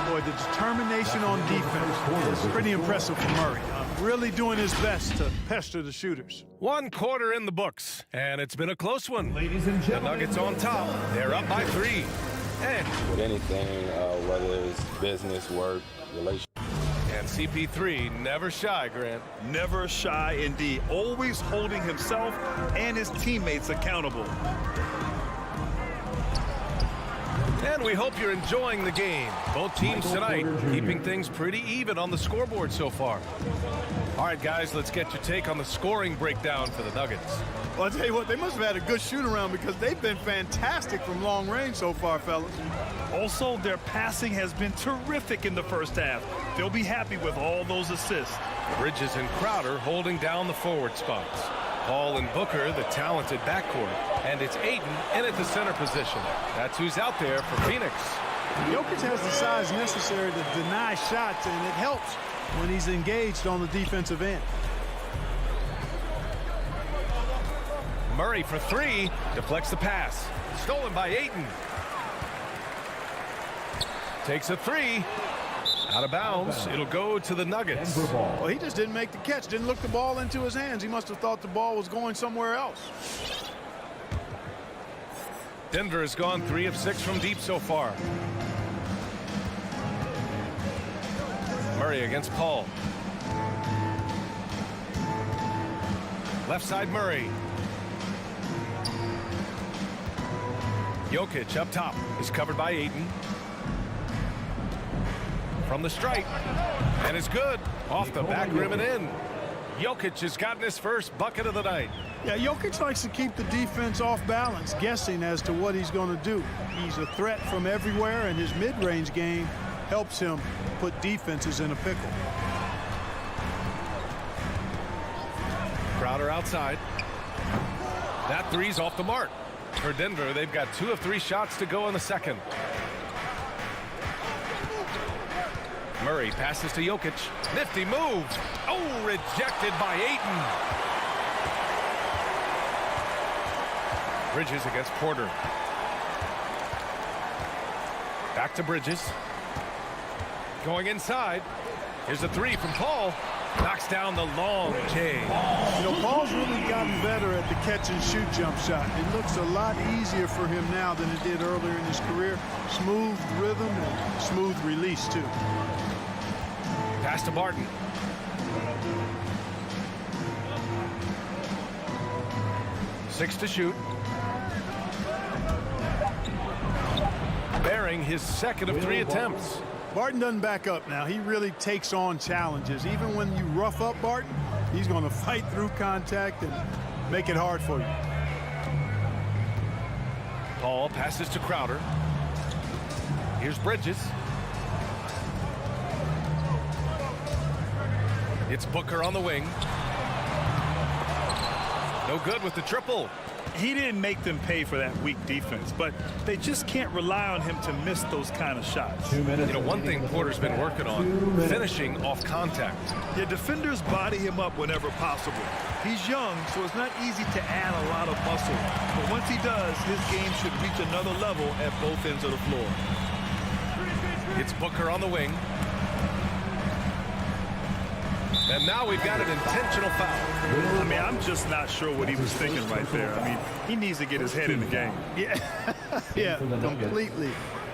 Boy, the determination on defense is pretty impressive for Murray. Really doing his best to pester the shooters. 1 quarter in the books, and it's been a close one. Ladies and The gentlemen, Nuggets on top. They're up by 3. And with anything, whether it's business, work, relationship. And CP3 never shy, Grant. Never shy indeed. Always holding himself and his teammates accountable. And we hope you're enjoying the game. Both teams tonight keeping things pretty even on the scoreboard so far. All right, guys, let's get your take on the scoring breakdown for the Nuggets. Well, I'll tell you what, they must have had a good shoot-around because they've been fantastic from long range so far, fellas. Also, their passing has been terrific in the first half. They'll be happy with all those assists. Bridges and Crowder holding down the forward spots. Paul and Booker, the talented backcourt. And it's Ayton in at the center position. That's who's out there for Phoenix. Jokic has the size necessary to deny shots, and it helps when he's engaged on the defensive end. Murray for 3, deflects the pass. Stolen by Ayton. Takes a 3. Out of bounds. It'll go to the Nuggets. Well, he just didn't make the catch. Didn't look the ball into his hands. He must have thought the ball was going somewhere else. Denver has gone 3 of 6 from deep so far. Murray against Paul. Left side Murray. Jokic up top is covered by Ayton. From the stripe, and it's good. Off the back rim and in. Jokic has gotten his first bucket of the night. Yeah, Jokic likes to keep the defense off balance, guessing as to what he's going to do. He's a threat from everywhere, and his mid-range game helps him put defenses in a pickle. Crowder outside. That three's off the mark. For Denver, they've got 2 of 3 shots to go in the second. Murray passes to Jokic. Nifty move. Oh, rejected by Ayton. Bridges against Porter. Back to Bridges. Going inside. Here's a 3 from Paul. Knocks down the long J. You know, Paul's really gotten better at the catch-and-shoot jump shot. It looks a lot easier for him now than it did earlier in his career. Smooth rhythm and smooth release, too. Pass to Barton. Six to shoot. Bearing his second of 3 attempts. Barton doesn't back up now. He really takes on challenges. Even when you rough up Barton, he's going to fight through contact and make it hard for you. Paul passes to Crowder. Here's Bridges. It's Booker on the wing. No good with the triple. He didn't make them pay for that weak defense, but they just can't rely on him to miss those kind of shots. You know, one thing Porter's been working on, finishing off contact. Yeah, defenders body him up whenever possible. He's young, so it's not easy to add a lot of muscle. But once he does, his game should reach another level at both ends of the floor. It's Booker on the wing. And now we've got an intentional foul. I mean, I'm just not sure what he was thinking right there. I mean, he needs to get his head in the game. Yeah, yeah, completely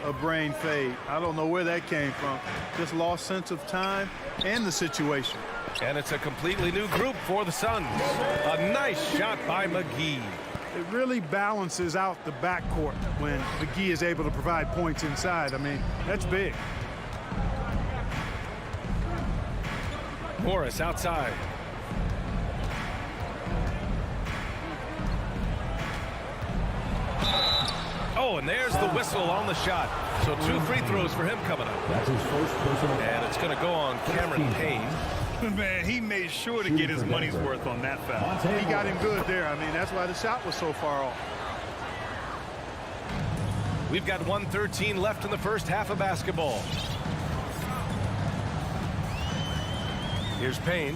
a brain fade. I don't know where that came from. Just lost sense of time and the situation. And it's a completely new group for the Suns. A nice shot by McGee. It really balances out the backcourt when McGee is able to provide points inside. I mean, that's big. Morris outside. Oh, and there's the whistle on the shot. So 2 free throws for him coming up. That's his first personal. And it's going to go on Cameron Payne. Man, he made sure to get his money's worth on that foul. He got him good there. I mean, that's why the shot was so far off. We've got 1:13 left in the first half of basketball. Here's Payne.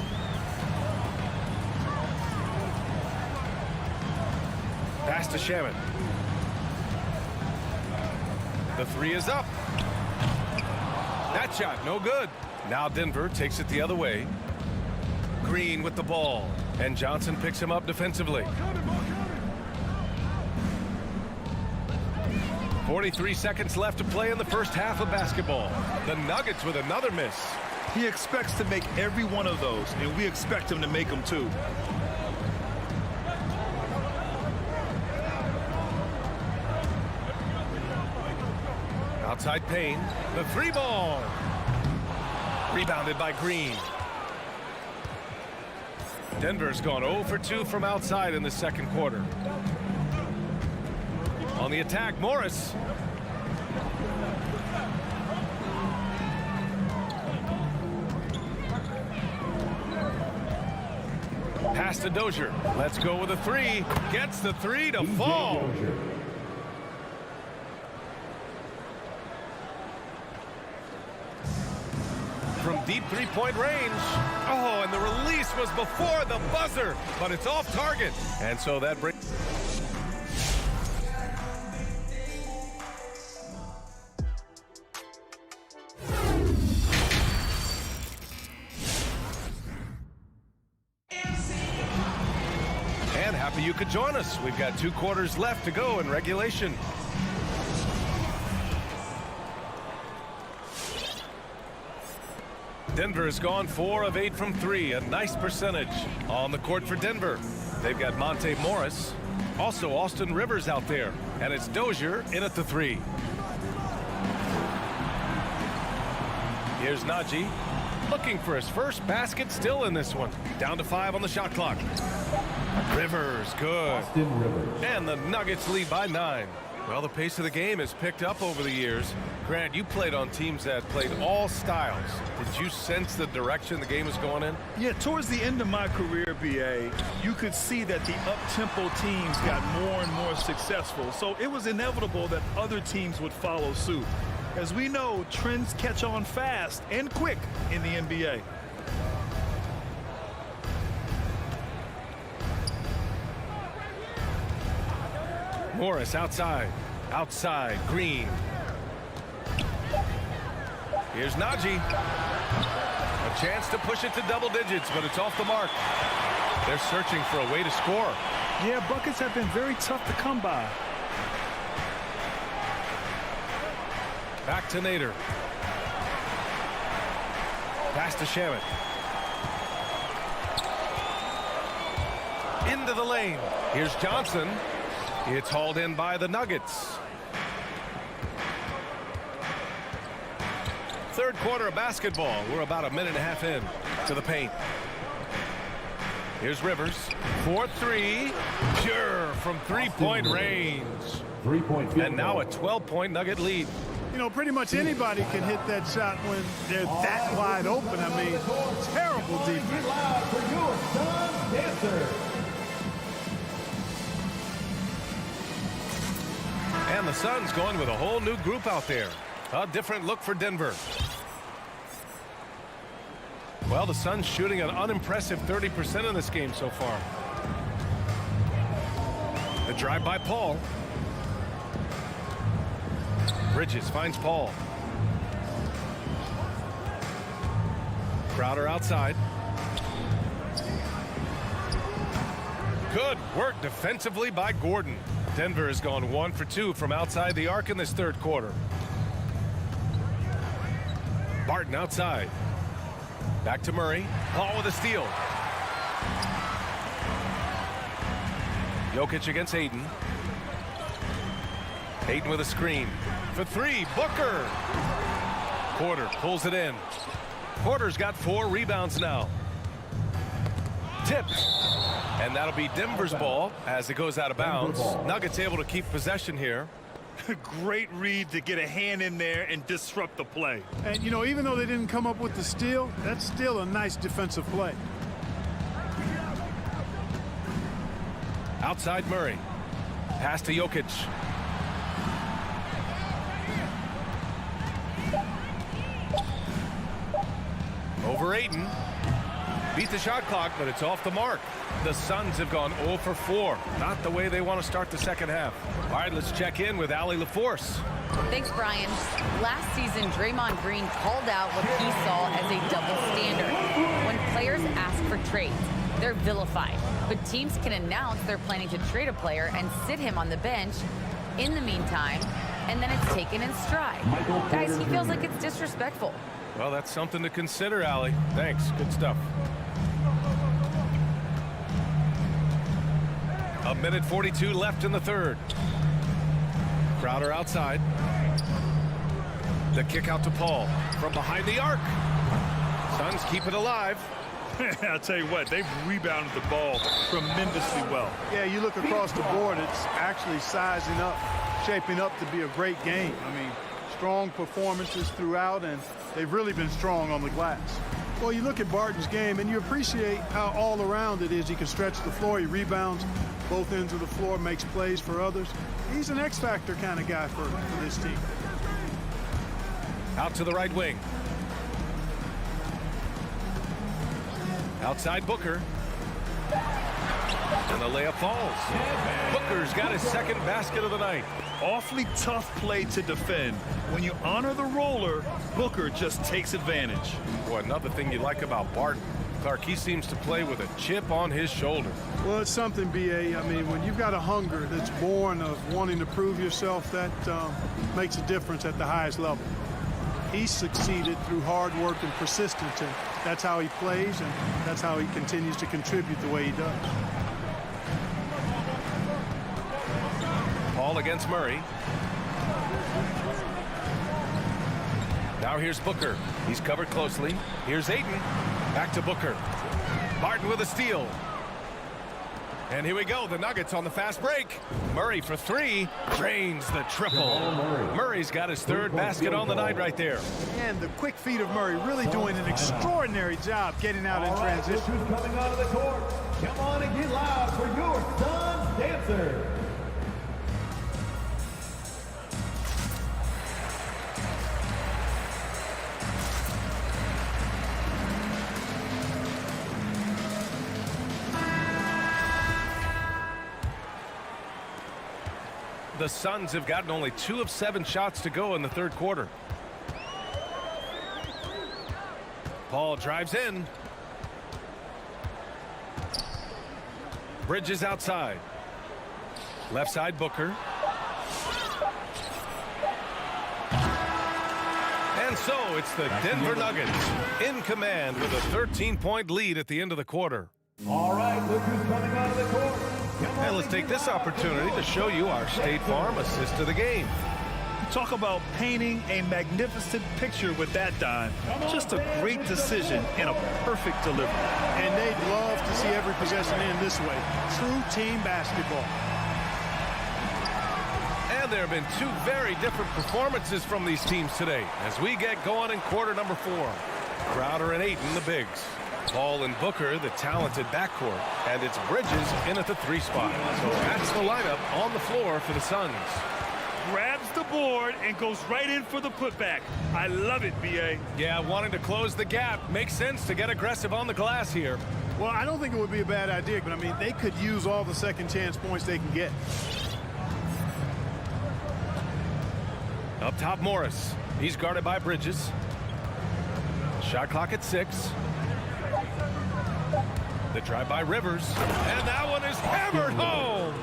Pass to Shaman. The three is up. That shot, no good. Now Denver takes it the other way. Green with the ball. And Johnson picks him up defensively. 43 seconds left to play in the first half of basketball. The Nuggets with another miss. He expects to make every one of those, and we expect him to make them too. Outside Payne. The three ball. Rebounded by Green. Denver's gone 0 for 2 from outside in the second quarter. On the attack, Morris. Pass to Dozier. Let's go with a three. Gets the three to fall. From deep three-point range. Oh, and the release was before the buzzer, but it's off target. And so that brings... And happy you could join us. We've got 2 quarters left to go in regulation. Denver has gone 4 of 8 from 3, a nice percentage. On the court for Denver, they've got Monte Morris, also Austin Rivers out there, and it's Dozier in at the 3. Here's Najee, looking for his first basket, still in this one. Down to 5 on the shot clock. Rivers, good. And the Nuggets lead by 9. Well, the pace of the game has picked up over the years. Grant, you played on teams that played all styles. Did you sense the direction the game is going in? Yeah, towards the end of my career, BA, you could see that the up-tempo teams got more and more successful. So it was inevitable that other teams would follow suit. As we know, trends catch on fast and quick in the NBA. Morris outside. Outside. Green. Here's Najee. A chance to push it to double digits, but it's off the mark. They're searching for a way to score. Yeah, buckets have been very tough to come by. Back to Nader. Pass to Shaman. Into the lane. Here's Johnson. It's hauled in by the Nuggets. Third quarter of basketball. We're about a minute and a half in to the paint. Here's Rivers. 4-3. Pure from three-point range. And now a 12-point Nugget lead. You know, pretty much anybody can hit that shot when they're that wide open. I mean, terrible defense. And the Suns going with a whole new group out there. A different look for Denver. Well, the Suns shooting an unimpressive 30% in this game so far. The drive by Paul. Bridges finds Paul. Crowder outside. Good work defensively by Gordon. Denver has gone 1 for 2 from outside the arc in this third quarter. Barton outside. Back to Murray. Paul with a steal. Jokic against Ayton. Ayton with a screen. For 3, Booker. Porter pulls it in. Porter's got 4 rebounds now. Tipped. And that'll be Denver's ball as it goes out of bounds. Nuggets able to keep possession here. Great read to get a hand in there and disrupt the play. And, you know, even though they didn't come up with the steal, that's still a nice defensive play. Outside Murray. Pass to Jokic. Over Ayton. Beat the shot clock, but it's off the mark. The Suns have gone 0 for 4. Not the way they want to start the second half. All right, let's check in with Allie LaForce. Thanks, Brian. Last season, Draymond Green called out what he saw as a double standard. When players ask for trades, they're vilified. But teams can announce they're planning to trade a player and sit him on the bench in the meantime, and then it's taken in stride. Guys, he feels like it's disrespectful. Well, that's something to consider, Allie. Thanks. Good stuff. A minute 42 left in the third. Crowder outside. The kick out to Paul from behind the arc. Suns keep it alive. I'll tell you what, they've rebounded the ball tremendously well. Yeah, you look across the board, it's actually sizing up, shaping up to be a great game. I mean, strong performances throughout, and they've really been strong on the glass. Well, you look at Barton's game, and you appreciate how all around it is. He can stretch the floor, he rebounds both ends of the floor, makes plays for others. He's an X-factor kind of guy for this team. Out to the right wing. Outside Booker. And the layup falls. Booker's got his second basket of the night. Awfully tough play to defend. When you honor the roller, Booker just takes advantage. Boy, another thing you like about Barton, Clark, he seems to play with a chip on his shoulder. Well, it's something, B.A. I mean, when you've got a hunger that's born of wanting to prove yourself, that makes a difference at the highest level. He's succeeded through hard work and persistence, and that's how he plays, and that's how he continues to contribute the way he does. Paul against Murray. Now here's Booker. He's covered closely. Here's Ayton. Back to Booker. Barton with a steal. And here we go. The Nuggets on the fast break. Murray for three. Drains the triple. Murray's got his third basket on the night right there. And the quick feet of Murray really doing an extraordinary job getting out in transition. Who's coming out of the court? Come on and get loud for your Suns dancer. The Suns have gotten only 2 of 7 shots to go in the third quarter. Paul drives in. Bridges outside. Left side Booker. And so it's the Denver Nuggets in command with a 13-point lead at the end of the quarter. All right, look who's coming out of the court. And let's take this opportunity to show you our State Farm assist to the game. Talk about painting a magnificent picture with that dime. Just a great decision and a perfect delivery. And they'd love to see every possession end this way. True team basketball. And there have been 2 very different performances from these teams today as we get going in quarter number 4. Crowder and Ayton, the bigs. Paul and Booker, the talented backcourt. And it's Bridges in at the 3 spot. So that's the lineup on the floor for the Suns. Grabs the board and goes right in for the putback. I love it, B.A. Yeah, wanting to close the gap. Makes sense to get aggressive on the glass here. Well, I don't think it would be a bad idea, but I mean, they could use all the second chance points they can get. Up top, Morris. He's guarded by Bridges. Shot clock at 6. The drive by Rivers. And that one is hammered home.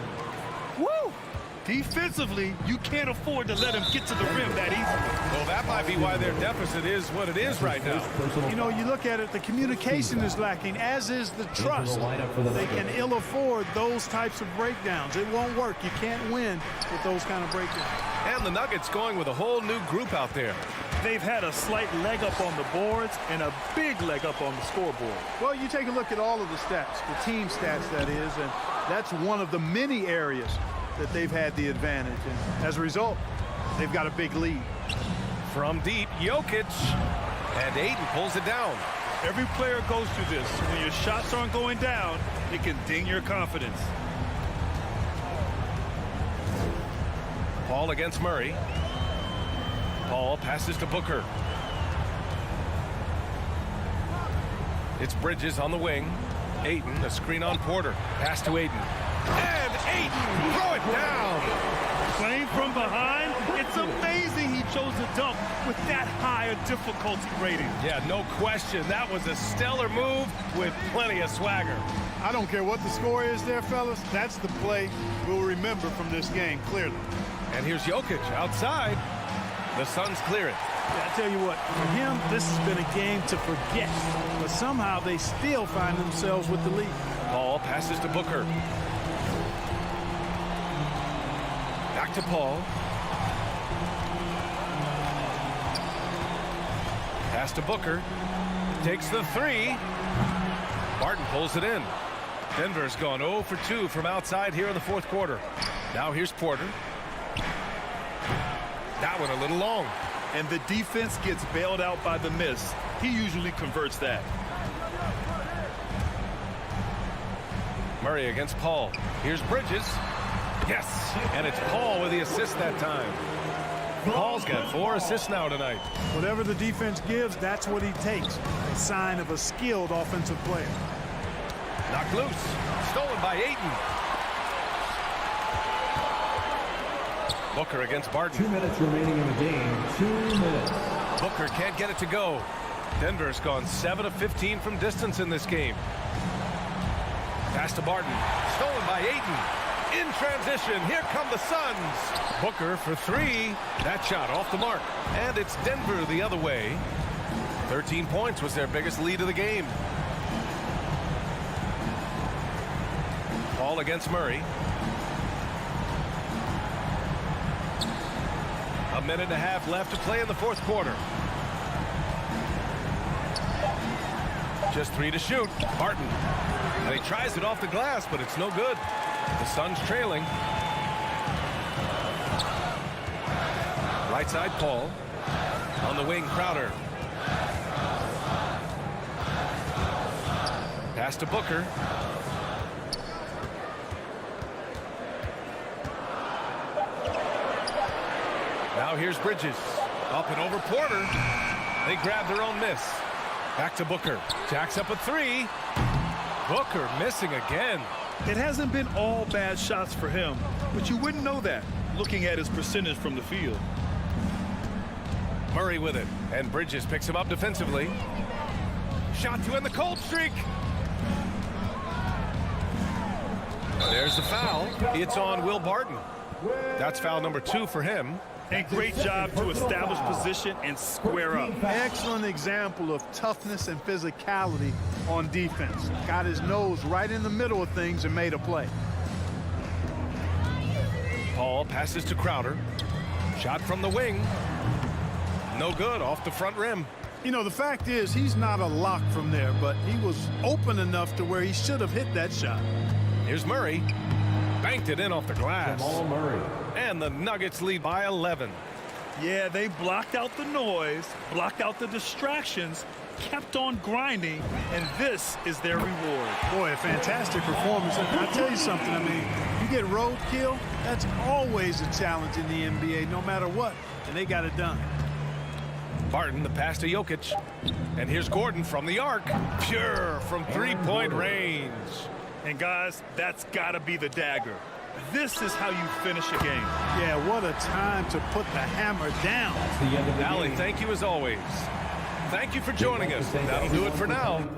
Woo! Defensively, you can't afford to let him get to the rim that easily. Well, that might be why their deficit is what it is right now. You know, you look at it, the communication is lacking, as is the trust. They can ill afford those types of breakdowns. It won't work. You can't win with those kind of breakdowns. And the Nuggets going with a whole new group out there. They've had a slight leg up on the boards and a big leg up on the scoreboard. Well, you take a look at all of the stats, the team stats, that is, and that's one of the many areas that they've had the advantage. And as a result, they've got a big lead. From deep, Jokic. And Ayton pulls it down. Every player goes through this. When your shots aren't going down, it can ding your confidence. Paul against Murray. Paul passes to Booker. It's Bridges on the wing. Ayton, a screen on Porter. Pass to Ayton. And Ayton, throw it down. Playing from behind, it's amazing he chose to dunk with that high a difficulty rating. Yeah, no question. That was a stellar move with plenty of swagger. I don't care what the score is there, fellas. That's the play we'll remember from this game, clearly. And here's Jokic outside. The Suns clear it. I tell you what, for him, this has been a game to forget. But somehow they still find themselves with the lead. Paul passes to Booker. Back to Paul. Pass to Booker. Takes the three. Barton pulls it in. Denver's gone 0 for 2 from outside here in the fourth quarter. Now here's Porter. That one a little long. And the defense gets bailed out by the miss. He usually converts that. Murray against Paul. Here's Bridges. Yes, and it's Paul with the assist that time. Paul's got 4 assists now tonight. Whatever the defense gives, that's what he takes. A sign of a skilled offensive player. Knocked loose. Stolen by Ayton. Booker against Barton. 2 minutes remaining in the game. 2 minutes. Booker can't get it to go. Denver's gone 7 of 15 from distance in this game. Pass to Barton. Stolen by Ayton. In transition, here come the Suns. Booker for 3. That shot off the mark. And it's Denver the other way. 13 points was their biggest lead of the game. Paul against Murray. A minute and a half left to play in the fourth quarter. Just 3 to shoot. Barton. And he tries it off the glass, but it's no good. The Suns trailing. Right side, Paul. On the wing, Crowder. Pass to Booker. Now here's Bridges. Up and over Porter. They grab their own miss. Back to Booker. Jacks up a 3. Booker missing again. It hasn't been all bad shots for him, but you wouldn't know that looking at his percentage from the field. Murray with it, and Bridges picks him up defensively. Shot to end the cold streak. There's the foul. It's on Will Barton. That's foul number 2 for him. And great job to establish position and square up. Excellent example of toughness and physicality on defense. Got his nose right in the middle of things and made a play. Paul passes to Crowder. Shot from the wing. No good, off the front rim. You know, the fact is he's not a lock from there, but he was open enough to where he should have hit that shot. Here's Murray. Banked it in off the glass. Jamal Murray. And the Nuggets lead by 11. Yeah, they blocked out the noise, blocked out the distractions, kept on grinding, and this is their reward. Boy, a fantastic performance. And I'll tell you something, I mean, you get roadkill, that's always a challenge in the NBA, no matter what, and they got it done. Barton, the pass to Jokic. And here's Gordon from the arc. Pure from three-point range. And guys, that's got to be the dagger. This is how you finish a game. Yeah, what a time to put the hammer down. Allie, thank you as always. Thank you for joining us. That'll do it for now.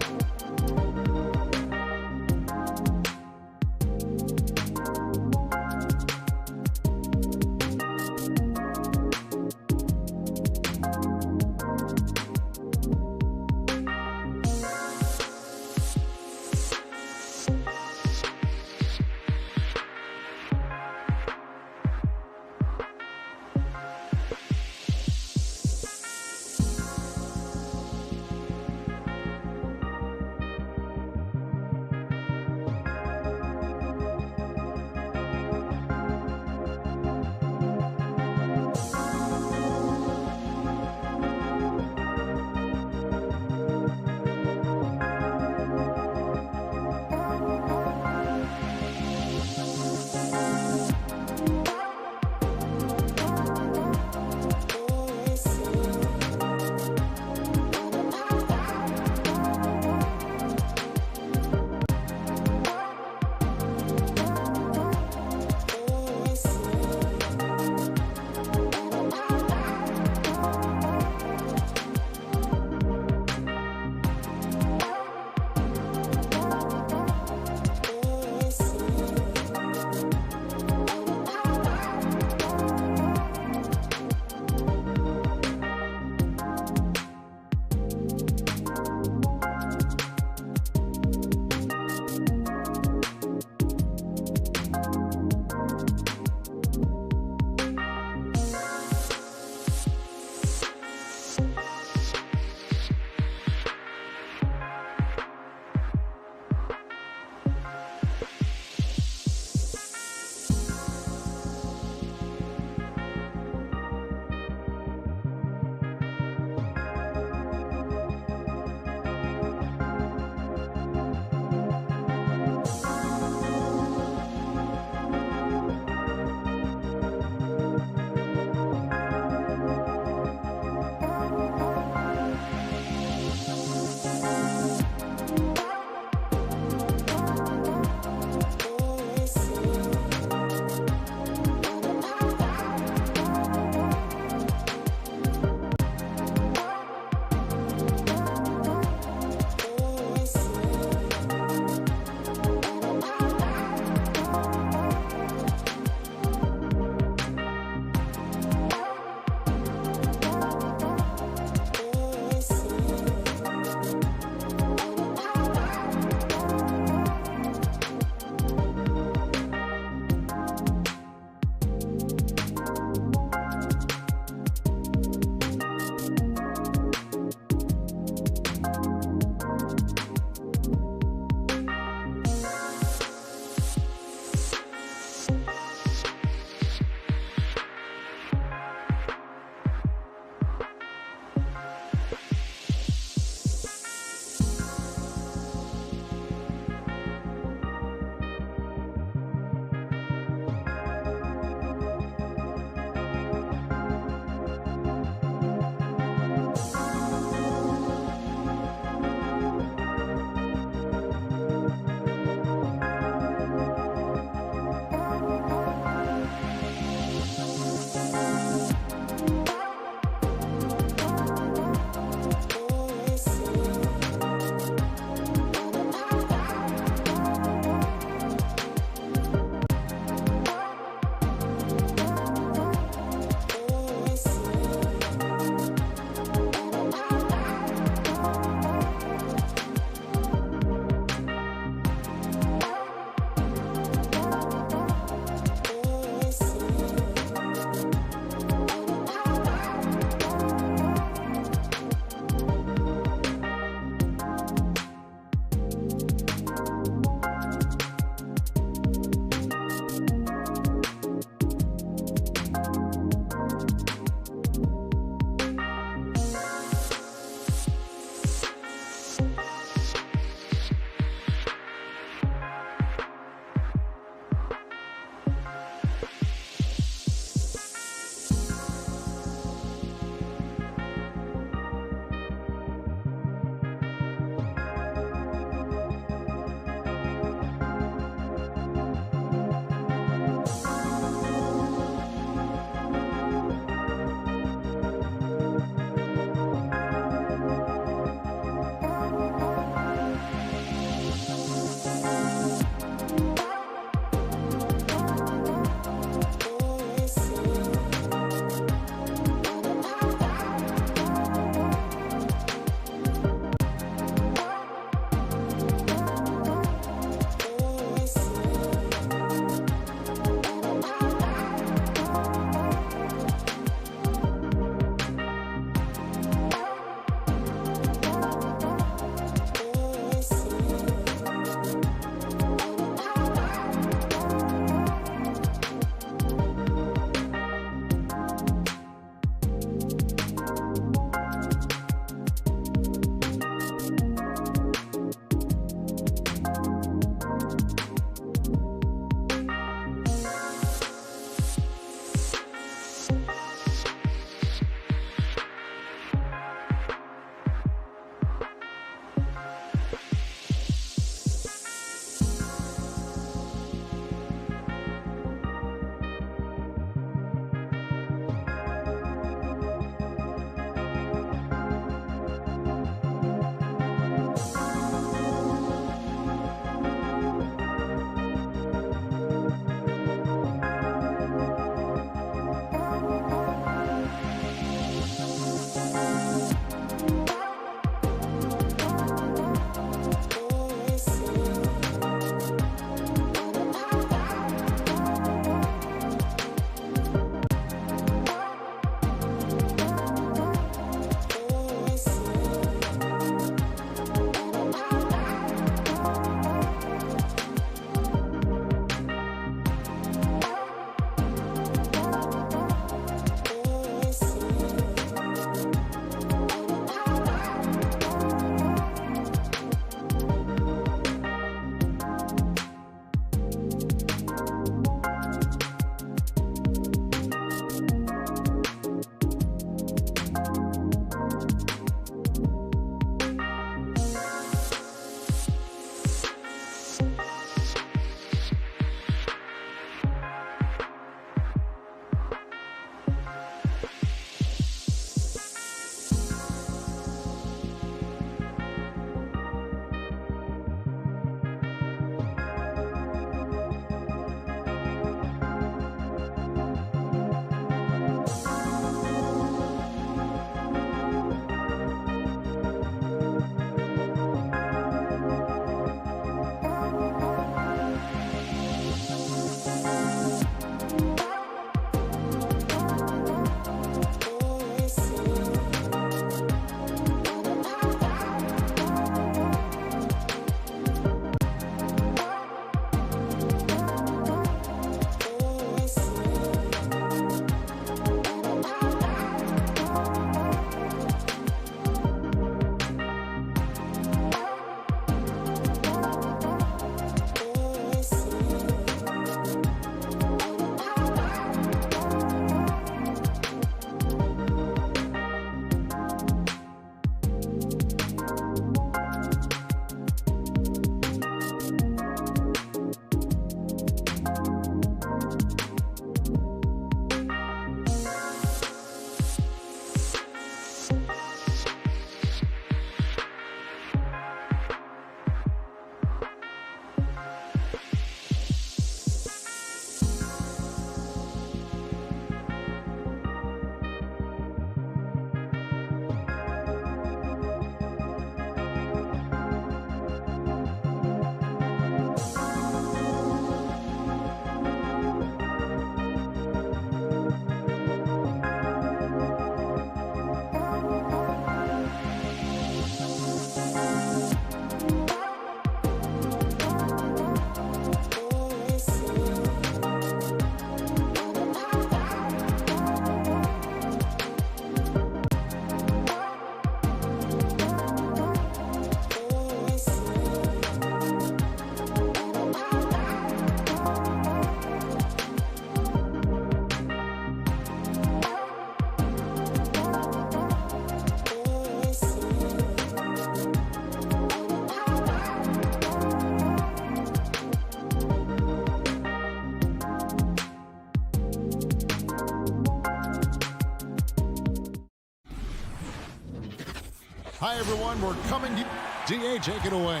Hi, everyone. We're coming to DA. Take it away.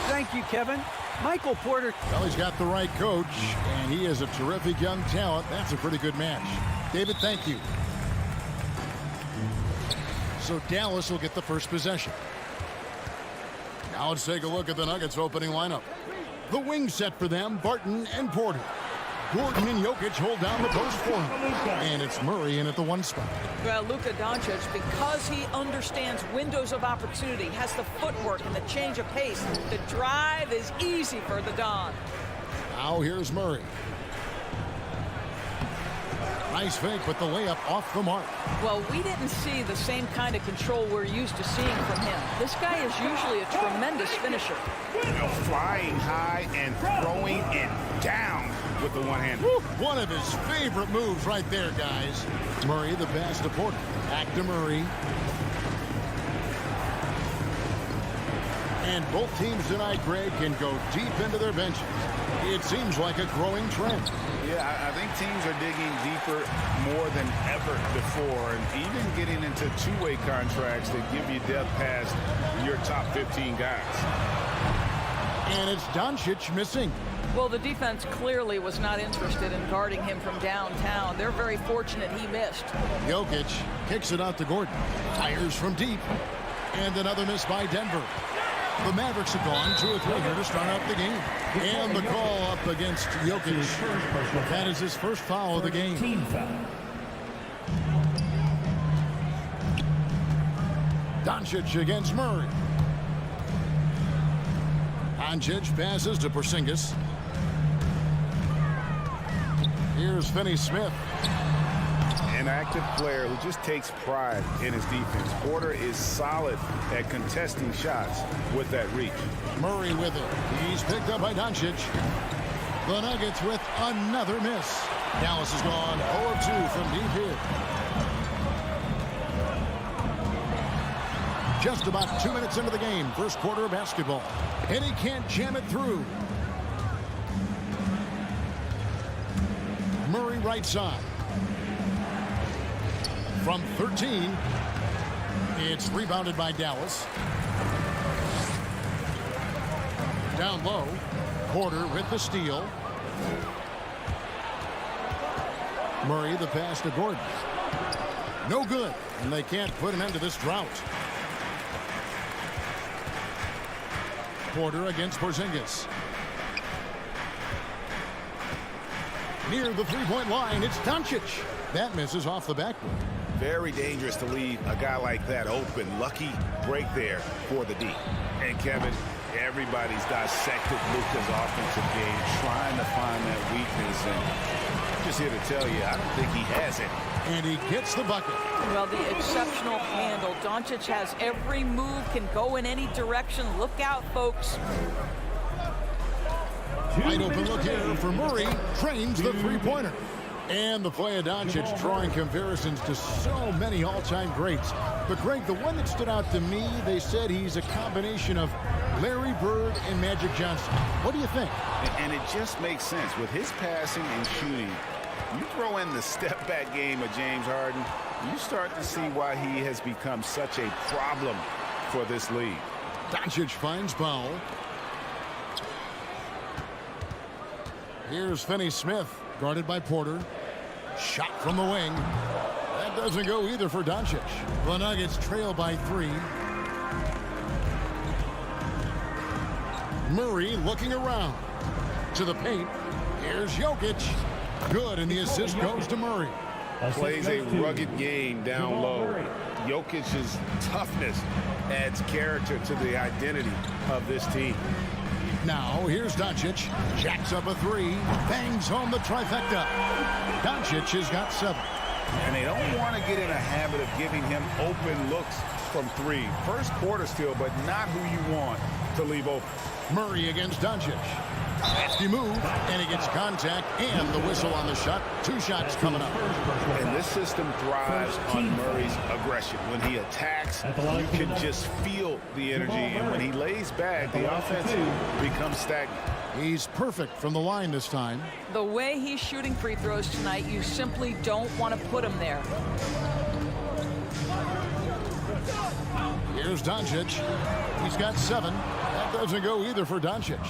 Thank you, Kevin. Michael Porter. Well, he's got the right coach, and he is a terrific young talent. That's a pretty good match. David, thank you. So Dallas will get the first possession. Now let's take a look at the Nuggets opening lineup. The wing set for them, Barton and Porter. Gordon and Jokic hold down the post for him. And it's Murray in at the 1 spot. Well, Luka Doncic, because he understands windows of opportunity, has the footwork and the change of pace, the drive is easy for the Don. Now here's Murray. Nice fake, but the layup off the mark. Well, we didn't see the same kind of control we're used to seeing from him. This guy is usually a tremendous finisher. Flying high and throwing it down with the one-hand. One of his favorite moves right there, guys. Murray, the pass to Porter. Back to Murray. And both teams tonight, Greg, can go deep into their benches. It seems like a growing trend. Yeah, I think teams are digging deeper more than ever before, and even getting into two-way contracts that give you depth past your top 15 guys. And it's Doncic missing. Well, the defense clearly was not interested in guarding him from downtown. They're very fortunate he missed. Jokic kicks it out to Gordon. Fires from deep. And another miss by Denver. The Mavericks have gone 2 or 3 here to start out the game. And the call up against Jokic. That is his first foul of the game. Doncic against Murray. Doncic passes to Porzingis. Here's Finney-Smith. An active player who just takes pride in his defense. Porter is solid at contesting shots with that reach. Murray with it. He's picked up by Doncic. The Nuggets with another miss. Dallas has gone 0-2 from deep here. Just about 2 minutes into the game. First quarter of basketball. And he can't jam it through. Murray right side. From 13, it's rebounded by Dallas. Down low, Porter with the steal. Murray the pass to Gordon. No good, and they can't put an end to this drought. Porter against Porzingis. Near the three-point line, it's Doncic. That misses off the backboard. Very dangerous to leave a guy like that open. Lucky break there for the D. And Kevin, everybody's dissected Luka's offensive game, trying to find that weakness. And I'm just here to tell you, I don't think he has it. And he gets the bucket. Well, the exceptional handle. Doncic has every move, can go in any direction. Look out, folks. Wide open look here for Murray. Trains the three-pointer. And the play of Doncic drawing comparisons to so many all-time greats. But, Greg, the one that stood out to me, they said he's a combination of Larry Bird and Magic Johnson. What do you think? And it just makes sense. With his passing and shooting, you throw in the step-back game of James Harden, you start to see why he has become such a problem for this league. Doncic finds Powell. Here's Finney-Smith, guarded by Porter. Shot from the wing. That doesn't go either for Doncic. The Nuggets trail by 3. Murray looking around. To the paint. Here's Jokic. Good, and the assist goes to Murray. Plays a rugged game down low. Jokic's toughness adds character to the identity of this team. Now, here's Doncic. Jacks up a 3. Bangs home the trifecta. Doncic has got 7. And they don't want to get in a habit of giving him open looks from 3. First quarter still, but not who you want to leave open. Murray against Doncic. Nasty move, and he gets contact and the whistle on the shot. 2 shots coming up. And this system thrives on Murray's aggression. When he attacks, you can just feel the energy. And when he lays back, the offense becomes stagnant. He's perfect from the line this time. The way he's shooting free throws tonight, you simply don't want to put him there. Here's Doncic. He's got 7. That doesn't go either for Doncic.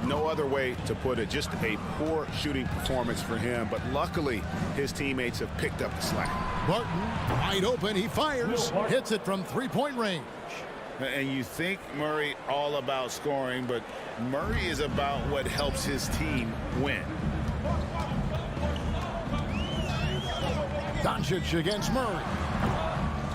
No other way to put it. Just a poor shooting performance for him. But luckily, his teammates have picked up the slack. Barton, wide open. He fires. Hits it from three-point range. And you think Murray all about scoring, but Murray is about what helps his team win. Doncic against Murray.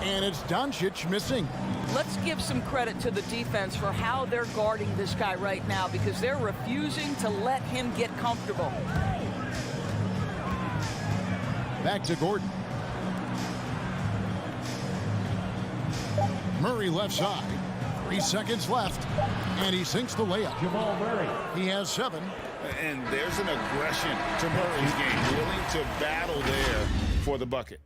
And it's Doncic missing. Let's give some credit to the defense for how they're guarding this guy right now, because they're refusing to let him get comfortable. Back to Gordon. Murray left side. 3 seconds left. And he sinks the layup. Jamal Murray. He has 7. And there's an aggression to Murray's game, willing to battle there for the bucket.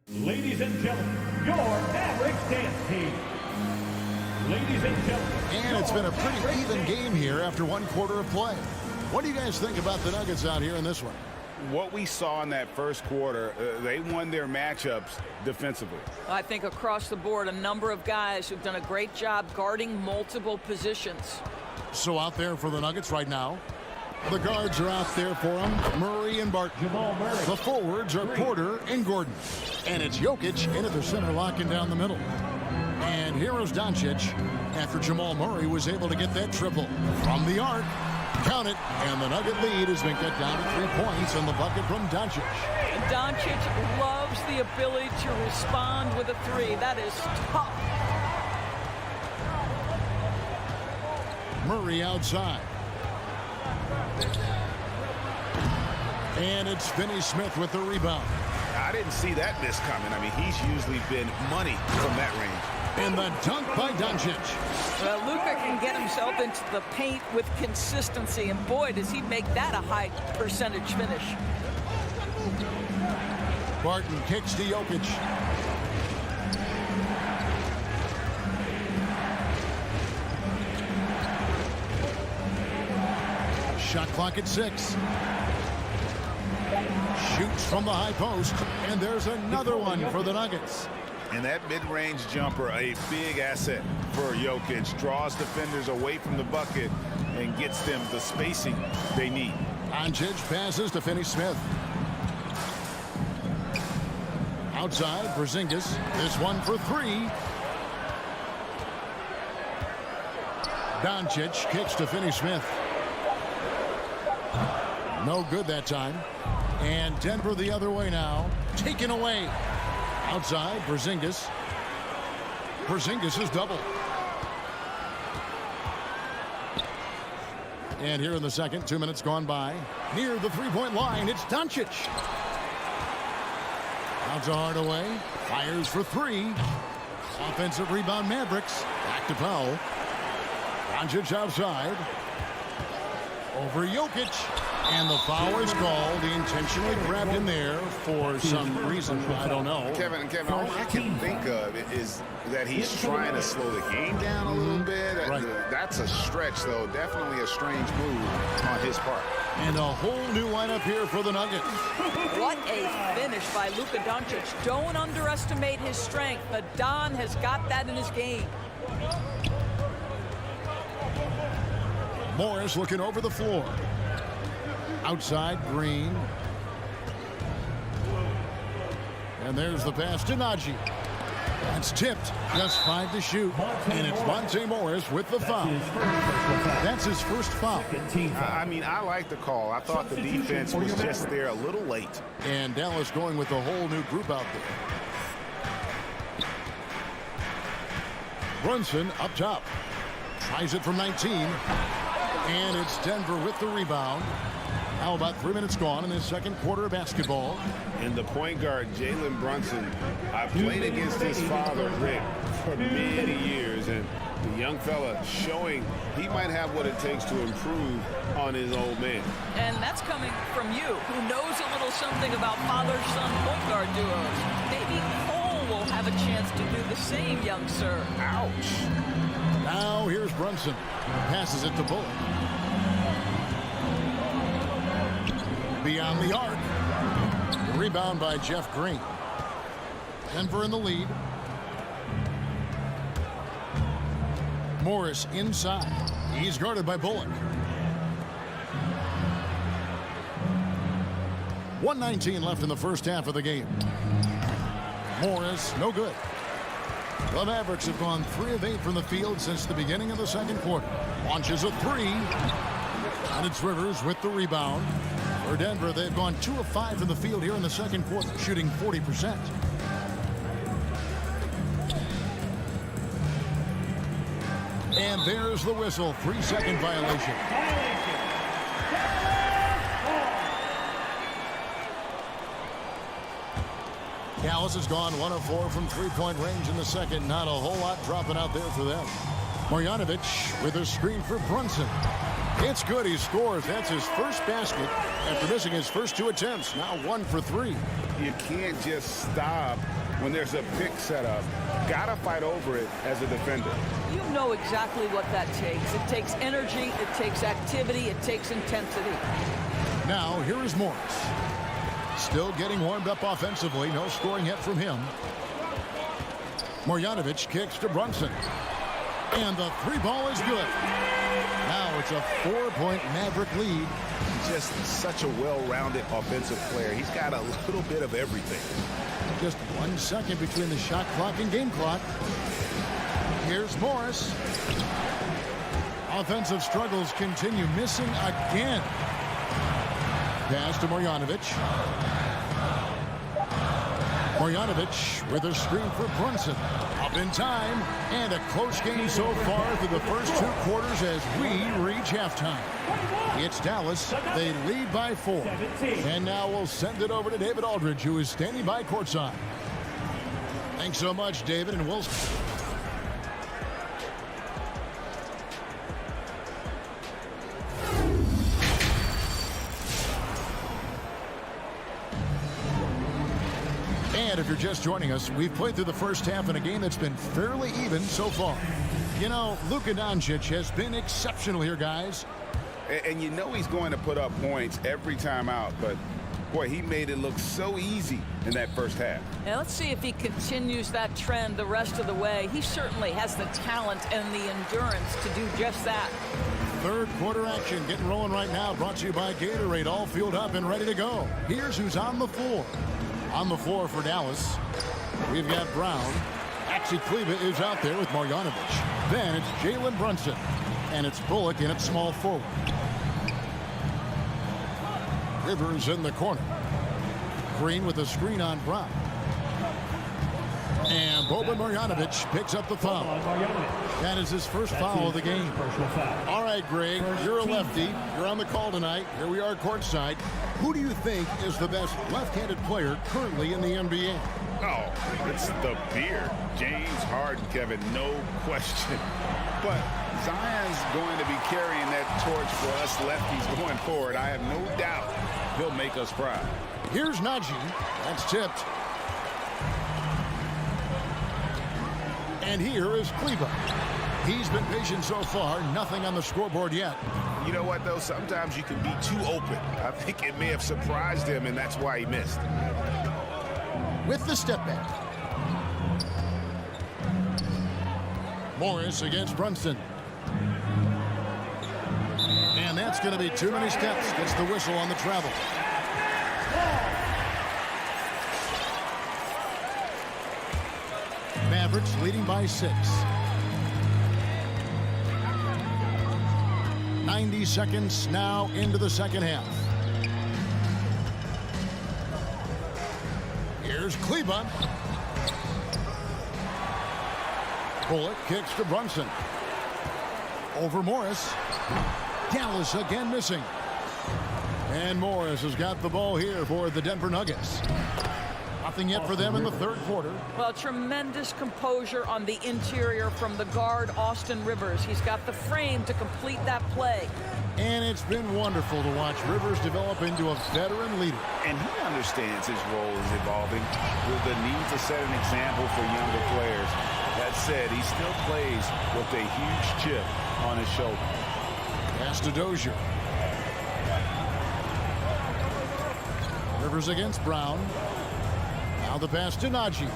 Ladies and gentlemen, your Mavericks dance team. Ladies and gentlemen. And it's been a pretty even game here after 1 quarter of play. What do you guys think about the Nuggets out here in this one? What we saw in that first quarter, they won their matchups defensively. I think across the board, a number of guys who've done a great job guarding multiple positions. So out there for the Nuggets right now, the guards are out there for them, Murray and Barton. Jamal Murray. The forwards are Porter and Gordon. And it's Jokic into the center, locking down the middle. And here is Doncic after Jamal Murray was able to get that triple from the arc. Count it, and the Nugget lead has been cut down to 3 points in the bucket from Doncic. Doncic loves the ability to respond with a 3. That is tough. Murray outside. And it's Finney Smith with the rebound. I didn't see that miss coming. I mean, he's usually been money from that range. And the dunk by Doncic. Luka can get himself into the paint with consistency, and boy, does he make that a high percentage finish. Barton kicks to Jokic. Shot clock at 6. Shoots from the high post, and there's another one for the Nuggets. And that mid-range jumper, a big asset for Jokic. Draws defenders away from the bucket and gets them the spacing they need. Doncic passes to Finney Smith. Outside, Porzingis. This one for 3. Doncic kicks to Finney Smith. No good that time. And Denver the other way now. Taken away. Outside, Porzingis. Porzingis is double. And here in the second, 2 minutes gone by. Near the three-point line, it's Doncic. Out to Hardaway. Fires for 3. Offensive rebound, Mavericks. Back to Powell. Doncic outside. Over Jokic. And the foul is called. He intentionally grabbed in there for some reason. I don't know. Kevin, all I can think of is that he's trying to slow the game down a little bit. Right. That's a stretch, though. Definitely a strange move on his part. And a whole new lineup here for the Nuggets. What a finish by Luka Doncic. Don't underestimate his strength. The Don has got that in his game. Morris looking over the floor. Outside, Green. And there's the pass to Najee. It's tipped. Just 5 to shoot. And it's Monte Morris with the foul. That's his first foul. I mean, I like the call. I thought the defense was just there a little late. And Dallas going with a whole new group out there. Brunson up top. Tries it from 19. And it's Denver with the rebound. Now about 3 minutes gone in this second quarter of basketball. And the point guard, Jalen Brunson, I played against his father, Rick, for many years. And the young fella showing he might have what it takes to improve on his old man. And that's coming from you, who knows a little something about father-son point guard duos. Maybe Cole will have a chance to do the same, young sir. Ouch. Now here's Brunson. Passes it to Bullock. Beyond the arc. Rebound by Jeff Green. Denver in the lead. Morris inside. He's guarded by Bullock. 1:19 left in the first half of the game. Morris, no good. The Mavericks have gone 3 of 8 from the field since the beginning of the second quarter. Launches a 3. And it's Rivers with the rebound. For Denver, they've gone 2 of 5 from the field here in the second quarter, shooting 40%. And there's the whistle. 3-second violation. Dallas has gone 1 of 4 from three-point range in the second. Not a whole lot dropping out there for them. Marjanovic with a screen for Brunson. It's good. He scores. That's his first basket after missing his first 2 attempts. Now 1 for 3. You can't just stop when there's a pick set up. Gotta fight over it as a defender. You know exactly what that takes. It takes energy, it takes activity, it takes intensity. Now here is Morris. Still getting warmed up offensively. No scoring yet from him. Marjanovic kicks to Brunson. And the 3-ball is good. Now it's a 4-point Maverick lead. Just such a well-rounded offensive player. He's got a little bit of everything. Just 1 second between the shot clock and game clock. Here's Morris. Offensive struggles continue. Missing again. Pass to Marjanovic. Marjanovic with a screen for Brunson. Up in time. And a close game so far through the first 2 quarters as we reach halftime. It's Dallas. They lead by 4. And now we'll send it over to David Aldridge, who is standing by courtside. Thanks so much, David, and we'll... And if you're just joining us, we've played through the first half in a game that's been fairly even so far. You know, Luka Doncic has been exceptional here, guys. And you know he's going to put up points every time out, but boy, he made it look so easy in that first half. And let's see if he continues that trend the rest of the way. He certainly has the talent and the endurance to do just that. Third quarter action getting rolling right now, brought to you by Gatorade, all fueled up and ready to go. Here's who's on the floor. On the floor for Dallas, we've got Brown. Maxi Kleber is out there with Marjanovic. Then it's Jalen Brunson. And it's Bullock in at small forward. Rivers in the corner. Green with a screen on Brown. And Boban Marjanovic picks up the foul. That is his first foul of the game. All right, Greg, you're a lefty. You're on the call tonight. Here we are courtside. Who do you think is the best left-handed player currently in the NBA? Oh, it's the beard. James Harden, Kevin, no question. But Zion's going to be carrying that torch for us lefties going forward. I have no doubt he'll make us proud. Here's Najee. That's tipped. And here is Kleber. He's been patient so far. Nothing on the scoreboard yet. You know what, though? Sometimes you can be too open. I think it may have surprised him, and that's why he missed. With the step back. Morris against Brunson. And that's going to be too many steps. Gets the whistle on the travel. Mavericks leading by 6. 90 seconds now into the second half. Here's Kleber. Bullock kicks to Brunson. Over Morris. Dallas again missing. And Morris has got the ball here for the Denver Nuggets. Nothing yet for them in the third quarter. Well, tremendous composure on the interior from the guard, Austin Rivers. He's got the frame to complete that play. And it's been wonderful to watch Rivers develop into a veteran leader. And he understands his role is evolving with the need to set an example for younger players. That said, he still plays with a huge chip on his shoulder. Pass to Dozier. Rivers against Brown. Now the pass to Najee.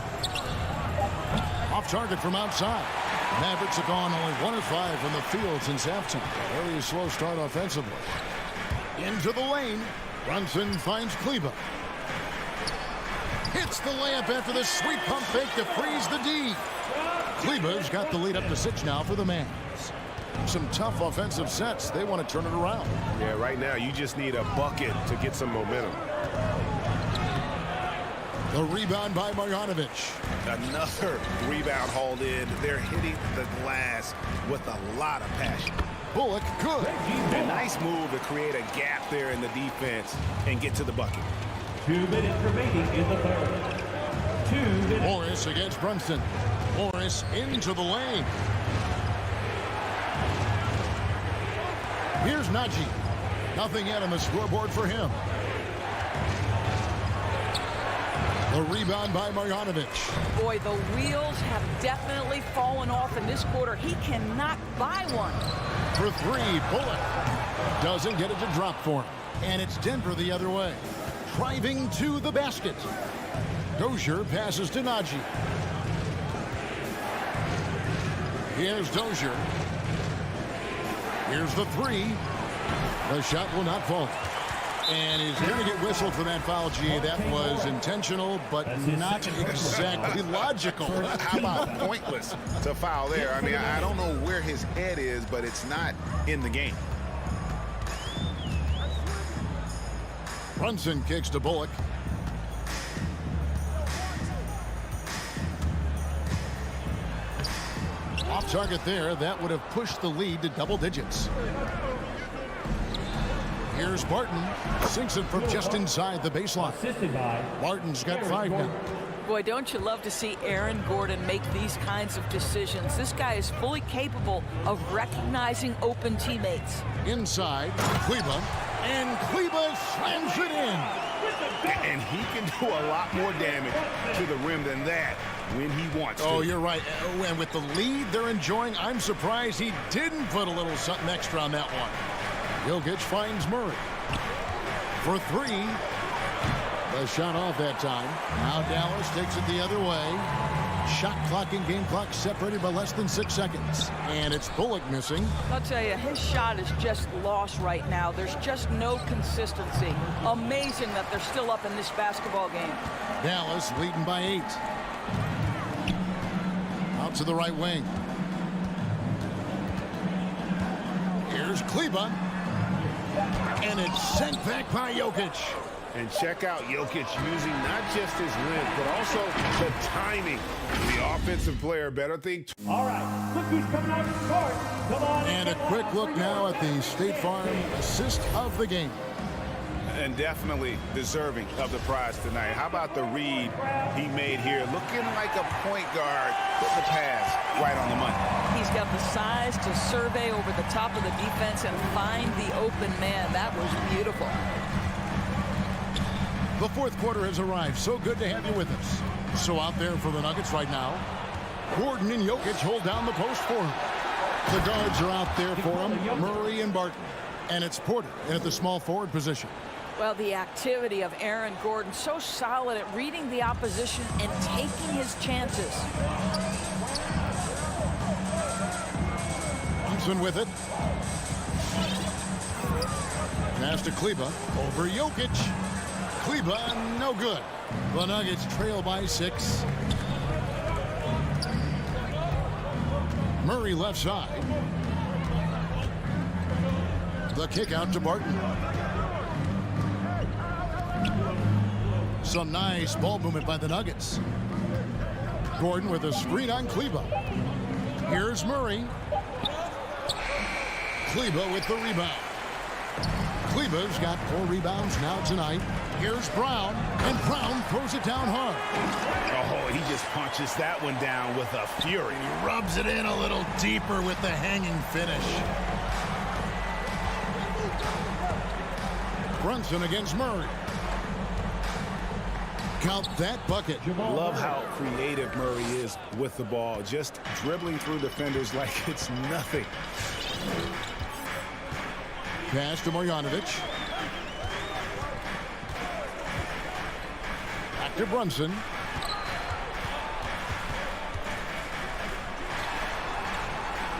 Off target from outside. Mavericks have gone only 1 of 5 from the field since halftime. Very slow start offensively. Into the lane. Brunson finds Kleber. Hits the layup after the sweet pump fake to freeze the D. Kleber's got the lead up to 6 now for the Mavs. Some tough offensive sets. They want to turn it around. Yeah, right now you just need a bucket to get some momentum. The rebound by Marjanovic. Another rebound hauled in. They're hitting the glass with a lot of passion. Bullock good. A nice move to create a gap there in the defense and get to the bucket. 2 minutes remaining in the third. 2 minutes. Morris against Brunson. Morris into the lane. Here's Najee. Nothing yet on the scoreboard for him. The rebound by Marjanovic. Boy, the wheels have definitely fallen off in this quarter. He cannot buy one. For 3, Bullock doesn't get it to drop for him. And it's Denver the other way. Driving to the basket. Dozier passes to Najee. Here's Dozier. Here's the 3. The shot will not fall. And he's going to get whistled for that foul, G. That was intentional, but not exactly logical. How about pointless to foul there? I mean, I don't know where his head is, but it's not in the game. Brunson kicks to Bullock. Off target there. That would have pushed the lead to double digits. Here's Barton. Sinks it from just inside the baseline. Barton's got 5 now. Boy, don't you love to see Aaron Gordon make these kinds of decisions. This guy is fully capable of recognizing open teammates. Inside, Kleber. And Kleber slams it in. And he can do a lot more damage to the rim than that when he wants to. Oh, you're right. And with the lead they're enjoying, I'm surprised he didn't put a little something extra on that one. Jokic finds Murray for 3. The shot off that time. Now Dallas takes it the other way. Shot clock and game clock separated by less than 6 seconds. And it's Bullock missing. I'll tell you, his shot is just lost right now. There's just no consistency. Amazing that they're still up in this basketball game. Dallas leading by 8. Out to the right wing. Here's Kleber. And it's sent back by Jokic. And check out Jokic using not just his length, but also the timing. The offensive player better think. All right, look who's coming out of the court. Come on. And a quick look now at the State Farm assist of the game. And definitely deserving of the prize tonight. How about the read he made here? Looking like a point guard, put the pass right on the money. He's got the size to survey over the top of the defense and find the open man. That was beautiful. The fourth quarter has arrived. So good to have you with us. So out there for the Nuggets right now, Gordon and Jokic hold down the post for him. The guards are out there for him, Murray and Barton. And it's Porter in at the small forward position. Well, the activity of Aaron Gordon, so solid at reading the opposition and taking his chances. Thompson with it. Pass to Kleber. Over Jokic. Kleber, no good. The Nuggets trail by 6. Murray left side. The kick out to Barton. Some nice ball movement by the Nuggets. Gordon with a screen on Kleber. Here's Murray. Kleber with the rebound. Kleber's got 4 rebounds now tonight. Here's Brown, and Brown throws it down hard. Oh, he just punches that one down with a fury. He rubs it in a little deeper with the hanging finish. Brunson against Murray. Count that bucket. Love how creative Murray is with the ball, just dribbling through defenders like it's nothing. Pass to Marjanovic. Back to Brunson.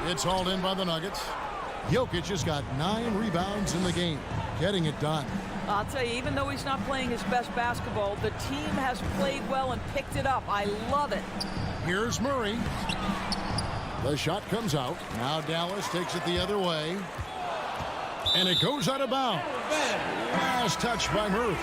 It's hauled in by the Nuggets. Jokic has got 9 rebounds in the game, getting it done. I'll tell you, even though he's not playing his best basketball, the team has played well and picked it up. I love it. Here's Murray. The shot comes out. Now Dallas takes it the other way. And it goes out of bounds. Last touch by Murray.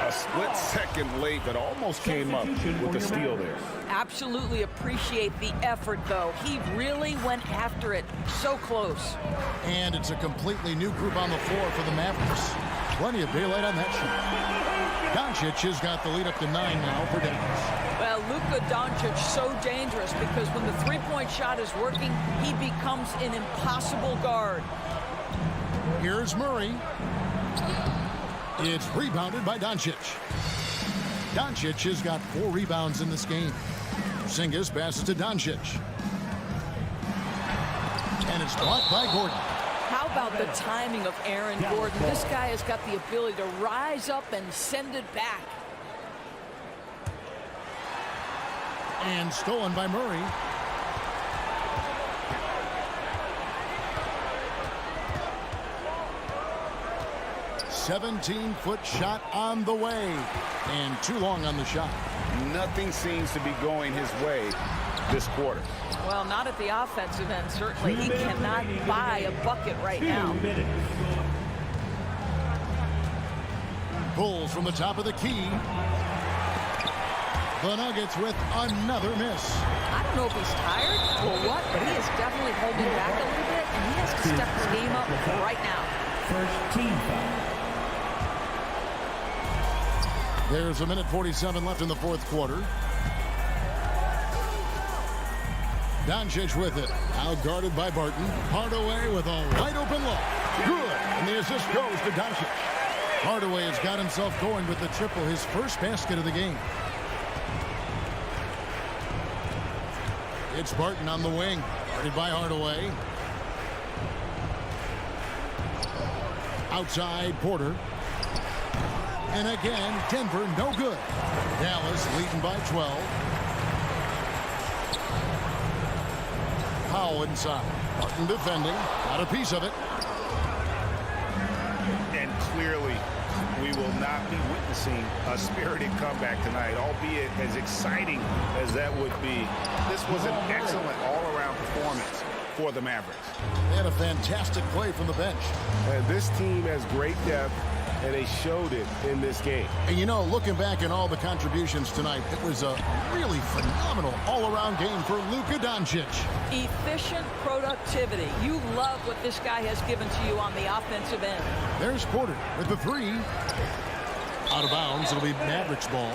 A split second late, but almost came up with the steal there. Absolutely appreciate the effort, though. He really went after it. So close. And it's a completely new group on the floor for the Mavericks. Plenty of daylight on that shot. Doncic has got the lead up to 9 now for Dallas. Well, Luka Doncic so dangerous because when the three-point shot is working, he becomes an impossible guard. Here's Murray. It's rebounded by Doncic. Doncic has got 4 rebounds in this game. Porzingis passes to Doncic. And it's blocked by Gordon. How about the timing of Aaron Gordon? This guy has got the ability to rise up and send it back. And stolen by Murray. A 17-foot shot on the way. And too long on the shot. Nothing seems to be going his way this quarter. Well, not at the offensive end, certainly. He cannot buy a bucket right now. Bulls from the top of the key. The Nuggets with another miss. I don't know if he's tired or what, but he is definitely holding back a little bit, and he has to step his game up right now. First team foul. There's a minute 47 left in the fourth quarter. Doncic with it. Now guarded by Barton. Hardaway with a wide open look. Good. And the assist goes to Doncic. Hardaway has got himself going with the triple, his first basket of the game. It's Barton on the wing. Guarded by Hardaway. Outside Porter. And again, Denver no good. Dallas leading by 12. Powell inside. Barton defending. Got a piece of it. And clearly, we will not be witnessing a spirited comeback tonight, albeit as exciting as that would be. This was an excellent all-around performance for the Mavericks. They had a fantastic play from the bench. And this team has great depth, and they showed it in this game. And you know, looking back at all the contributions tonight, it was a really phenomenal all-around game for Luka Doncic. Efficient productivity. You love what this guy has given to you on the offensive end. There's Porter with the 3. Out of bounds. It'll be Mavericks ball.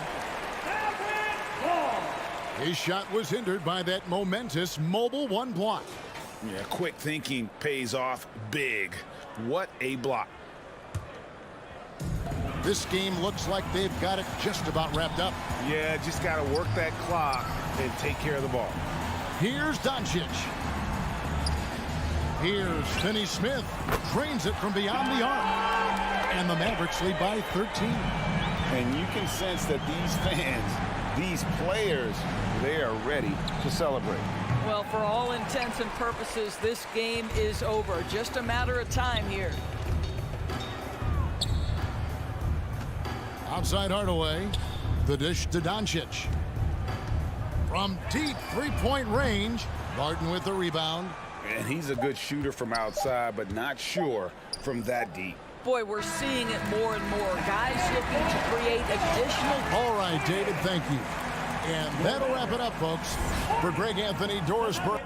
His shot was hindered by that momentous mobile 1 block. Yeah, quick thinking pays off big. What a block. This game looks like they've got it just about wrapped up. Yeah, just got to work that clock and take care of the ball. Here's Doncic. Here's Finney-Smith. Drains it from beyond the arc. And the Mavericks lead by 13. And you can sense that these fans, these players, they are ready to celebrate. Well, for all intents and purposes, this game is over. Just a matter of time here. Outside Hardaway. The dish to Doncic. From deep three-point range. Barton with the rebound. And he's a good shooter from outside, but not sure from that deep. Boy, we're seeing it more and more. Guys looking to create additional... All right, David, thank you. And that'll wrap it up, folks. For Greg Anthony, Doris Burke.